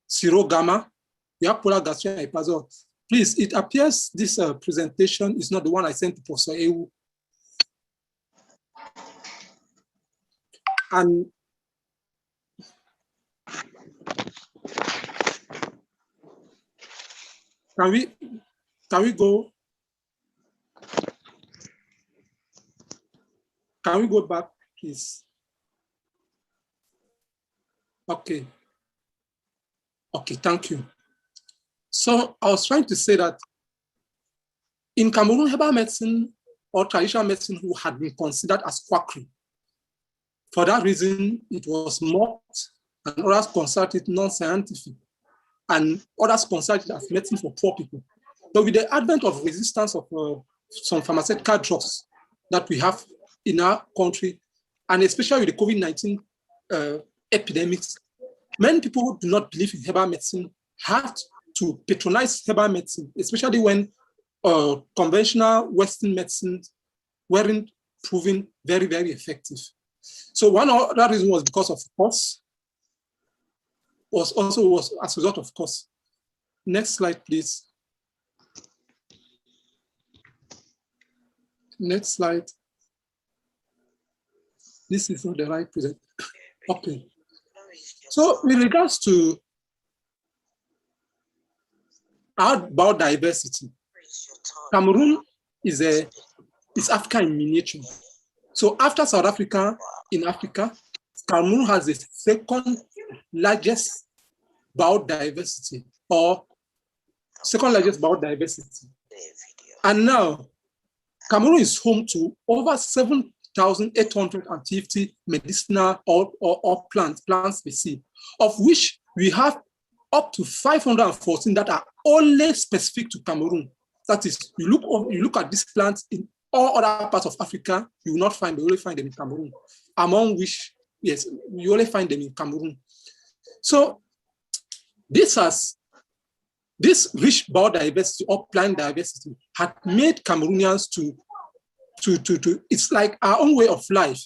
Sirogama, we have Polar Gastro. Please, it appears this presentation is not the one I sent to Professor Ewu. And can we go back, please? Okay. Okay, thank you. So I was trying to say that in Cameroon, herbal medicine or traditional medicine who had been considered as quackery. For that reason, it was mocked, and others considered it non-scientific, and others considered it as medicine for poor people. But with the advent of resistance of some pharmaceutical drugs that we have in our country, and especially with the COVID-19 epidemics, many people who do not believe in herbal medicine had to patronize herbal medicine, especially when conventional Western medicines weren't proven very, very effective. So one other reason was because of cost, was as a result of cost. Next slide, please. Next slide. This is not the right present. Okay. So with regards to our biodiversity, Cameroon is Africa in miniature. So after South Africa, in Africa, Cameroon has the second largest biodiversity, And now, Cameroon is home to over 1,850 medicinal or plant species, of which we have up to 514 that are only specific to Cameroon. That is, you look at these plants in all other parts of Africa, you will not find them, you only find them in Cameroon. Among which, yes, you only find them in Cameroon. So this rich biodiversity or plant diversity had made Cameroonians to it's like our own way of life.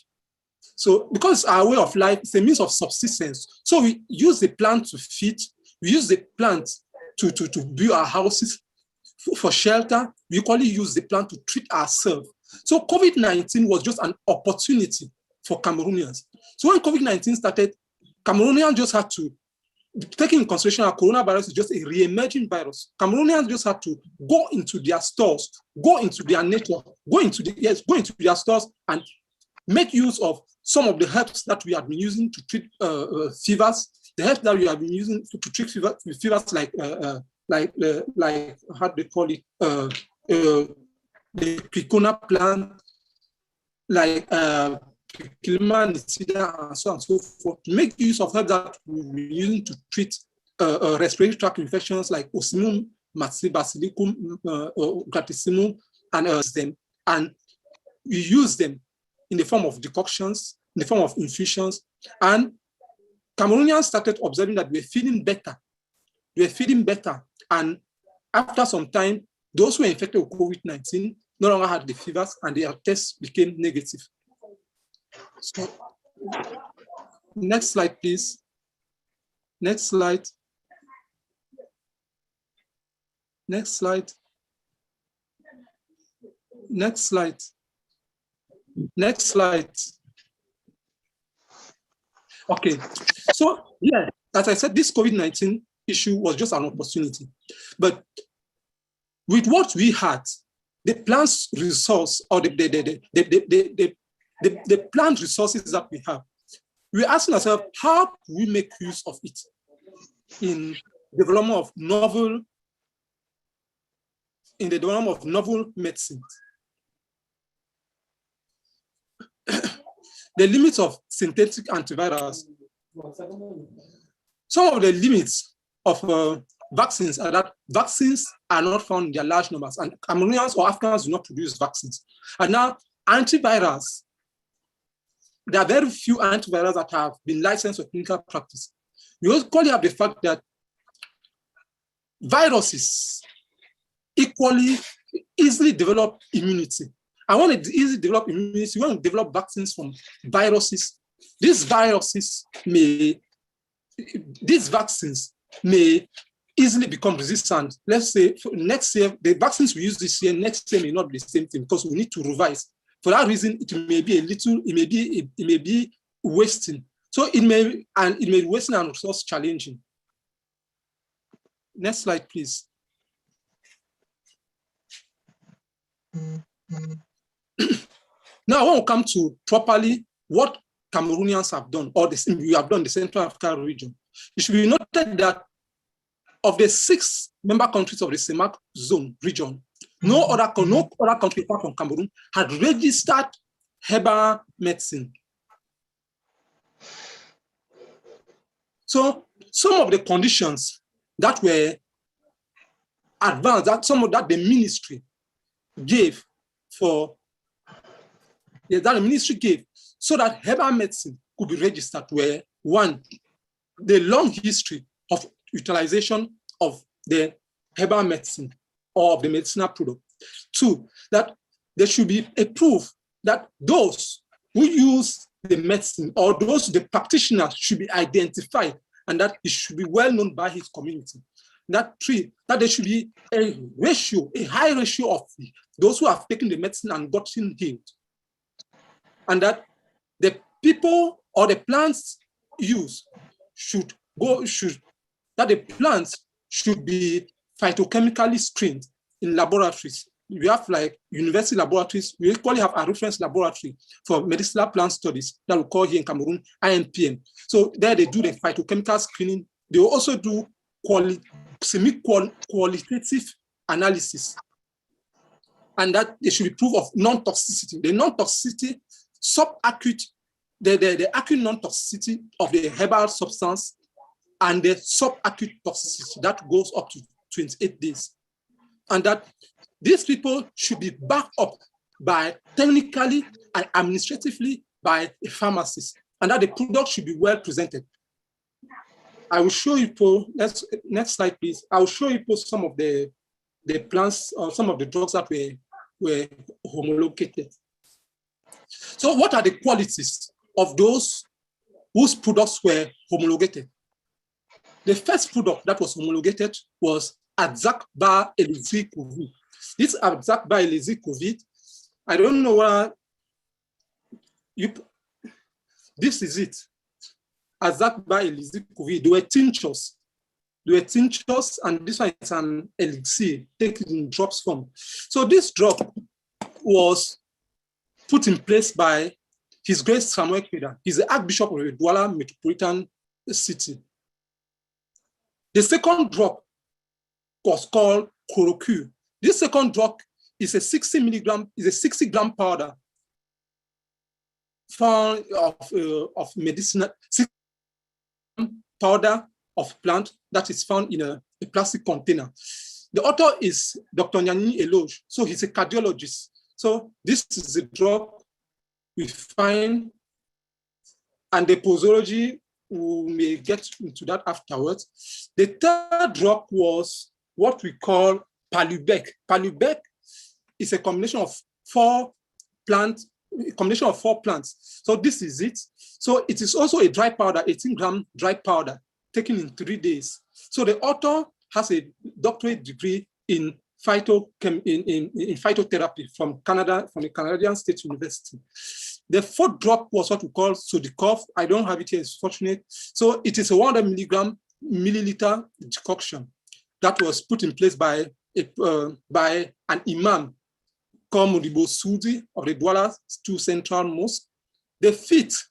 So because our way of life is a means of subsistence, so we use the plant to feed, we use the plant to build our houses, for shelter, we equally use the plant to treat ourselves. So COVID-19 was just an opportunity for Cameroonians. So when COVID-19 started, Cameroonians just had to, taking in consideration our coronavirus is just a re-emerging virus, Cameroonians just had to go into their stores, go into their nature, go into their stores and make use of some of the herbs that we have been using to treat fevers, the herbs that we have been using to treat fevers like how do they call it, the Picona plant, like Kilma, Nicida, and so on and so forth, to make use of herbs that we've been using to treat respiratory tract infections like Osimum, Basilicum, Gratissimum, and them. And we use them in the form of decoctions, in the form of infusions. And Cameroonians started observing that we're feeling better. We're feeling better. And after some time, those who were infected with COVID-19 no longer had the fevers and their tests became negative. So, next slide, please. Next slide. Next slide. Next slide. Next slide. Okay, so yeah, as I said, this COVID-19 issue was just an opportunity. But with what we had, the plant's resource or the plant resources that we have, we're asking ourselves, how can we make use of it in the development of novel medicines? The limits of synthetic antivirals. Some of the limits of vaccines are that vaccines are not found in their large numbers, and Cameroonians or Africans do not produce vaccines. And now, antivirals, there are very few antivirals that have been licensed for clinical practice. We also have the fact that viruses equally easily develop immunity. And when it easily develop immunity, when we develop vaccines from viruses, these vaccines may easily become resistant. Let's say next year, the vaccines we use this year, next year may not be the same thing because we need to revise. For that reason, it may be wasting. So it may be wasting and resource challenging. Next slide, please. Now, when we come to properly what Cameroonians have done, or we have done in the Central Africa region, it should be noted that of the 6 member countries of the CEMAC zone region, no other country apart from Cameroon had registered herbal medicine. So some of the conditions that were advanced, that the ministry gave so that herbal medicine could be registered were: 1, the long history of utilization of the herbal medicine or of the medicinal product. 2, that there should be a proof that those who use the medicine or the practitioners should be identified and that it should be well known by his community. That 3, that there should be a high ratio of those who have taken the medicine and gotten healed. And that the people or the plants used should be phytochemically screened in laboratories. We have like university laboratories. We equally have a reference laboratory for medicinal plant studies that we call here in Cameroon IMPM. So there they do the phytochemical screening. They will also do semi-qualitative analysis, and that there should be proof of non-toxicity. The non-toxicity subacute, the acute non-toxicity of the herbal substance and the subacute toxicity that goes up to 28 days. And that these people should be backed up by technically and administratively by a pharmacist, and that the product should be well presented. I will show you, next slide, please. I will show you some of the plants or some of the drugs that were homologated. So what are the qualities of those whose products were homologated? The first product that was homologated was Azakba Elezi COVID. This Azakba Elezi COVID, I don't know where this is it. Azakba Elezi COVID, they were tinctures. And this one is an elixir taken in drops form. So this drop was put in place by His Grace Samuel Kweda. He's the Archbishop of the Douala Metropolitan City. The second drop was called Kuroku. This second drop is a 60 gram powder found of medicinal powder of plant that is found in a plastic container. The author is Dr. Nyani Eloge, so he's a cardiologist. So this is a drug we find, and the posology, we may get into that afterwards. The third drug was what we call Palubek. Palubek is a combination of four plants. So this is it. So it is also a dry powder, 18 gram dry powder, taken in 3 days. So the author has a doctorate degree in phytotherapy from Canada, from the Canadian State University. The fourth drop was what we call Sodikov. I don't have it here, it's fortunate. So it is a 100 milliliter decoction that was put in place by an imam called Modibo Sudi of the Douala 2 Central Mosque. The fifth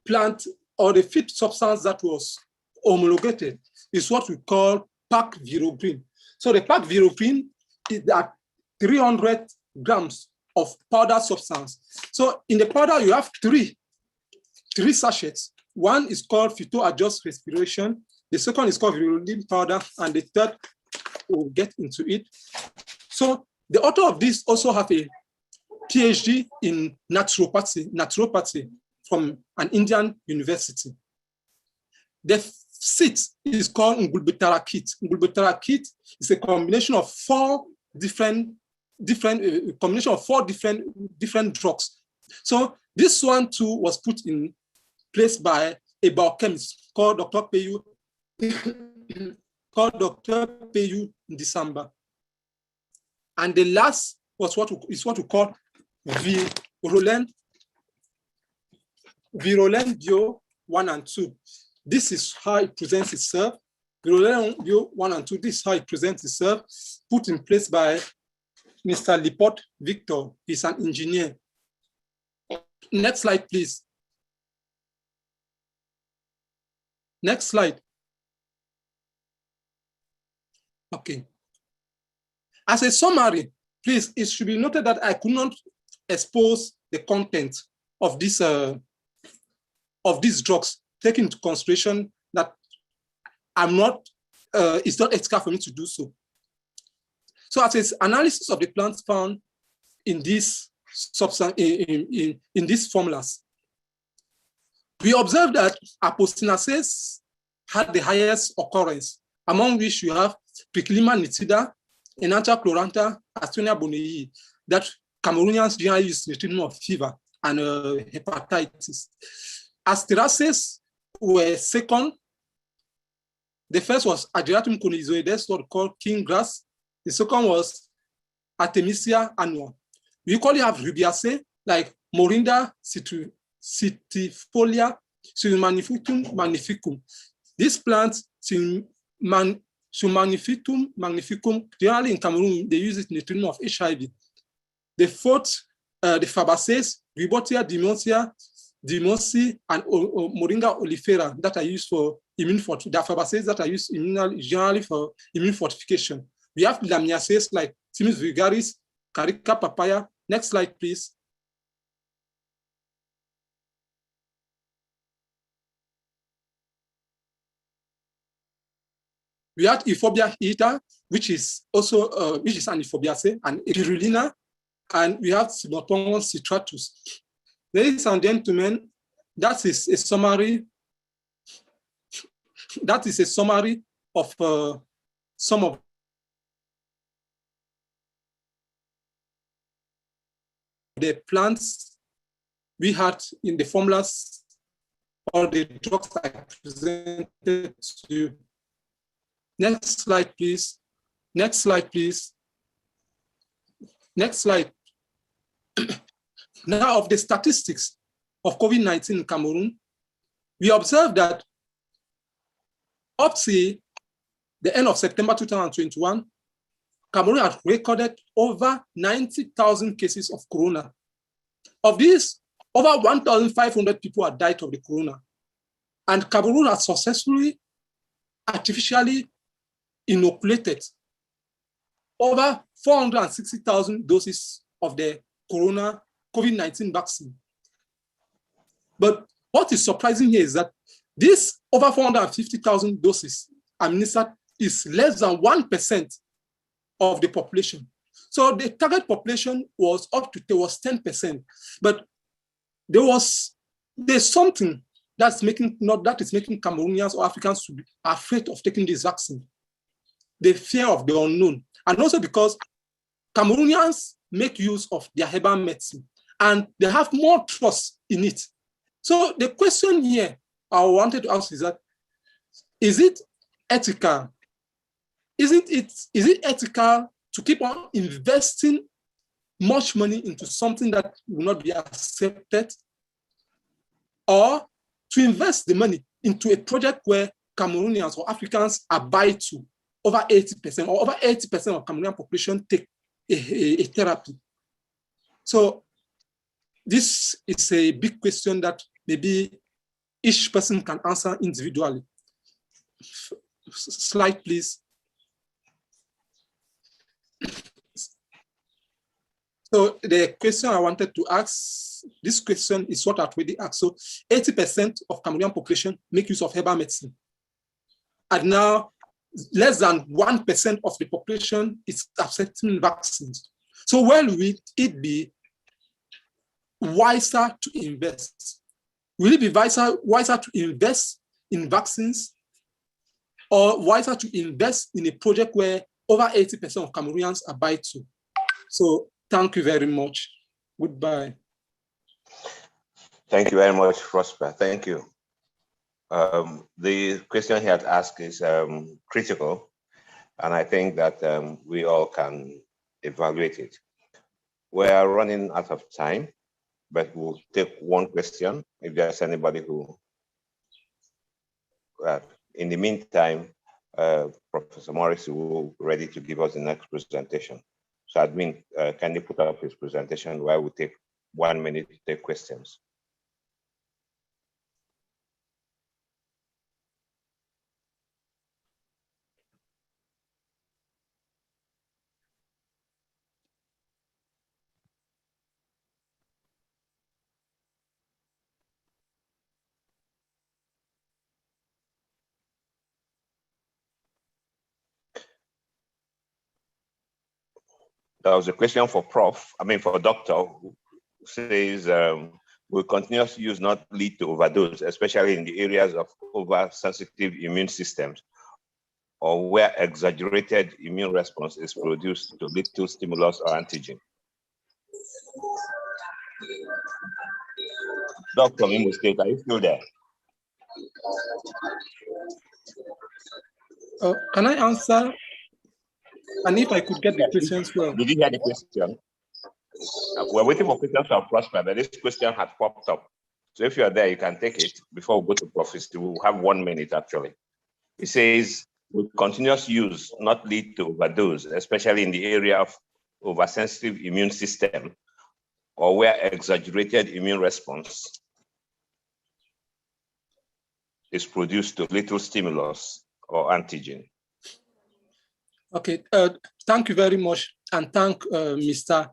plant or the fifth substance that was homologated is what we call Pac Viroprine. So the Pac Viroprine is at 300 grams of powder substance. So in the powder, you have three sachets. One is called Phyto-Adjust Respiration. The second is called Virulin powder. And the third, we'll get into it. So the author of this also have a PhD in naturopathy from an Indian university. The sixth is called Ngulbetara kit. Ngulbetara kit is a combination of four different drugs. So this one too was put in place by a biochemist called Dr. Peyu Ndisamba. And the last was what we call Virulent Bio 1 and 2. This is how it presents itself. Virulent Bio 1 and 2, this is how it presents itself, put in place by Mr. Lipot Victor. He's an engineer. Next slide, please. Next slide. Okay. As a summary, please, it should be noted that I could not expose the content of these drugs, taking into consideration that it's not ethical for me to do so. So as an analysis of the plants found in these substance, in these formulas, we observed that apostinases had the highest occurrence, among which you have Piclima nitida, Enantia chlorantha, Astonia bonei, that Cameroonians generally use in the treatment of fever and hepatitis. Asteraces were second. The first was Ageratum conizoides, what we call king grass. The second was Artemisia annua. We equally have rubiaceae like Morinda citifolia, Magnificum magnificum. These plants, Magnificum, generally in Cameroon, they use it in the treatment of HIV. The fourth, the Fabaceae, Ribottia, Dimosi, and Moringa olifera that are used for immune fortification. The Fabaceae that are used generally for immune fortification. We have Lamiaceae like Thymus vulgaris, Carica papaya. Next slide, please. We had Euphorbia heater, which is also which is an Euphobiaceae, and Spirulina, and we have Simoton citratus. Ladies and gentlemen, that is a summary. That is a summary of some of the plants we had in the formulas or the drugs I presented to you. Next slide, please. Next slide, please. Next slide. Now, of the statistics of COVID-19 in Cameroon, we observed that up to the end of September 2021, Cameroon had recorded over 90,000 cases of corona. Of these, over 1,500 people had died of the corona. And Cameroon has successfully, artificially inoculated over 460,000 doses of the COVID-19 vaccine. But what is surprising here is that this over 450,000 doses administered is less than 1% of the population. So the target population was up to 10%, but there's something that is making Cameroonians or Africans to be afraid of taking this vaccine. The fear of the unknown, and also because Cameroonians make use of their herbal medicine and they have more trust in it. So the question here I wanted to ask is that, is it ethical? Is it ethical to keep on investing much money into something that will not be accepted, or to invest the money into a project where Cameroonians or Africans abide to over 80%, or over 80% of Cameroonian population take a therapy? So this is a big question that maybe each person can answer individually. Slide, please. So the question I wanted to ask, this question is what I already asked. So 80% of Cameroonian population make use of herbal medicine. And now less than 1% of the population is accepting vaccines. So where will it be wiser to invest? Will it be wiser to invest in vaccines, or wiser to invest in a project where over 80% of Cameroonians abide to? So thank you very much. Goodbye. Thank you very much, Prosper. Thank you. The question he had asked is critical, and I think that we all can evaluate it. We are running out of time, but we'll take one question if there's anybody who, in the meantime, Professor Morris will be ready to give us the next presentation. So admin, can you put up his presentation while we take 1 minute to take questions? There was a question for Doctor, who says, will continuous use not lead to overdose, especially in the areas of oversensitive immune systems, or where exaggerated immune response is produced to little stimulus or antigen? Dr. Mimo State, are you still there? Can I answer? And if I could get the questions well. Did you hear the question? We're waiting for questions from Prosper, but this question had popped up. So if you are there, you can take it before we go to Professor. We'll have 1 minute actually. It says, will continuous use not lead to overdose, especially in the area of oversensitive immune system, or where exaggerated immune response is produced to little stimulus or antigen? Okay, thank you very much, and thank Mr.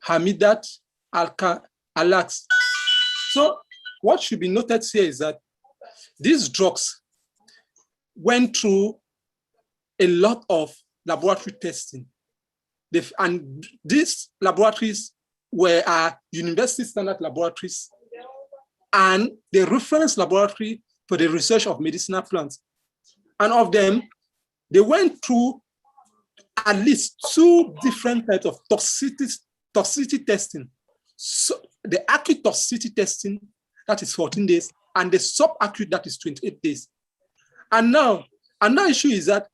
Hamidat Alax. So what should be noted here is that these drugs went through a lot of laboratory testing. And these laboratories were university standard laboratories and the reference laboratory for the research of medicinal plants. And of them, they went through at least 2 different types of toxicity testing. So the acute toxicity testing, that is 14 days, and the subacute, that is 28 days. And now, another issue is that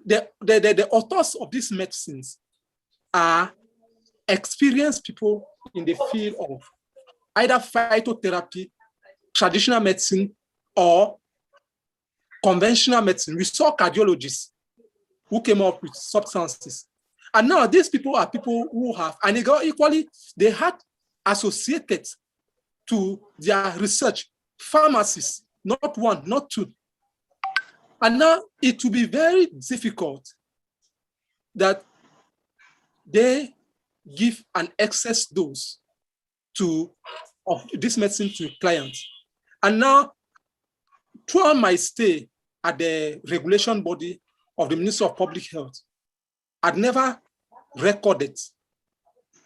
the authors of these medicines are experienced people in the field of either phytotherapy, traditional medicine, or conventional medicine. We saw cardiologists who came up with substances. And now these people are people who have, and equally, they had associated to their research pharmacists, not 1, not 2. And now it will be very difficult that they give an excess dose of this medicine to clients. And now, throughout my stay at the regulation body of the Ministry of Public Health, I'd never recorded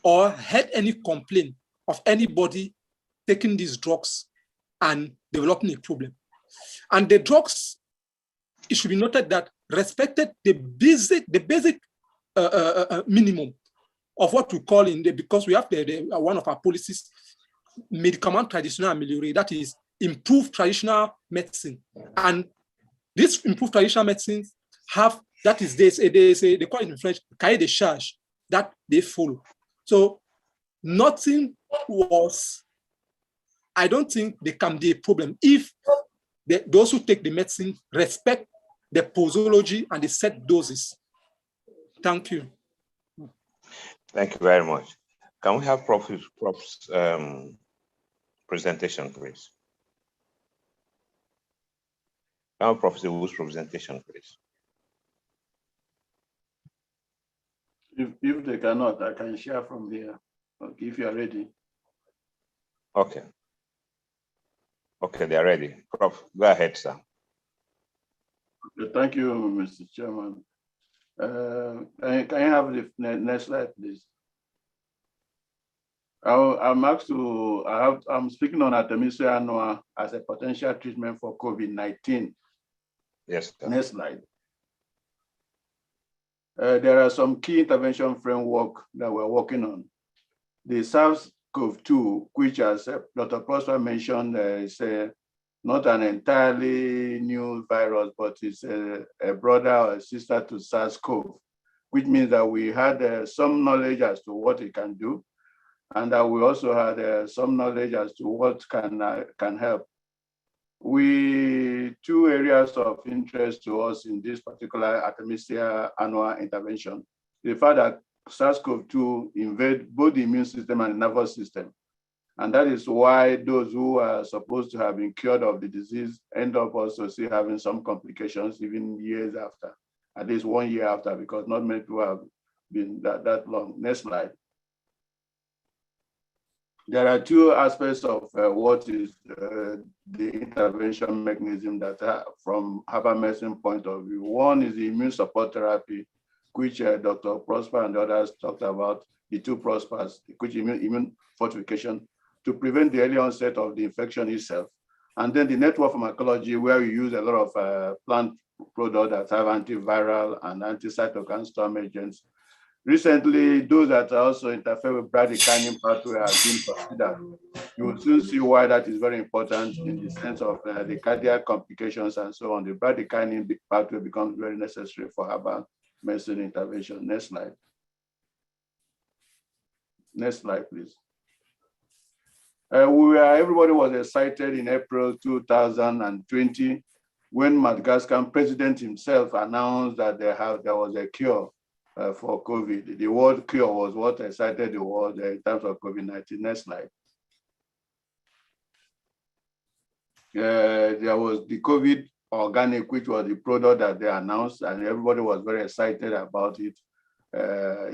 or had any complaint of anybody taking these drugs and developing a problem. And the drugs, it should be noted that respected the basic minimum of what we call because we have one of our policies, medicament traditional ameliorer, that is improved traditional medicine. And these improved traditional medicines have, that is, they call it in French, cahier de charge, that they follow. So nothing was, I don't think there can be a problem if those who take the medicine respect the posology and the set doses. Thank you. Thank you very much. Can we have Prof's presentation, please? Now, Professor Wu's presentation, please. If they cannot, I can share from here. Okay, if you are ready. Okay. Okay, they are ready. Prof, go ahead, sir. Okay, thank you, Mr. Chairman. Can you have the next slide, please? I'm speaking on Artemisia annua as a potential treatment for COVID-19. Yes, sir. Next slide. There are some key intervention framework that we're working on. The SARS-CoV-2, which, as Dr. Prosper mentioned, is not an entirely new virus, but it's a brother or a sister to SARS-CoV, which means that we had some knowledge as to what it can do, and that we also had some knowledge as to what can help. Two areas of interest to us in this particular Artemisia annua intervention: the fact that SARS-CoV-2 invade both the immune system and the nervous system. And that is why those who are supposed to have been cured of the disease end up also still having some complications even years after, at least 1 year after, because not many people have been that long. Next slide. There are 2 aspects of what is the intervention mechanism that from herbal medicine point of view. One is the immune support therapy, which Dr. Prosper and others talked about, the 2 Prospers, which immune fortification, to prevent the early onset of the infection itself. And then the network pharmacology, where we use a lot of plant products that have antiviral and anti-cytokine storm agents. Recently, those that also interfere with bradykinin pathway have been considered. You will soon see why that is very important in the sense of the cardiac complications and so on. The bradykinin pathway becomes very necessary for herbal medicine intervention. Next slide. Next slide, please. Everybody was excited in April 2020 when Madagascar president himself announced that there was a cure for COVID. The word cure was what excited the world in terms of COVID-19. Next slide. There was the COVID organic, which was the product that they announced, and everybody was very excited about it.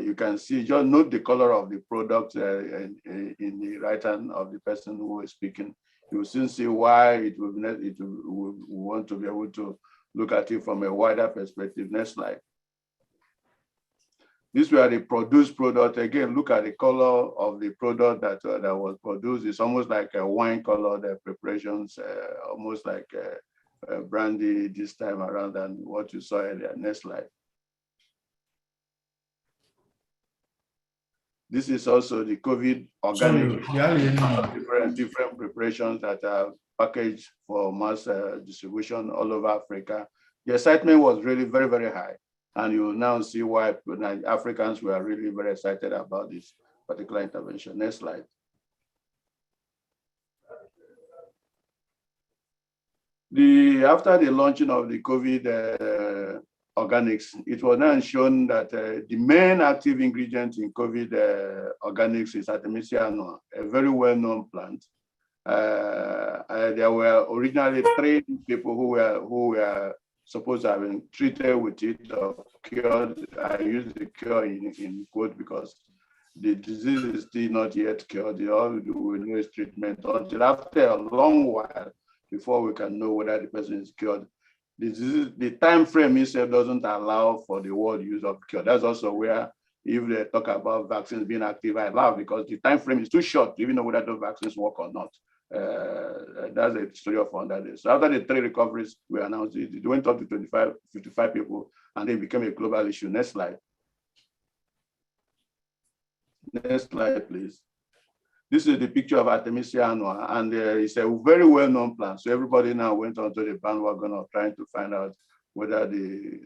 You can see, just note the color of the product in the right hand of the person who is speaking. You will soon see why we want to be able to look at it from a wider perspective. Next slide. These were the produced product. Again, look at the color of the product that was produced. It's almost like a wine color, the preparations, almost like brandy this time around than what you saw earlier. Next slide. This is also the COVID organic, different preparations that are packaged for mass distribution all over Africa. The excitement was really very, very high. And you will now see why Africans were really very excited about this particular intervention. Next slide. After the launching of the COVID organics, it was then shown that the main active ingredient in COVID organics is Artemisia annua, a very well-known plant. There were originally 3 people who were supposed to have been treated with it or cured. I use the cure in quote because the disease is still not yet cured. All we know is treatment until after a long while before we can know whether the person is cured. The time frame itself doesn't allow for the word use of cure. That's also where, if they talk about vaccines being active, I laugh because the time frame is too short to even know whether those vaccines work or not. That's a story of 100 days. So after the 3 recoveries, we announced it went up to 55 people, and then became a global issue. Next slide. Next slide, please. This is the picture of Artemisia annua, and it's a very well-known plant. So everybody now went onto the bandwagon of trying to find out whether the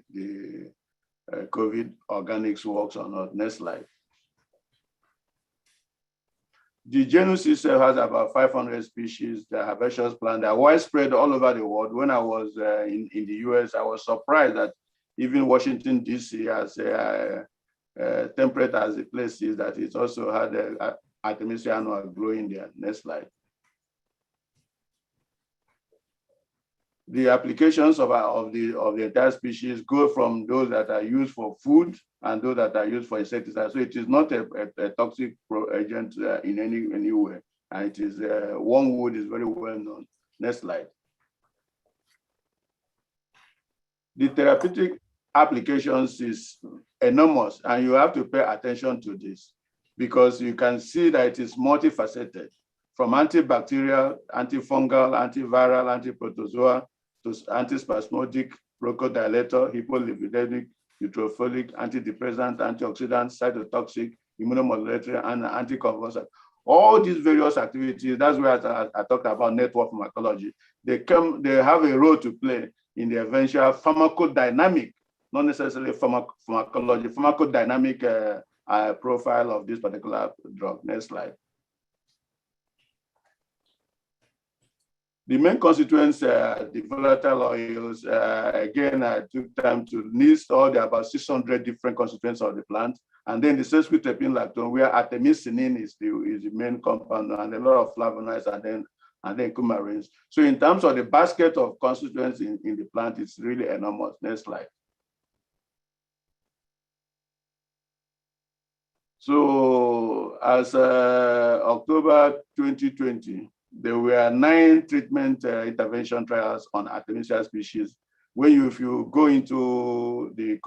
COVID organics works or not. Next slide. The genus itself has about 500 species. The herbaceous plants, they are widespread all over the world. When I was in the US, I was surprised that even Washington, D.C., as temperate as the place is, that it also had Artemisia annua growing there. Next slide. The applications of the entire species go from those that are used for food and those that are used for insecticides. So it is not a toxic agent in any way. And it is wormwood is very well known. Next slide. The therapeutic applications is enormous, and you have to pay attention to this because you can see that it is multifaceted, from antibacterial, antifungal, antiviral, antiprotozoa, to antispasmodic, bronchodilator, hypolipidemic, neutrophilic, antidepressant, antioxidant, cytotoxic, immunomodulatory, and anticonvulsant. All these various activities, that's where I talked about network pharmacology. They have a role to play in the eventual pharmacodynamic, not necessarily pharmacology, pharmacodynamic profile of this particular drug. Next slide. The main constituents, the volatile oils, again, I took time to list all the about 600 different constituents of the plant. And then the sesquiterpene lactone, where artemisinin is the main compound, and a lot of flavonoids, and then coumarins. So in terms of the basket of constituents in the plant, it's really enormous. Next slide. So as October 2020, there were 9 treatment intervention trials on Artemisia species. If you go into the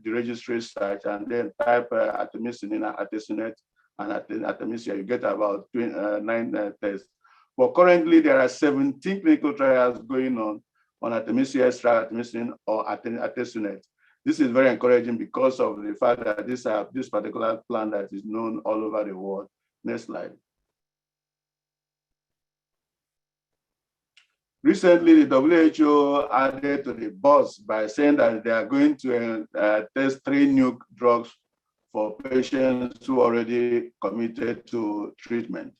registry site and then type artemisinin, artesunate, and Artemisia, you get about 9 tests. But currently, there are 17 clinical trials going on Artemisia extra, artemisinin, or artesunate. This is very encouraging because of the fact that this particular plant that is known all over the world. Next slide. Recently, the WHO added to the buzz by saying that they are going to test 3 new drugs for patients who already committed to treatment.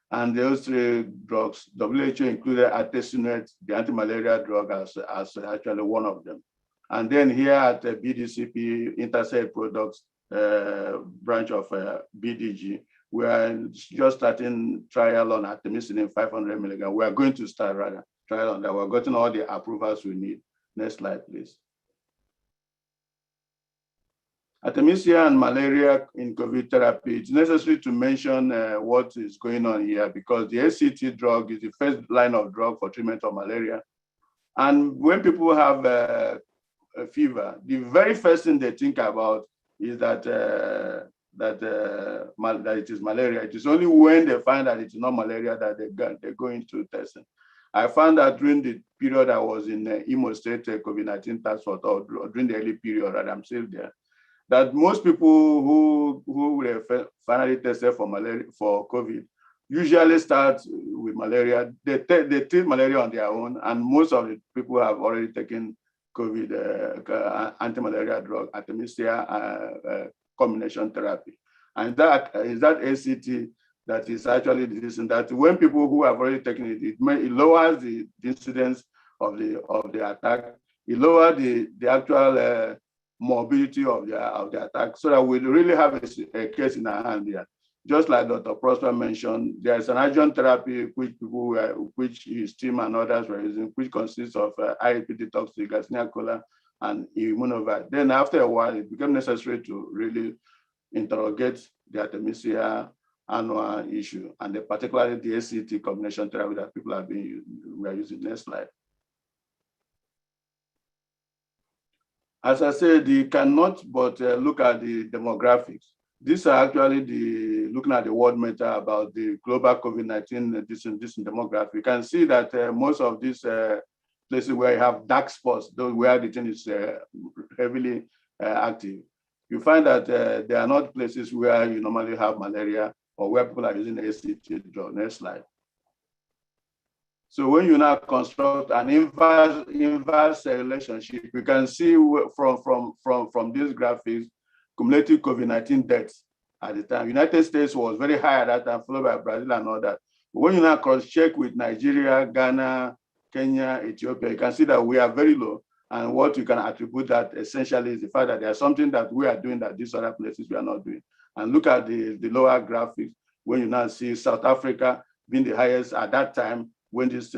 And those 3 drugs, WHO included artesunate, the anti-malaria drug, as actually one of them. And then here at the BDCP, Intercept Products branch of BDG, we are just starting trial on artemisinin 500 milligrams. We are going to start rather trial on that. We're getting all the approvals we need. Next slide, please. Artemisia and malaria in COVID therapy. It's necessary to mention what is going on here because the ACT drug is the first line of drug for treatment of malaria. And when people have a fever, the very first thing they think about is that that it is malaria. It is only when they find that it is not malaria that they go into testing. I found that during the period I was in Imo State COVID-19 task force, or during the early period that I'm still there, that most people who were finally tested for malaria, for COVID, usually start with malaria. They treat malaria on their own, and most of the people have already taken COVID anti-malaria drug, Artemisia combination therapy. And that is that ACT that is actually the reason that when people who have already taken it, it lowers the incidence of the attack. It lowers the actual morbidity of the attack, so that we really have a case in our hand here. Just like Dr. Prosper mentioned, there is an adjunct therapy which his team and others were using, which consists of Ihp Detox Tea, Ganesha Cola, and Immunobite. Then after a while, it became necessary to really interrogate the Artemisia annua issue, and particularly the ACT combination therapy that people have been using. Next slide. As I said, you cannot but look at the demographics. These are actually looking at the world meta about the global COVID-19 this demographic. You can see that most of these places where you have dark spots, those where the thing is heavily active, you find that there are not places where you normally have malaria or where people are using ACT drug. Next slide. So when you now construct an inverse relationship, you can see from these graphics, cumulative COVID-19 deaths at the time. United States was very high at that time, followed by Brazil and all that. But when you now cross-check with Nigeria, Ghana, Kenya, Ethiopia, you can see that we are very low. And what you can attribute that essentially is the fact that there's something that we are doing that these other places we are not doing. And look at the lower graphics, when you now see South Africa being the highest at that time when this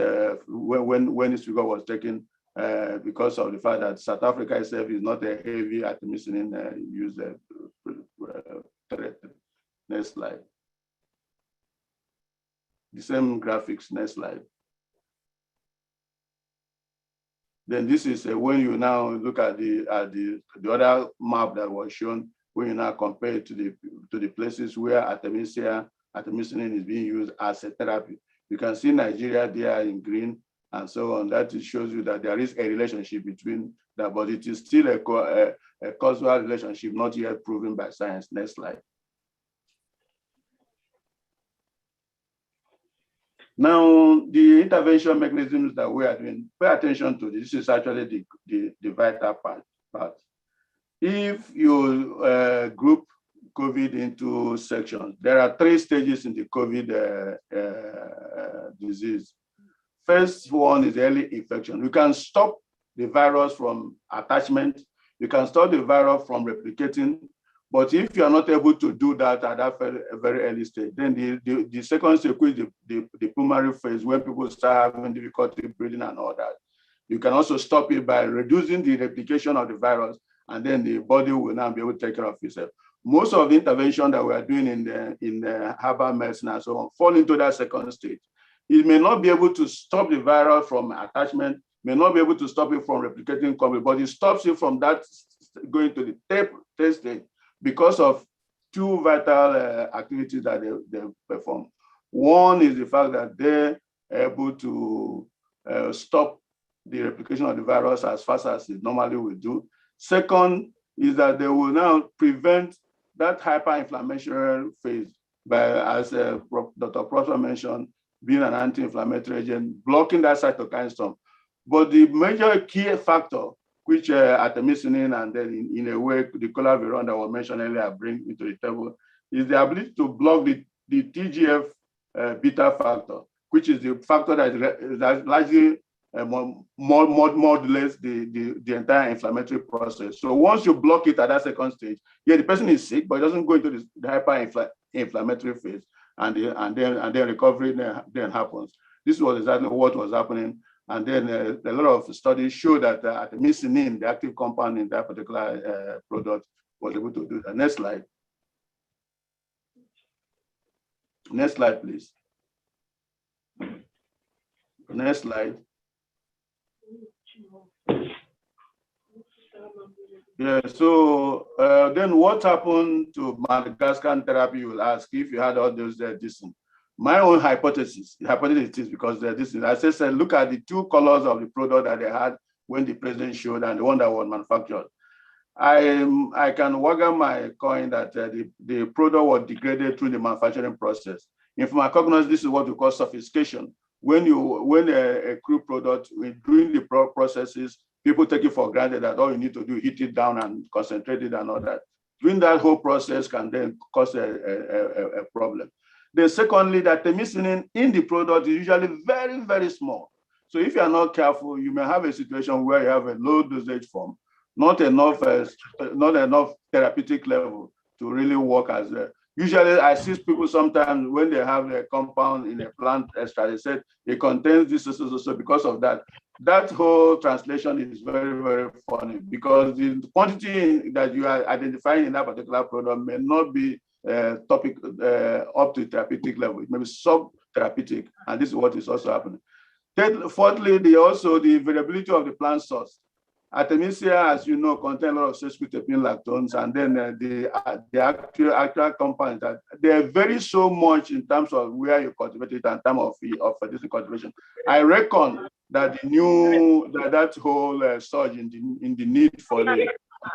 when this figure was taken, because of the fact that South Africa itself is not a heavy artemisinin user. Next slide. The same graphics. Next slide. Then this is when you now look at the other map that was shown, when you now compare it to the places where artemisinin is being used as a therapy. You can see Nigeria there in green and so on. That shows you that there is a relationship between that, but it is still a causal relationship not yet proven by science. Next slide. Now, the intervention mechanisms that we are doing, pay attention to this. This is actually the vital part. If you group COVID into sections, there are 3 stages in the COVID disease. First one is early infection. You can stop the virus from attachment. You can stop the virus from replicating. But if you are not able to do that at that very early stage, then the second stage is the pulmonary phase, where people start having difficulty breathing and all that. You can also stop it by reducing the replication of the virus, and then the body will now be able to take care of itself. Most of the intervention that we are doing in the herbal medicine and so on fall into that second stage. It may not be able to stop the virus from attachment, may not be able to stop it from replicating, but it stops it from that going to the third stage, because of 2 vital activities that they perform. One is the fact that they're able to stop the replication of the virus as fast as it normally would do. Second is that they will now prevent that hyperinflammatory phase by, as Dr. Prosper mentioned, being an anti-inflammatory agent, blocking that cytokine storm. But the major key factor, which artemisinin and then in a way the colaviron that was mentioned earlier bring into the table, is the ability to block the TGF beta factor, which is the factor that largely modulates the entire inflammatory process. So once you block it at that second stage, yeah, the person is sick, but it doesn't go into the hyperinflammatory phase, and then recovery then happens. This was exactly what was happening. And then a lot of studies show that artemisinin, the active compound in that particular product, was able to do that. Next slide. Next slide, please. Next slide. Yeah, so then what happened to Madagascar therapy, you will ask, if you had all those distance. My own hypothesis is because this is, as I said, look at the two colors of the product that they had when the president showed and the one that was manufactured. I can waggle my coin that the product was degraded through the manufacturing process. In pharmacognosy, this is what we call sophistication. When a crude product, during the processes, people take it for granted that all you need to do is heat it down and concentrate it and all that. During that whole process can then cause a problem. Then secondly, that the artemisinin in the product is usually very, very small. So if you are not careful, you may have a situation where you have a low dosage form, not enough therapeutic level to really work as a. Usually, I see people sometimes when they have a compound in a plant extract, they said it contains this, so because of that. That whole translation is very, very funny because the quantity that you are identifying in that particular product may not be up to therapeutic level. It may be sub-therapeutic, and this is what is also happening. Then, fourthly, the variability of the plant source. Artemisia, as you know, contain a lot of sesquiterpene lactones, and then the actual compounds that they vary so much in terms of where you cultivate it and time of this cultivation. I reckon that that whole surge in the need for the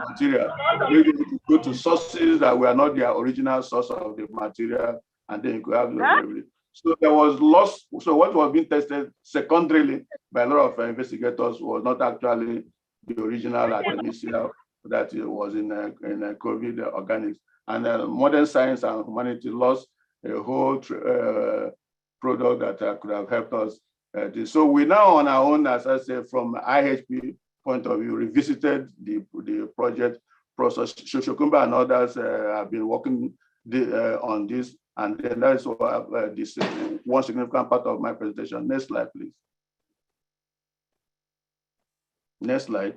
material, maybe go to sources that were not the original source of the material, and then you could have no. So there was loss. So what was being tested secondarily by a lot of investigators was not actually the original Artemisia that was in COVID organics. And modern science and humanity lost a whole product that could have helped us. So we now on our own, as I said, from IHP point of view, revisited the project process. Shoshokumba and others have been working on this. And then that is what this one significant part of my presentation. Next slide, please. Next slide.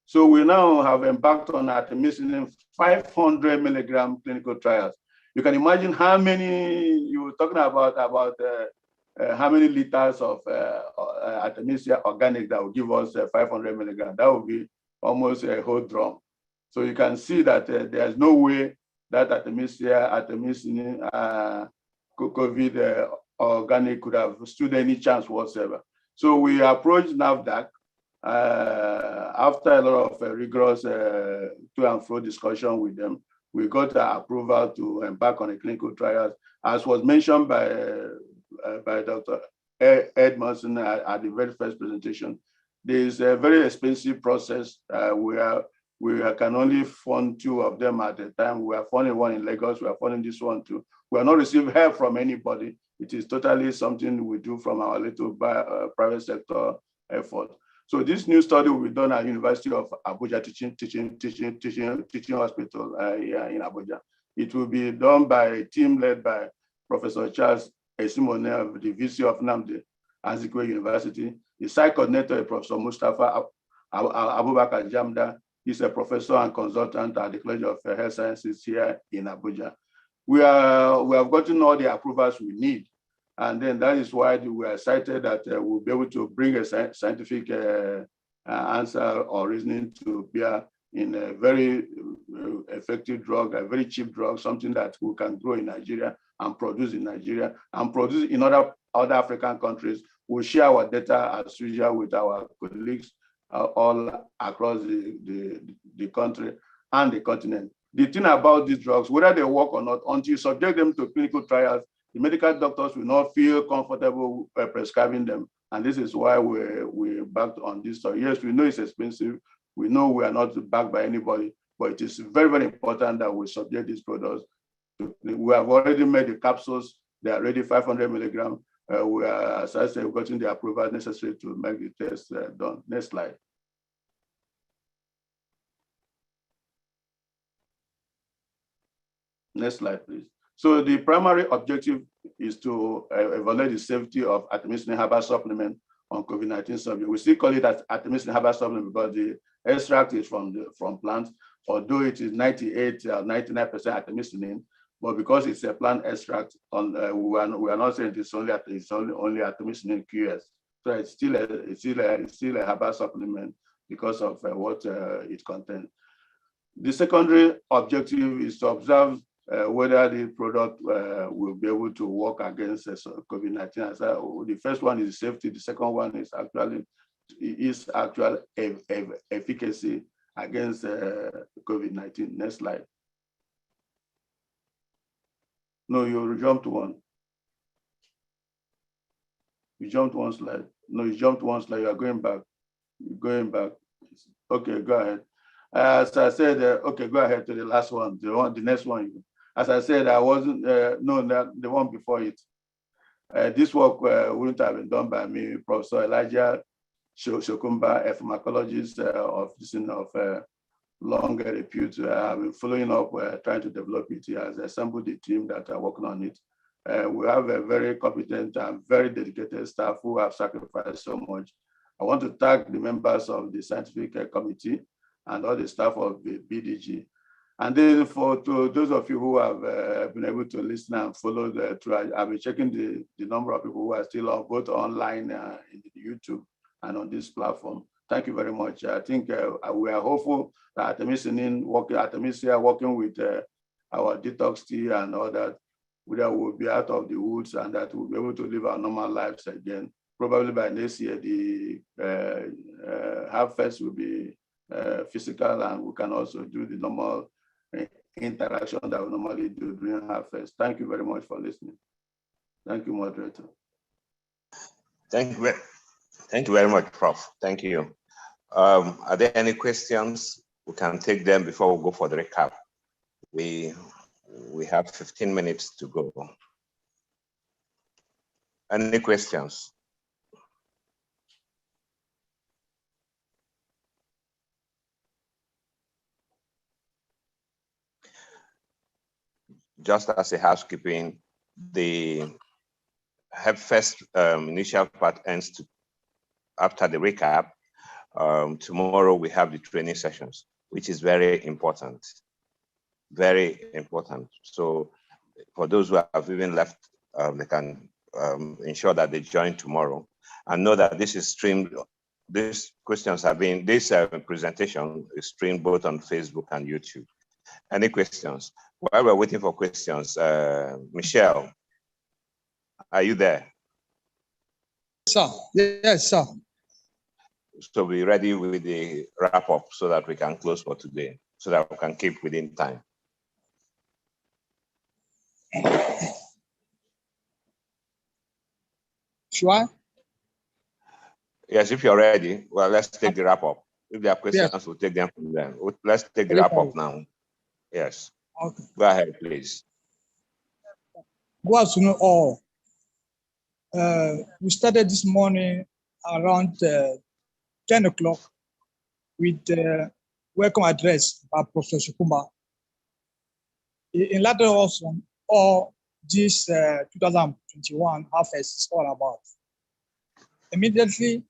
So we now have embarked on artemisinin 500 milligram clinical trials. You can imagine how many, you were talking about how many liters of artemisia organic that will give us 500 milligram. That would be almost a whole drum. So you can see that there's no way that artemisinin COVID organic could have stood any chance whatsoever. So we approached NAFDAC after a lot of rigorous to and fro discussion with them. We got approval to embark on a clinical trial, as was mentioned by Dr. Edmondson at the very first presentation. There is a very expensive process where we can only fund 2 of them at a time. We are funding one in Lagos, we are funding this one too. We are not receiving help from anybody. It is totally something we do from our little private sector effort. So this new study will be done at University of Abuja Teaching Hospital here in Abuja. It will be done by a team led by Professor Charles Esimone of the VC of Nnamdi Azikiwe University. The site coordinator is Professor Mustafa Abubakar Jamda. He's a professor and consultant at the College of Health Sciences here in Abuja. We have gotten all the approvals we need. And then that is why we are excited that we'll be able to bring a scientific answer or reasoning to bear in a very effective drug, a very cheap drug, something that we can grow in Nigeria and produce in Nigeria and produce in other African countries. We'll share our data as usual with our colleagues all across the country and the continent. The thing about these drugs, whether they work or not, until you subject them to clinical trials, the medical doctors will not feel comfortable prescribing them. And this is why we backed on this. So yes, we know it's expensive. We know we are not backed by anybody, but it is very, very important that we subject these products. We have already made the capsules. They are ready, 500 milligrams. We are, as I said, we've gotten the approval necessary to make the test done. Next slide. Next slide, please. So the primary objective is to evaluate the safety of artemisinin herbal supplement on COVID-19 subject. We still call it as artemisinin herbal supplement because the extract is from plants, although it is 98 or 99% artemisinin, but because it's a plant extract, we are not saying it's only artemisinin QS. So it's still a herbal supplement because of what it contains. The secondary objective is to observe whether the product will be able to work against COVID-19. The first one is safety. The second one is actual efficacy against COVID-19. Next slide. No, you jumped one. You jumped one slide. No, you jumped one slide. You are going back. You're going back. Okay, go ahead. As I said, okay, go ahead to the last one. The next one. As I said, I wasn't the one before it. This work wouldn't have been done by me, Professor Elijah Shokumba, a pharmacologist of long repute. I've been following up, trying to develop it. He has assembled the team that are working on it. We have a very competent and very dedicated staff who have sacrificed so much. I want to thank the members of the scientific committee and all the staff of the BDG. And then to those of you who have been able to listen and follow I've been checking the number of people who are still on both online in YouTube and on this platform. Thank you very much. I think we are hopeful that Artemisia working with our detox tea and all that, that will be out of the woods and that we'll be able to live our normal lives again. Probably by next year, the HerbFEST will be physical, and we can also do the normal interaction that we normally do during HerbFEST. Thank you very much for listening. Thank you, moderator. Thank you very much, Prof. Thank you. Are there any questions? We can take them before we go for the recap. We have 15 minutes to go. Any questions? Just as a housekeeping, the HerbFEST initial part ends after the recap. Tomorrow we have the training sessions, which is very important. Very important. So for those who have even left, they can ensure that they join tomorrow and know that this is streamed. These questions have been, this presentation is streamed both on Facebook and YouTube. Any questions? While we're waiting for questions, Michelle, are you there? Sir, yes, sir. So we're ready with the wrap up so that we can close for today, so that we can keep within time. Sure. Yes, if you're ready, well, let's take the wrap up. If there are questions, yes, we'll take them from there. Let's take the wrap up now. Yes. Okay. Go ahead, please. Good afternoon, all. We started this morning around 10 o'clock with the welcome address by Professor Shokumba. In latter also, all this 2021 HerbFEST is all about. Immediately,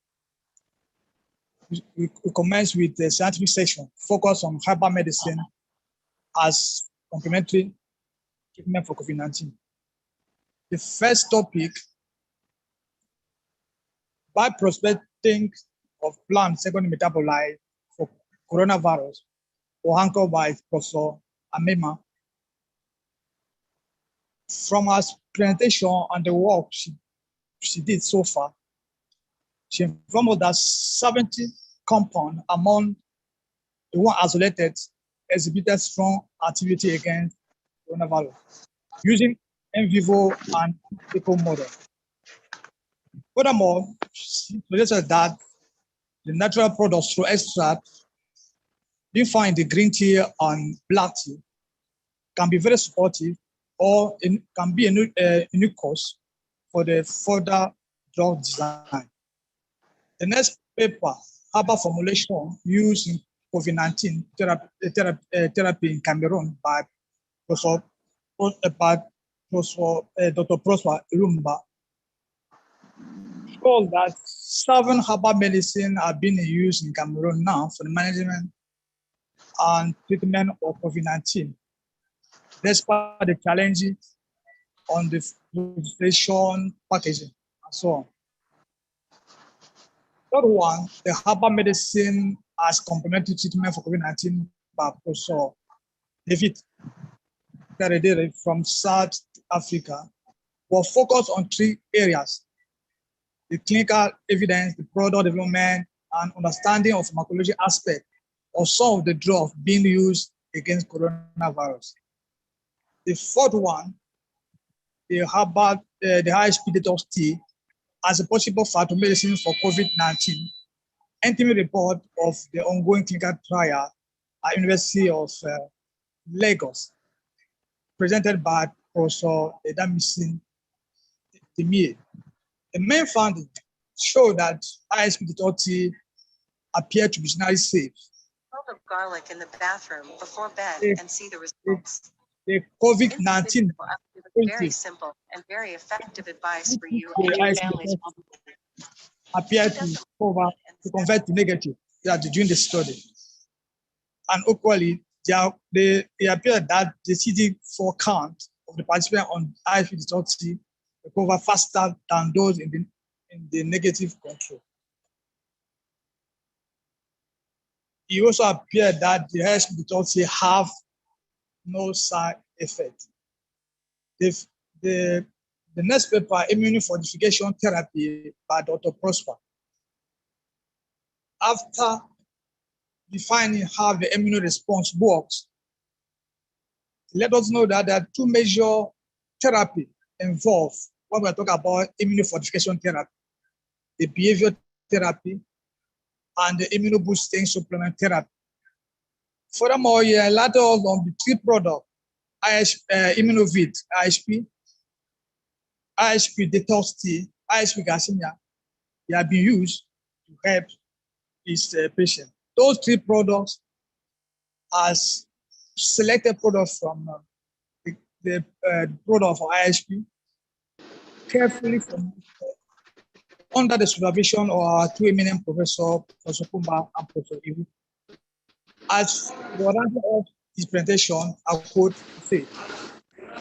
we commence with the scientific section focused on herbal medicine as complementary treatment for COVID-19. The first topic, by prospecting of plant secondary metabolite for coronavirus, or anchored by Professor Amema. From her presentation and the work she did so far, she informed us that 70 compounds among the one isolated exhibited strong activity against coronavirus using in vivo and eco model. Furthermore, she suggested that the natural products through extract being found in the green tea and black tea can be very supportive or can be a unique cause for the further drug design. The next paper, herbal formulation used in COVID-19 therapy in Cameroon by Dr. Prosper Lumba, showed that 7 herbal medicine are being used in Cameroon now for the management and treatment of COVID-19. Despite the challenges on the registration packaging and so on. Third one, the herbal medicine as complementary treatment for COVID-19 by Professor David Karedere from South Africa was focused on 3 areas: the clinical evidence, the product development, and understanding of pharmacology aspect of some of the drugs being used against coronavirus. The fourth one, the Herbal, the Ihp Detox Tea as a possible phytomedicine for COVID-19, interim report of the ongoing clinical trial at University of Lagos, presented by Professor Edamisin Timie. The main findings show that Ihp Detox Tea appear to be generally safe. Of garlic in the bathroom before bed and see the results. The COVID-19 very simple and very effective advice for you and your families. Appear to convert to negative during the study. And equally, they appear that the CD4 count of the participants on Ihp Detox Tea recover faster than those in the negative control. It also appeared that the Ihp Detox Tea have no side effect. The next paper, Immunofortification Therapy by Dr. Prosper. After defining how the immune response works, let us know that there are 2 major therapies involved when we're talking about immunofortification therapy: the behavior therapy and the immunoboosting supplement therapy. Furthermore, you alert us on the 3 products: Immunobite Ihp, Ihp Detox Tea, Ihp Ganesha. They have been used to help this patient. Those 3 products as selected products from the product for Ihp, carefully under the supervision of our 2 eminent professors, Professor Kumba and Professor Ihp. As the order of his presentation, I quote, say,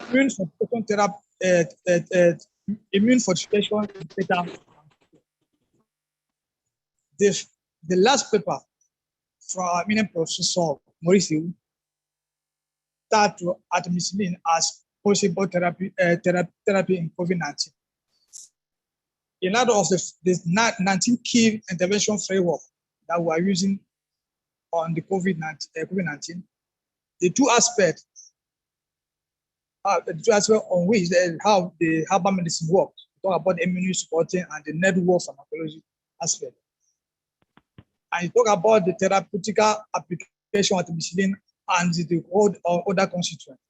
immune fortification therapy, immune fortification is better. The last paper from our eminent professor Mauricio start to artemisinin as possible therapy in COVID-19. In light of the 19 key intervention framework that we are using on the COVID-19, the 2 aspects on which how the herbal medicine works. We talk about the immune supporting and the network pharmacology aspect. And you talk about the therapeutic application of artemisinin and the other constituents.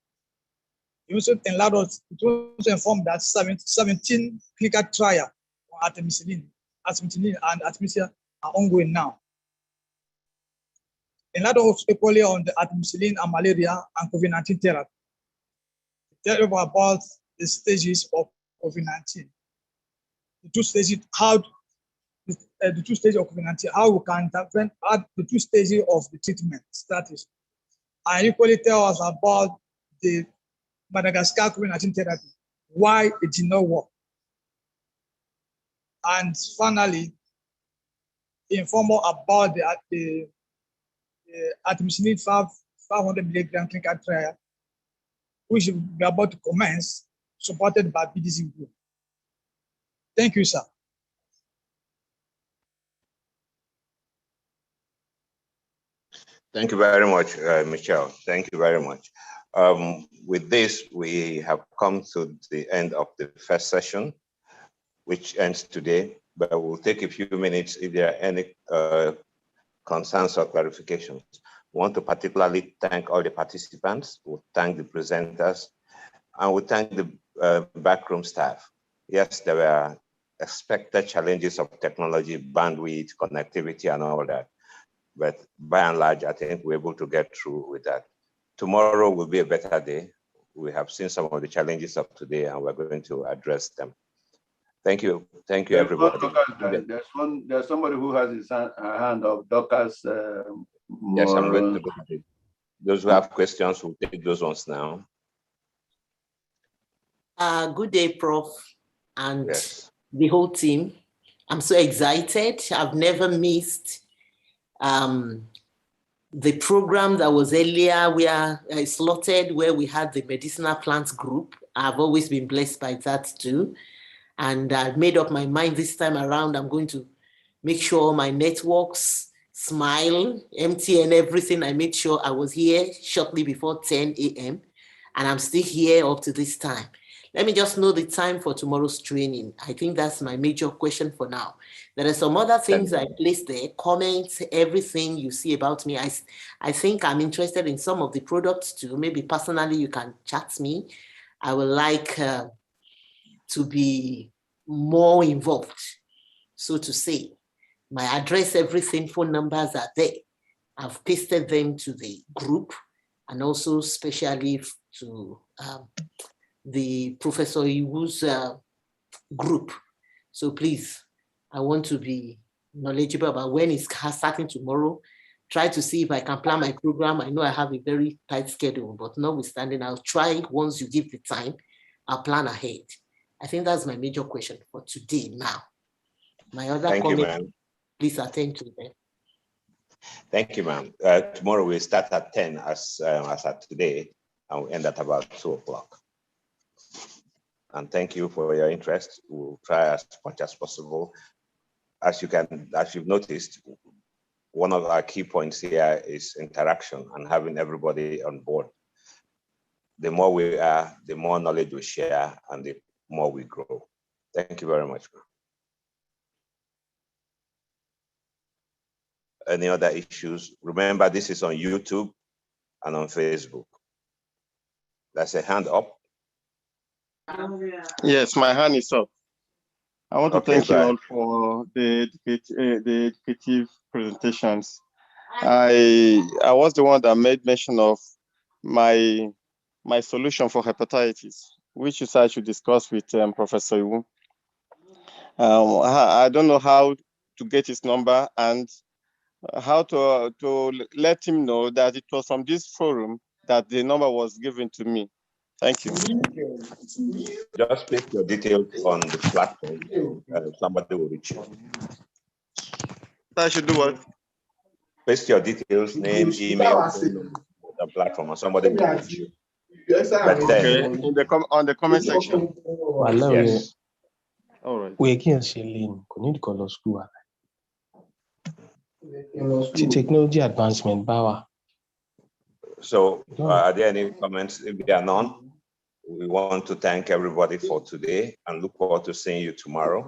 It also allowed us to inform that 17 clinical trials on artemisinin and artemisia are ongoing now. In light of equally on the artemisinin and malaria and COVID-19 therapy, tell about the stages of COVID-19. The 2 stages, the 2 stages of COVID-19, how we can intervene at the 2 stages of the treatment strategy. And equally tell us about the Madagascar COVID-19 therapy, why it did not work. And finally, inform more about the artemisinin 500 milligram clinical trial, which will be about to commence, supported by BDC Group. Thank you, sir. Thank you very much, Michelle. Thank you very much. With this, we have come to the end of the first session, which ends today, but we'll take a few minutes if there are any concerns or clarifications. We want to particularly thank all the participants, we thank the presenters, and we thank the backroom staff. Yes, there were expected challenges of technology, bandwidth, connectivity, and all that. But by and large, I think we're able to get through with that. Tomorrow will be a better day. We have seen some of the challenges of today, and we're going to address them. Thank you. Thank you, everybody. There's somebody who has his hand up, Dorcas. Yes, I'm going to go ahead. Those who have questions, we'll take those ones now. Good day, Prof, and the whole team. I'm so excited. I've never missed the program that was earlier where I slotted, where we had the medicinal plants group. I've always been blessed by that too. And I've made up my mind this time around, I'm going to make sure my networks smile, MTN, everything. I made sure I was here shortly before 10 a.m. and I'm still here up to this time. Let me just know the time for tomorrow's training. I think that's my major question for now. There are some other things I placed there, comments, everything you see about me. I think I'm interested in some of the products too. Maybe personally you can chat me. I would like to be more involved, so to say. My address, everything, phone numbers are there. I've pasted them to the group and also specially to the Professor Iwu's group. So please, I want to be knowledgeable about when it's starting tomorrow. Try to see if I can plan my program. I know I have a very tight schedule, but notwithstanding, I'll try once you give the time, I'll plan ahead. I think that's my major question for today now. My other comment, please attend to them. Thank you, ma'am. Tomorrow we'll start at 10 as at today, and we'll end at about 2 o'clock. And thank you for your interest. We'll try as much as possible. As you've noticed, one of our key points here is interaction and having everybody on board. The more we are, the more knowledge we share, and the more we grow. Thank you very much. Any other issues? Remember, this is on YouTube and on Facebook. That's a hand up. Yes, my hand is up. I want to thank you all for the educative presentations. I was the one that made mention of my solution for hepatitis, which is I should discuss with Professor Iwu. I don't know how to get his number and how to let him know that it was from this forum that the number was given to me. Thank you. Just place your details on the platform. Somebody will reach you. I should do what? Paste your details, name, email, on the platform, and somebody will reach you. Okay, on the comment section. Yes. All right. We can't see school. Technology advancement, power. So, are there any comments? If there are none, we want to thank everybody for today and look forward to seeing you tomorrow.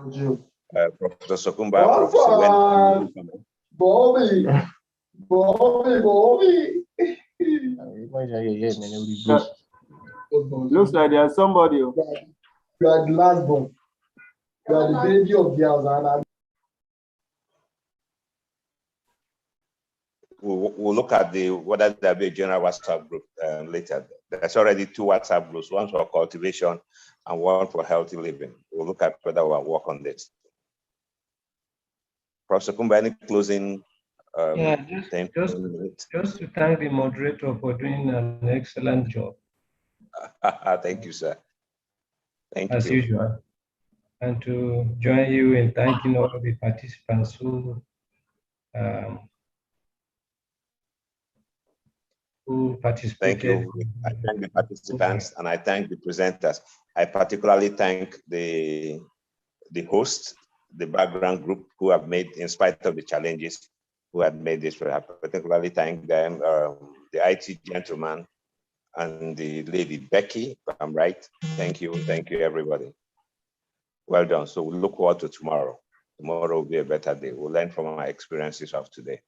Professor Sokumba, Professor Bobby. Looks like there's somebody. You are the last born. You are the baby of girls. And we'll look at whether there'll be a general WhatsApp group later. There's already 2 WhatsApp groups, one for cultivation and one for healthy living. We'll look at whether we'll work on this. Professor Kumba, any closing? Just to thank the moderator for doing an excellent job. Thank you, sir. Thank you. As usual. And to join you in thanking all the participants who participated. Thank you. I thank the participants and I thank the presenters. I particularly thank the hosts, the background group who have made, in spite of the challenges, who have made this. I particularly thank them, the IT gentleman and the lady Becky, if I'm right. Thank you everybody. Well done. So we look forward to tomorrow. Tomorrow will be a better day. We'll learn from our experiences of today.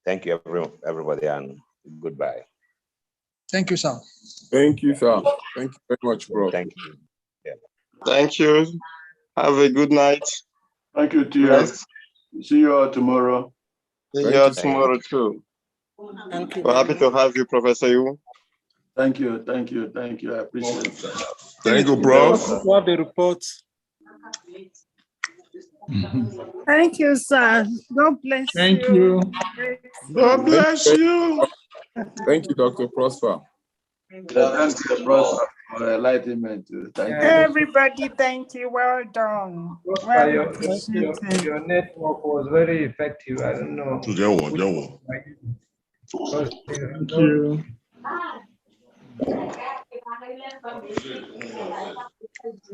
Thank you everybody and goodbye. Thank you, sir. Thank you, sir. Thank you very much, bro. Thank you. Yeah. Thank you. Have a good night. Thank you, Tia. See you all tomorrow. See you all tomorrow too. Thank you. We're happy to have you, Professor Yu. Thank you. I appreciate it. Thank you, bro. What the report? Thank you, sir. God bless you. Thank you. God bless you. Thank you, Dr. Prosper. Thank you, Prosper. for enlightenment. Thank you. Everybody, thank you. Well done. Well appreciated. Your network was very effective. I don't know. To that one. Thank you.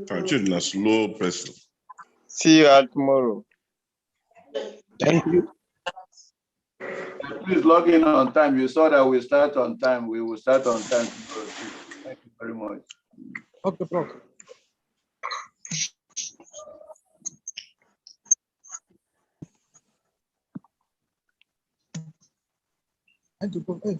Continue, a slow person. See you all tomorrow. Thank you. Please log in on time. You saw that we start on time. We will start on time tomorrow. Thank you very much. Okay, bro. Thank you, bro. Hey,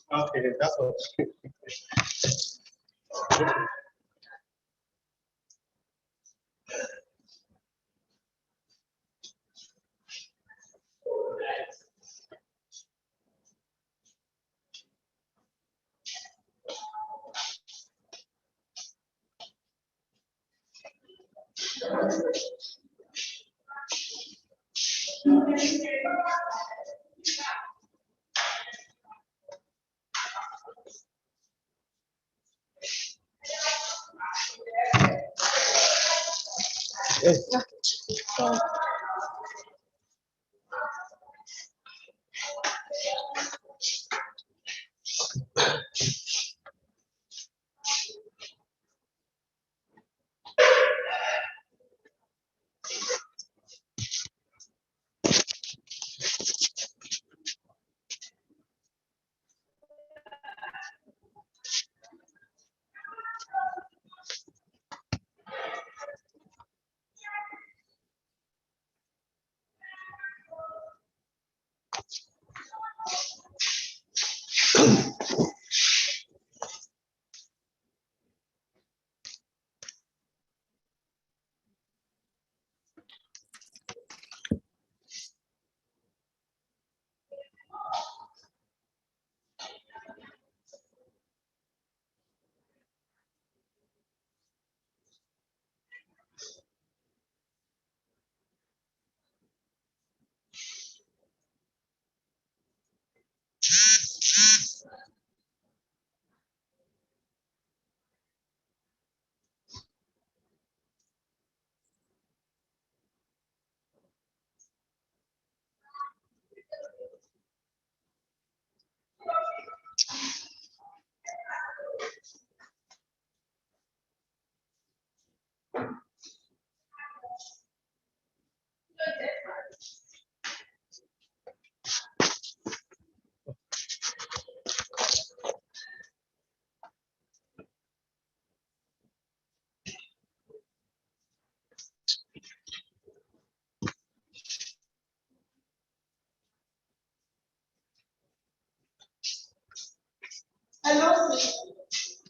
Okay, that's what.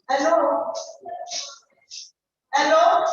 Hello? Hello?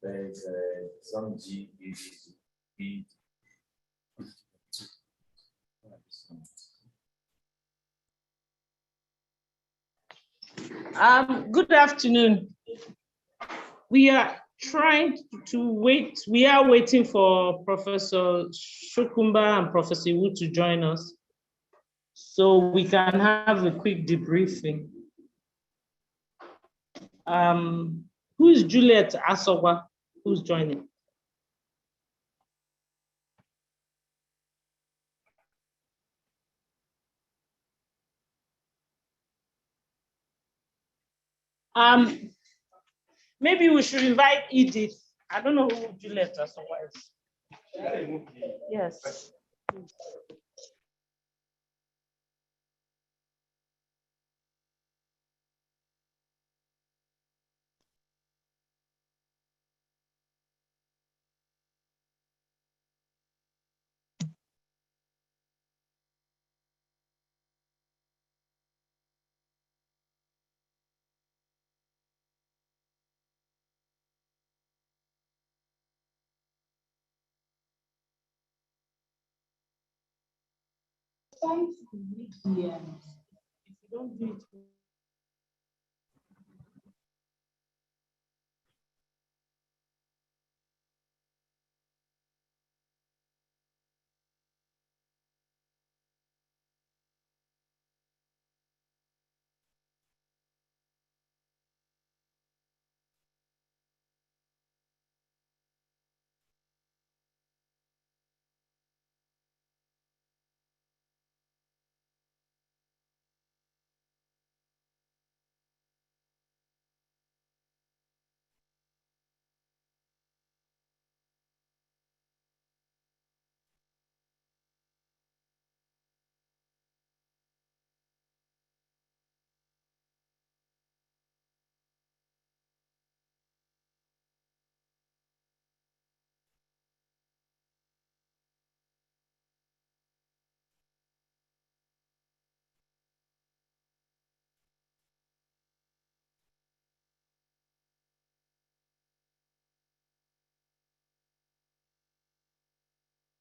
There's some G, B. Good afternoon. We are trying to wait. We are waiting for Professor Shokumba and Professor Iwu to join us so we can have a quick debriefing. Who is Juliet Asowa? Who's joining? Maybe we should invite Edith. I don't know who Juliet Asowa is. Yes. If you don't do it